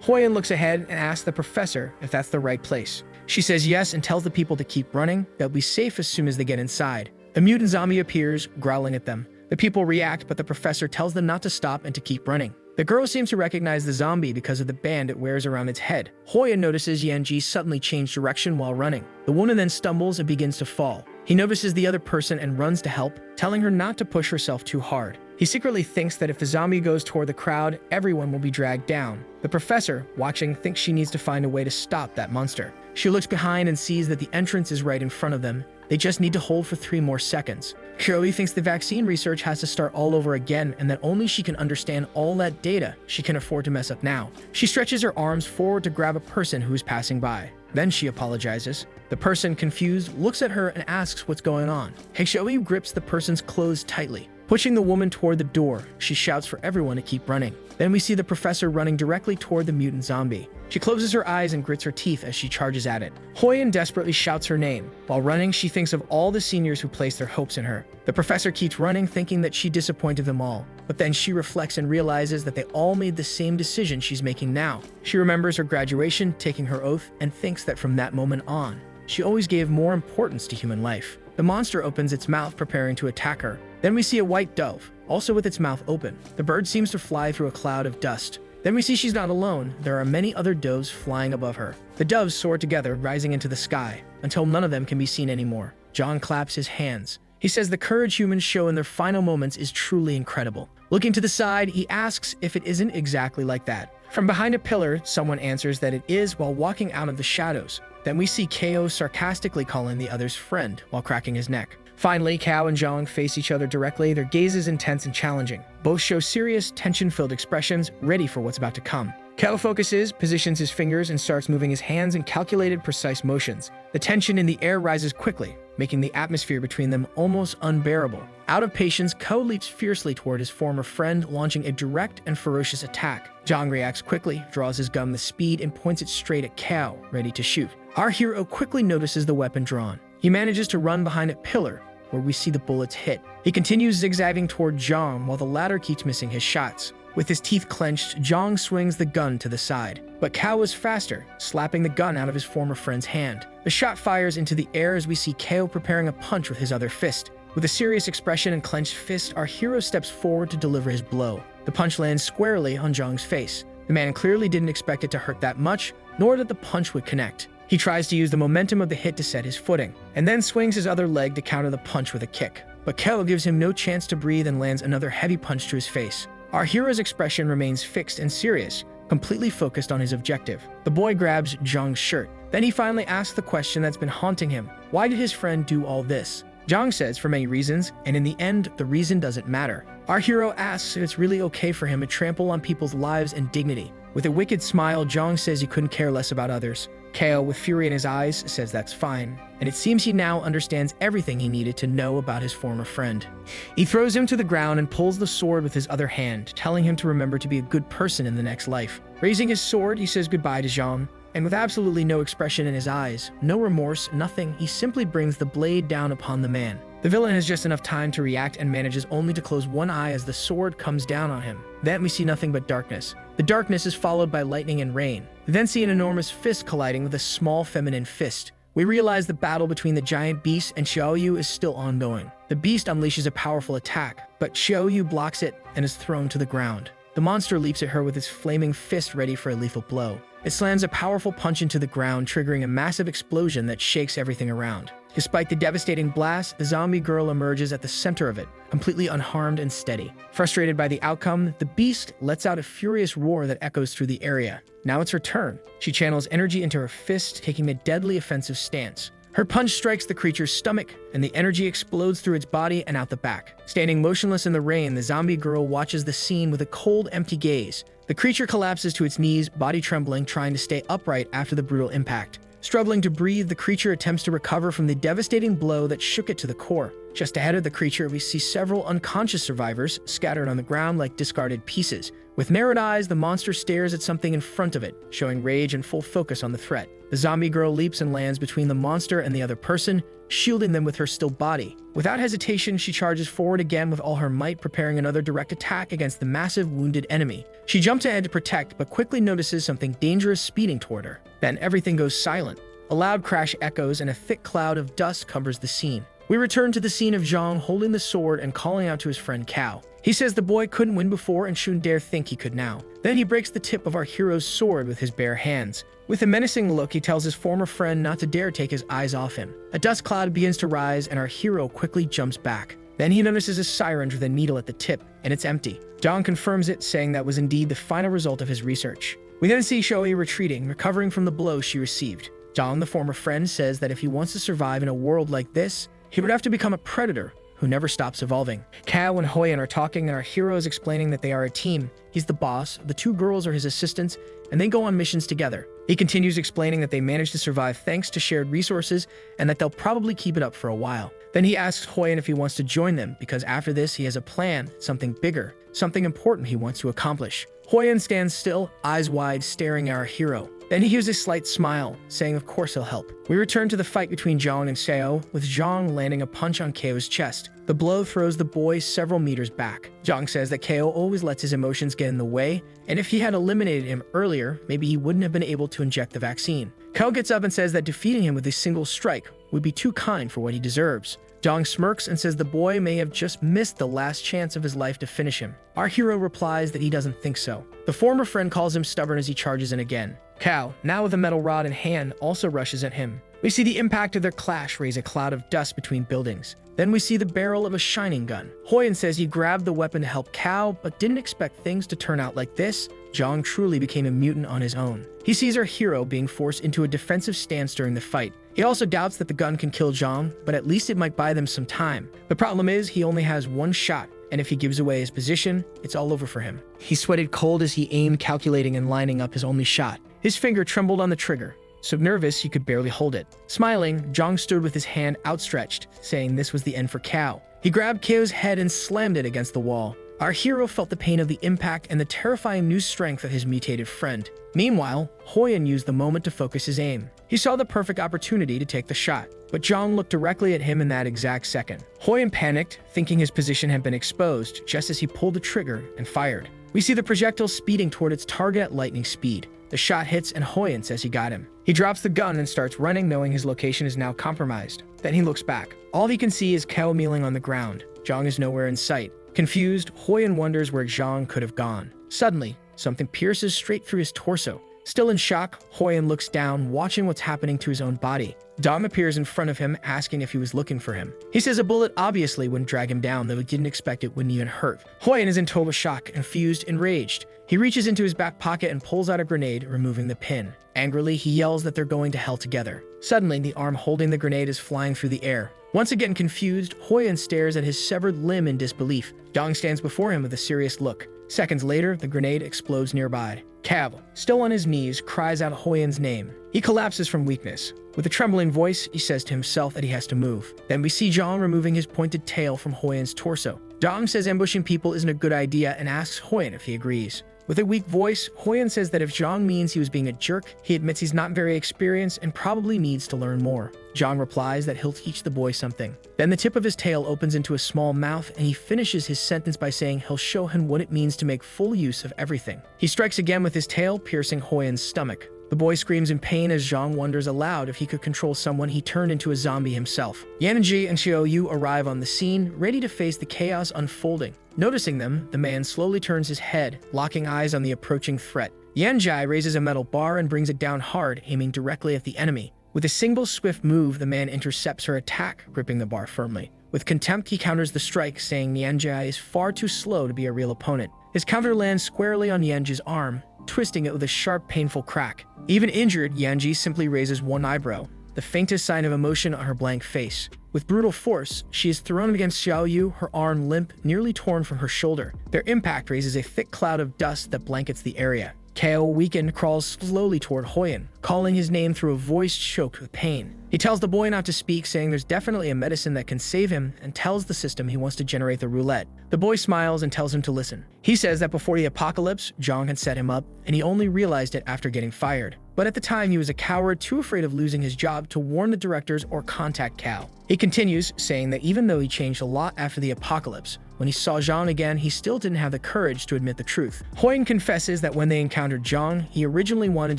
Huoyan looks ahead and asks the professor if that's the right place. She says yes and tells the people to keep running. They'll be safe as soon as they get inside. The mutant zombie appears, growling at them. The people react, but the professor tells them not to stop and to keep running. The girl seems to recognize the zombie because of the band it wears around its head. Huoyan notices Yanji suddenly change direction while running. The woman then stumbles and begins to fall. He notices the other person and runs to help, telling her not to push herself too hard. He secretly thinks that if the zombie goes toward the crowd, everyone will be dragged down. The professor, watching, thinks she needs to find a way to stop that monster. She looks behind and sees that the entrance is right in front of them. They just need to hold for 3 more seconds. Shirley thinks the vaccine research has to start all over again and that only she can understand all that data she can afford to mess up now. She stretches her arms forward to grab a person who is passing by. Then she apologizes. The person, confused, looks at her and asks what's going on. Shirley grips the person's clothes tightly. Pushing the woman toward the door, she shouts for everyone to keep running. Then we see the professor running directly toward the mutant zombie. She closes her eyes and grits her teeth as she charges at it. Huoyan desperately shouts her name. While running, she thinks of all the seniors who placed their hopes in her. The professor keeps running, thinking that she disappointed them all. But then she reflects and realizes that they all made the same decision she's making now. She remembers her graduation, taking her oath, and thinks that from that moment on, she always gave more importance to human life. The monster opens its mouth, preparing to attack her. Then we see a white dove, also with its mouth open. The bird seems to fly through a cloud of dust. Then we see she's not alone. There are many other doves flying above her. The doves soar together, rising into the sky, until none of them can be seen anymore. John claps his hands. He says the courage humans show in their final moments is truly incredible. Looking to the side, he asks if it isn't exactly like that. From behind a pillar, someone answers that it is while walking out of the shadows. Then we see Kao sarcastically calling the other's friend while cracking his neck. Finally, Kao and Zhang face each other directly, their gazes intense and challenging. Both show serious, tension-filled expressions, ready for what's about to come. Kao focuses, positions his fingers, and starts moving his hands in calculated, precise motions. The tension in the air rises quickly, making the atmosphere between them almost unbearable. Out of patience, Kao leaps fiercely toward his former friend, launching a direct and ferocious attack. Zhang reacts quickly, draws his gun with speed, and points it straight at Kao, ready to shoot. Our hero quickly notices the weapon drawn. He manages to run behind a pillar, where we see the bullets hit. He continues zigzagging toward Zhang while the latter keeps missing his shots. With his teeth clenched, Zhang swings the gun to the side. But Kao is faster, slapping the gun out of his former friend's hand. The shot fires into the air as we see Kao preparing a punch with his other fist. With a serious expression and clenched fist, our hero steps forward to deliver his blow. The punch lands squarely on Zhang's face. The man clearly didn't expect it to hurt that much, nor that the punch would connect. He tries to use the momentum of the hit to set his footing, and then swings his other leg to counter the punch with a kick. But Ko gives him no chance to breathe and lands another heavy punch to his face. Our hero's expression remains fixed and serious, completely focused on his objective. The boy grabs Zhang's shirt. Then he finally asks the question that's been haunting him. Why did his friend do all this? Zhang says for many reasons, and in the end, the reason doesn't matter. Our hero asks if it's really okay for him to trample on people's lives and dignity. With a wicked smile, Zhang says he couldn't care less about others. Ko, with fury in his eyes, says that's fine, and it seems he now understands everything he needed to know about his former friend. He throws him to the ground and pulls the sword with his other hand, telling him to remember to be a good person in the next life. Raising his sword, he says goodbye to Zhang, and with absolutely no expression in his eyes, no remorse, nothing, he simply brings the blade down upon the man. The villain has just enough time to react and manages only to close one eye as the sword comes down on him. Then we see nothing but darkness. The darkness is followed by lightning and rain. We then see an enormous fist colliding with a small feminine fist. We realize the battle between the giant beast and Xiaoyu is still ongoing. The beast unleashes a powerful attack, but Xiaoyu blocks it and is thrown to the ground. The monster leaps at her with its flaming fist ready for a lethal blow. It slams a powerful punch into the ground, triggering a massive explosion that shakes everything around. Despite the devastating blast, the zombie girl emerges at the center of it, completely unharmed and steady. Frustrated by the outcome, the beast lets out a furious roar that echoes through the area. Now it's her turn. She channels energy into her fist, taking a deadly offensive stance. Her punch strikes the creature's stomach, and the energy explodes through its body and out the back. Standing motionless in the rain, the zombie girl watches the scene with a cold, empty gaze. The creature collapses to its knees, body trembling, trying to stay upright after the brutal impact. Struggling to breathe, the creature attempts to recover from the devastating blow that shook it to the core. Just ahead of the creature, we see several unconscious survivors scattered on the ground like discarded pieces. With narrowed eyes, the monster stares at something in front of it, showing rage and full focus on the threat. The zombie girl leaps and lands between the monster and the other person, shielding them with her still body. Without hesitation, she charges forward again with all her might, preparing another direct attack against the massive wounded enemy. She jumps ahead to protect, but quickly notices something dangerous speeding toward her. Then everything goes silent. A loud crash echoes and a thick cloud of dust covers the scene. We return to the scene of Zhang holding the sword and calling out to his friend Cao. He says the boy couldn't win before and shouldn't dare think he could now. Then he breaks the tip of our hero's sword with his bare hands. With a menacing look, he tells his former friend not to dare take his eyes off him. A dust cloud begins to rise and our hero quickly jumps back. Then he notices a syringe with a needle at the tip, and it's empty. Zhang confirms it, saying that was indeed the final result of his research. We then see Shoei retreating, recovering from the blow she received. Zhang, the former friend, says that if he wants to survive in a world like this, he would have to become a predator who never stops evolving. Kao and Hoyan are talking, and our hero is explaining that they are a team. He's the boss, the two girls are his assistants, and they go on missions together. He continues explaining that they managed to survive thanks to shared resources and that they'll probably keep it up for a while. Then he asks Hoyan if he wants to join them, because after this he has a plan, something bigger, something important he wants to accomplish. Hoyan stands still, eyes wide, staring at our hero. Then he gives a slight smile, saying of course he'll help. We return to the fight between Zhang and Seo, with Zhang landing a punch on Keo's chest. The blow throws the boy several meters back. Zhang says that Keo always lets his emotions get in the way, and if he had eliminated him earlier, maybe he wouldn't have been able to inject the vaccine. Keo gets up and says that defeating him with a single strike would be too kind for what he deserves. Zhang smirks and says the boy may have just missed the last chance of his life to finish him. Our hero replies that he doesn't think so. The former friend calls him stubborn as he charges in again. Kao, now with a metal rod in hand, also rushes at him. We see the impact of their clash raise a cloud of dust between buildings. Then we see the barrel of a shining gun. Hoyan says he grabbed the weapon to help Kao, but didn't expect things to turn out like this. Zhang truly became a mutant on his own. He sees our hero being forced into a defensive stance during the fight. He also doubts that the gun can kill Zhang, but at least it might buy them some time. The problem is he only has one shot, and if he gives away his position, it's all over for him. He sweated cold as he aimed, calculating and lining up his only shot. His finger trembled on the trigger, so nervous he could barely hold it. Smiling, Zhang stood with his hand outstretched, saying this was the end for Kao. He grabbed Kao's head and slammed it against the wall. Our hero felt the pain of the impact and the terrifying new strength of his mutated friend. Meanwhile, Hoyan used the moment to focus his aim. He saw the perfect opportunity to take the shot, but Zhang looked directly at him in that exact second. Hoyan panicked, thinking his position had been exposed, just as he pulled the trigger and fired. We see the projectile speeding toward its target at lightning speed. The shot hits and Hoyan says he got him. He drops the gun and starts running, knowing his location is now compromised. Then he looks back. All he can see is Kao kneeling on the ground. Zhang is nowhere in sight. Confused, Hoyan wonders where Zhang could have gone. Suddenly, something pierces straight through his torso, Still in shock, Hoyen looks down, watching what's happening to his own body. Dong appears in front of him, asking if he was looking for him. He says a bullet obviously wouldn't drag him down, though he didn't expect it wouldn't even hurt. Hoyen is in total shock, confused, enraged. He reaches into his back pocket and pulls out a grenade, removing the pin. Angrily, he yells that they're going to hell together. Suddenly, the arm holding the grenade is flying through the air. Once again confused, Hoyen stares at his severed limb in disbelief. Dong stands before him with a serious look. Seconds later, the grenade explodes nearby. Cav, still on his knees, cries out Hoyen's name. He collapses from weakness. With a trembling voice, he says to himself that he has to move. Then we see Zhang removing his pointed tail from Hoyen's torso. Dong says ambushing people isn't a good idea and asks Hoyen if he agrees. With a weak voice, Hoyen says that if Zhang means he was being a jerk, he admits he's not very experienced and probably needs to learn more. Zhang replies that he'll teach the boy something. Then the tip of his tail opens into a small mouth and he finishes his sentence by saying he'll show him what it means to make full use of everything. He strikes again with his tail, piercing Hoyen's stomach. The boy screams in pain as Zhang wonders aloud if he could control someone he turned into a zombie himself. Yanji and Xiaoyu arrive on the scene, ready to face the chaos unfolding. Noticing them, the man slowly turns his head, locking eyes on the approaching threat. Yanji raises a metal bar and brings it down hard, aiming directly at the enemy. With a single swift move, the man intercepts her attack, gripping the bar firmly. With contempt, he counters the strike, saying Yanji is far too slow to be a real opponent. His counter lands squarely on Yanji's arm, twisting it with a sharp, painful crack. Even injured, Yanji simply raises one eyebrow, the faintest sign of emotion on her blank face. With brutal force, she is thrown against Xiaoyu, her arm limp, nearly torn from her shoulder. Their impact raises a thick cloud of dust that blankets the area. Kao, weakened, crawls slowly toward Hoyen, calling his name through a voice choked with pain. He tells the boy not to speak, saying there's definitely a medicine that can save him, and tells the system he wants to generate the roulette. The boy smiles and tells him to listen. He says that before the apocalypse, Zhang had set him up, and he only realized it after getting fired. But at the time, he was a coward too afraid of losing his job to warn the directors or contact Cal. He continues, saying that even though he changed a lot after the apocalypse, when he saw Zhang again, he still didn't have the courage to admit the truth. Hoyen confesses that when they encountered Zhang, he originally wanted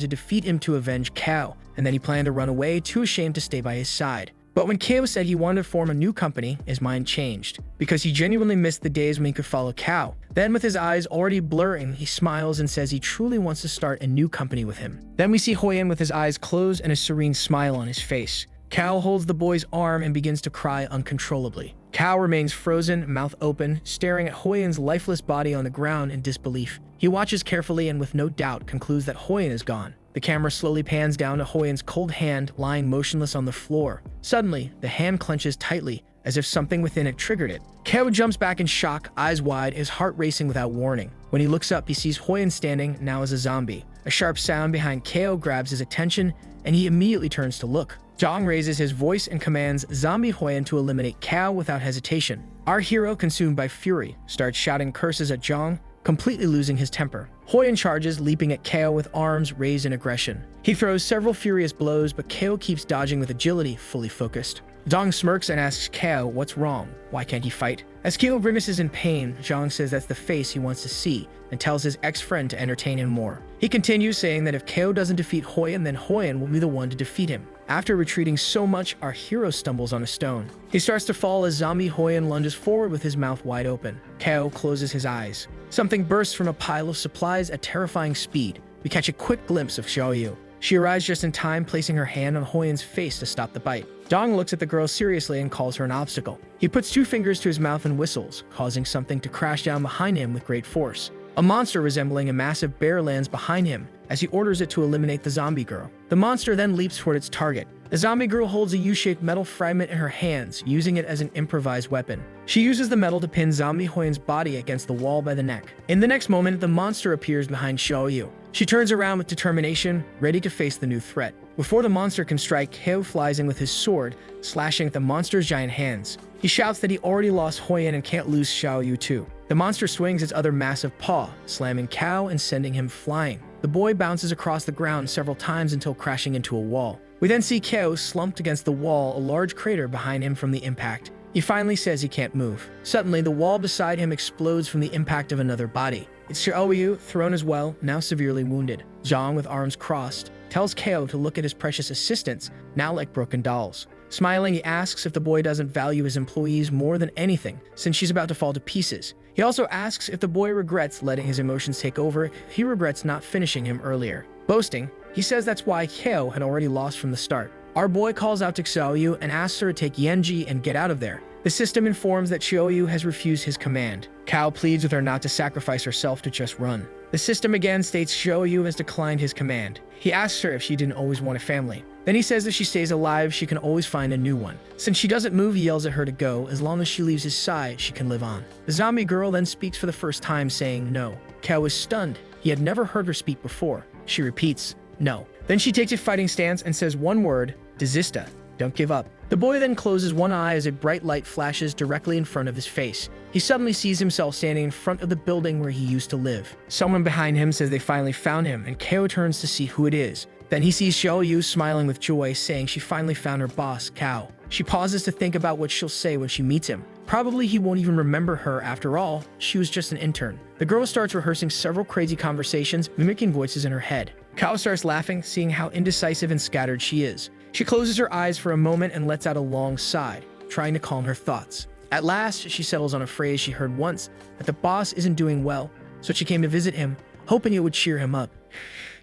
to defeat him to avenge Cao, and that he planned to run away, too ashamed to stay by his side. But when Kao said he wanted to form a new company, his mind changed, because he genuinely missed the days when he could follow Cao. Then with his eyes already blurring, he smiles and says he truly wants to start a new company with him. Then we see Hoyen with his eyes closed and a serene smile on his face. Cao holds the boy's arm and begins to cry uncontrollably. Cao remains frozen, mouth open, staring at Hoyen's lifeless body on the ground in disbelief. He watches carefully and with no doubt concludes that Hoyen is gone. The camera slowly pans down to Hoyen's cold hand lying motionless on the floor. Suddenly, the hand clenches tightly, as if something within it triggered it. Cao jumps back in shock, eyes wide, his heart racing without warning. When he looks up, he sees Hoyen standing, now as a zombie. A sharp sound behind Cao grabs his attention, and he immediately turns to look. Zhang raises his voice and commands Zombie Hoyen to eliminate Cao without hesitation. Our hero, consumed by fury, starts shouting curses at Zhang, completely losing his temper. Hoyen charges, leaping at Kao with arms raised in aggression. He throws several furious blows, but Kao keeps dodging with agility, fully focused. Zhang smirks and asks Kao what's wrong, why can't he fight? As Kao grimaces in pain, Zhang says that's the face he wants to see, and tells his ex-friend to entertain him more. He continues, saying that if Kao doesn't defeat Hoyen, then Hoyen will be the one to defeat him. After retreating so much, our hero stumbles on a stone. He starts to fall as zombie Hoyen lunges forward with his mouth wide open. Kao closes his eyes. Something bursts from a pile of supplies at terrifying speed. We catch a quick glimpse of Xiaoyu. She arrives just in time, placing her hand on Hoyen's face to stop the bite. Dong looks at the girl seriously and calls her an obstacle. He puts 2 fingers to his mouth and whistles, causing something to crash down behind him with great force. A monster resembling a massive bear lands behind him as he orders it to eliminate the zombie girl. The monster then leaps toward its target. The zombie girl holds a U-shaped metal fragment in her hands, using it as an improvised weapon. She uses the metal to pin zombie Hoyen's body against the wall by the neck. In the next moment, the monster appears behind Xiaoyu. She turns around with determination, ready to face the new threat. Before the monster can strike, Kao flies in with his sword, slashing at the monster's giant hands. He shouts that he already lost Hoyen and can't lose Xiaoyu too. The monster swings its other massive paw, slamming Kao and sending him flying. The boy bounces across the ground several times until crashing into a wall. We then see Kao slumped against the wall, a large crater behind him from the impact. He finally says he can't move. Suddenly, the wall beside him explodes from the impact of another body. It's Xiaoyu, thrown as well, now severely wounded. Zhang, with arms crossed, tells Kao to look at his precious assistants, now like broken dolls. Smiling, he asks if the boy doesn't value his employees more than anything, since she's about to fall to pieces. He also asks if the boy regrets letting his emotions take over, if he regrets not finishing him earlier. Boasting, he says that's why Kao had already lost from the start. Our boy calls out to Xiaoyu and asks her to take Yanji and get out of there. The system informs that Xiaoyu has refused his command. Kao pleads with her not to sacrifice herself to just run. The system again states Xiaoyu has declined his command. He asks her if she didn't always want a family. Then he says if she stays alive, she can always find a new one. Since she doesn't move, he yells at her to go. As long as she leaves his side, she can live on. The zombie girl then speaks for the first time, saying no. Kao is stunned. He had never heard her speak before. She repeats, no. Then she takes a fighting stance and says one word, desista, don't give up. The boy then closes one eye as a bright light flashes directly in front of his face. He suddenly sees himself standing in front of the building where he used to live. Someone behind him says they finally found him, and Kao turns to see who it is. Then he sees Xiaoyu smiling with joy, saying she finally found her boss, Kao. She pauses to think about what she'll say when she meets him. Probably he won't even remember her after all, she was just an intern. The girl starts rehearsing several crazy conversations, mimicking voices in her head. Kao starts laughing, seeing how indecisive and scattered she is. She closes her eyes for a moment and lets out a long sigh, trying to calm her thoughts. At last, she settles on a phrase she heard once, that the boss isn't doing well, so she came to visit him, hoping it would cheer him up.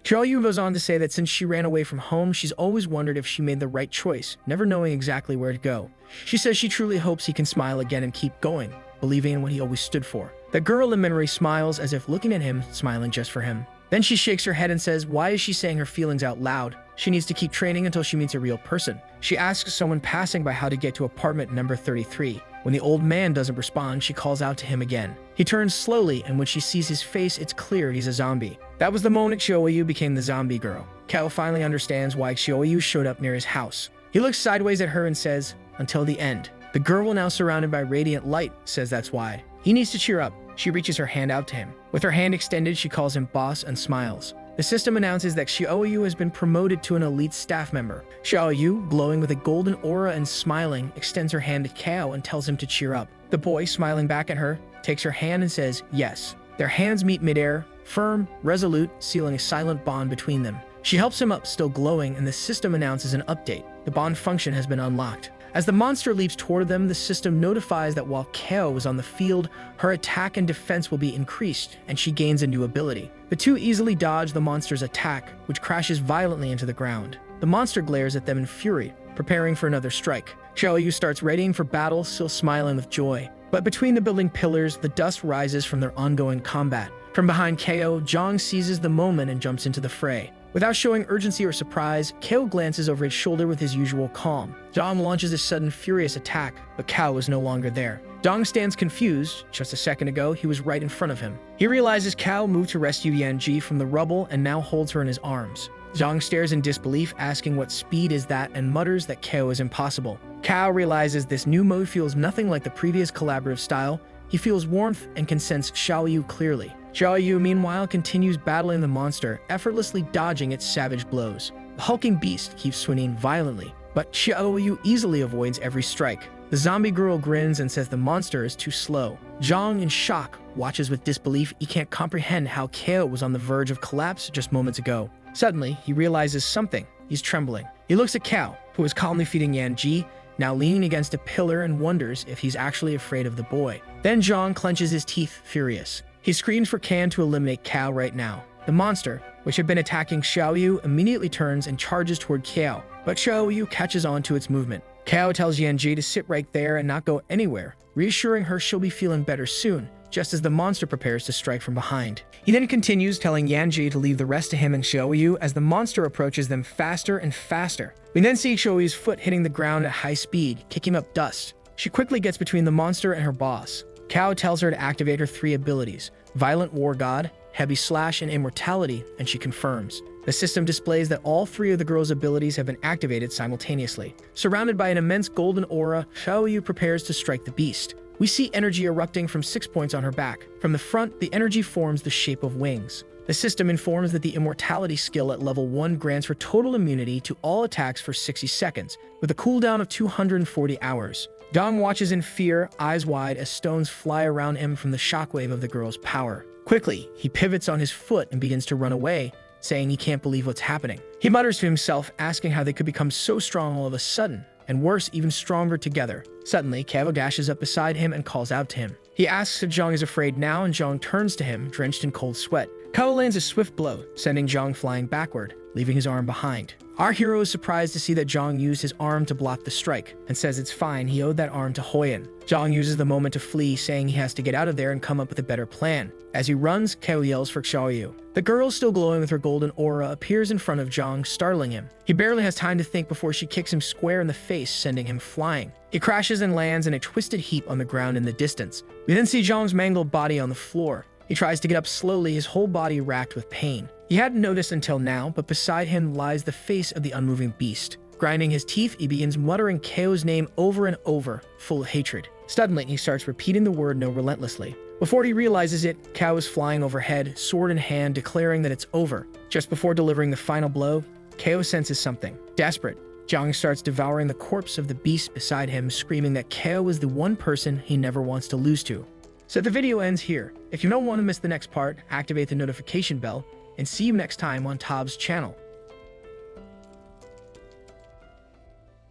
Xiaoyu goes on to say that since she ran away from home, she's always wondered if she made the right choice, never knowing exactly where to go. She says she truly hopes he can smile again and keep going, believing in what he always stood for. The girl in memory smiles as if looking at him, smiling just for him. Then she shakes her head and says, why is she saying her feelings out loud? She needs to keep training until she meets a real person. She asks someone passing by how to get to apartment number 33. When the old man doesn't respond, she calls out to him again. He turns slowly, and when she sees his face, it's clear he's a zombie. That was the moment Xiaoyu became the zombie girl. Kao finally understands why Xiaoyu showed up near his house. He looks sideways at her and says, until the end. The girl, now surrounded by radiant light, says that's why. He needs to cheer up. She reaches her hand out to him. With her hand extended, she calls him boss and smiles. The system announces that Xiaoyu has been promoted to an elite staff member. Xiaoyu, glowing with a golden aura and smiling, extends her hand to Kao and tells him to cheer up. The boy, smiling back at her, takes her hand and says, yes. Their hands meet midair, firm, resolute, sealing a silent bond between them. She helps him up, still glowing, and the system announces an update. The bond function has been unlocked. As the monster leaps toward them, the system notifies that while Kao is on the field, her attack and defense will be increased, and she gains a new ability. The two easily dodge the monster's attack, which crashes violently into the ground. The monster glares at them in fury, preparing for another strike. Xiaoyu starts readying for battle, still smiling with joy. But between the building pillars, the dust rises from their ongoing combat. From behind Kao, Zhang seizes the moment and jumps into the fray. Without showing urgency or surprise, Kao glances over his shoulder with his usual calm. Zhang launches a sudden furious attack, but Kao is no longer there. Zhang stands confused. Just a second ago, he was right in front of him. He realizes Kao moved to rescue Yanji from the rubble and now holds her in his arms. Zhang stares in disbelief, asking what speed is that, and mutters that Kao is impossible. Kao realizes this new mode feels nothing like the previous collaborative style. He feels warmth and can sense Xiaoyu clearly. Xiaoyu, meanwhile, continues battling the monster, effortlessly dodging its savage blows. The hulking beast keeps swinging violently, but Xiaoyu easily avoids every strike. The zombie girl grins and says the monster is too slow. Zhang, in shock, watches with disbelief. He can't comprehend how Kao was on the verge of collapse just moments ago. Suddenly, he realizes something. He's trembling. He looks at Kao, who is calmly feeding Yanji, now leaning against a pillar, and wonders if he's actually afraid of the boy. Then Zhang clenches his teeth, furious. He screams for Kan to eliminate Kao right now. The monster, which had been attacking Xiaoyu, immediately turns and charges toward Kao, but Xiaoyu catches on to its movement. Kao tells Yanji to sit right there and not go anywhere, reassuring her she'll be feeling better soon, just as the monster prepares to strike from behind. He then continues, telling Yanji to leave the rest to him and Xiaoyu as the monster approaches them faster and faster. We then see Xiaoyu's foot hitting the ground at high speed, kicking up dust. She quickly gets between the monster and her boss. Kao tells her to activate her three abilities, Violent War God, Heavy Slash, and Immortality, and she confirms. The system displays that all three of the girl's abilities have been activated simultaneously. Surrounded by an immense golden aura, Xiaoyu prepares to strike the beast. We see energy erupting from 6 points on her back. From the front, the energy forms the shape of wings. The system informs that the Immortality skill at level 1 grants her total immunity to all attacks for 60 seconds, with a cooldown of 240 hours. Dong watches in fear, eyes wide, as stones fly around him from the shockwave of the girl's power. Quickly, he pivots on his foot and begins to run away, saying he can't believe what's happening. He mutters to himself, asking how they could become so strong all of a sudden, and worse, even stronger together. Suddenly, Kao dashes up beside him and calls out to him. He asks if Zhang is afraid now, and Zhang turns to him, drenched in cold sweat. Kao lands a swift blow, sending Zhang flying backward, leaving his arm behind. Our hero is surprised to see that Zhang used his arm to block the strike, and says it's fine, he owed that arm to Hoyan. Zhang uses the moment to flee, saying he has to get out of there and come up with a better plan. As he runs, Kao yells for Xiaoyu. The girl, still glowing with her golden aura, appears in front of Zhang, startling him. He barely has time to think before she kicks him square in the face, sending him flying. He crashes and lands in a twisted heap on the ground in the distance. We then see Zhang's mangled body on the floor. He tries to get up slowly, his whole body racked with pain. He hadn't noticed until now, but beside him lies the face of the unmoving beast. Grinding his teeth, he begins muttering Kao's name over and over, full of hatred. Suddenly, he starts repeating the word no relentlessly. Before he realizes it, Kao is flying overhead, sword in hand, declaring that it's over. Just before delivering the final blow, Kao senses something. Desperate, Zhang starts devouring the corpse of the beast beside him, screaming that Kao is the one person he never wants to lose to. So the video ends here. If you don't want to miss the next part, activate the notification bell, and see you next time on Tob's channel.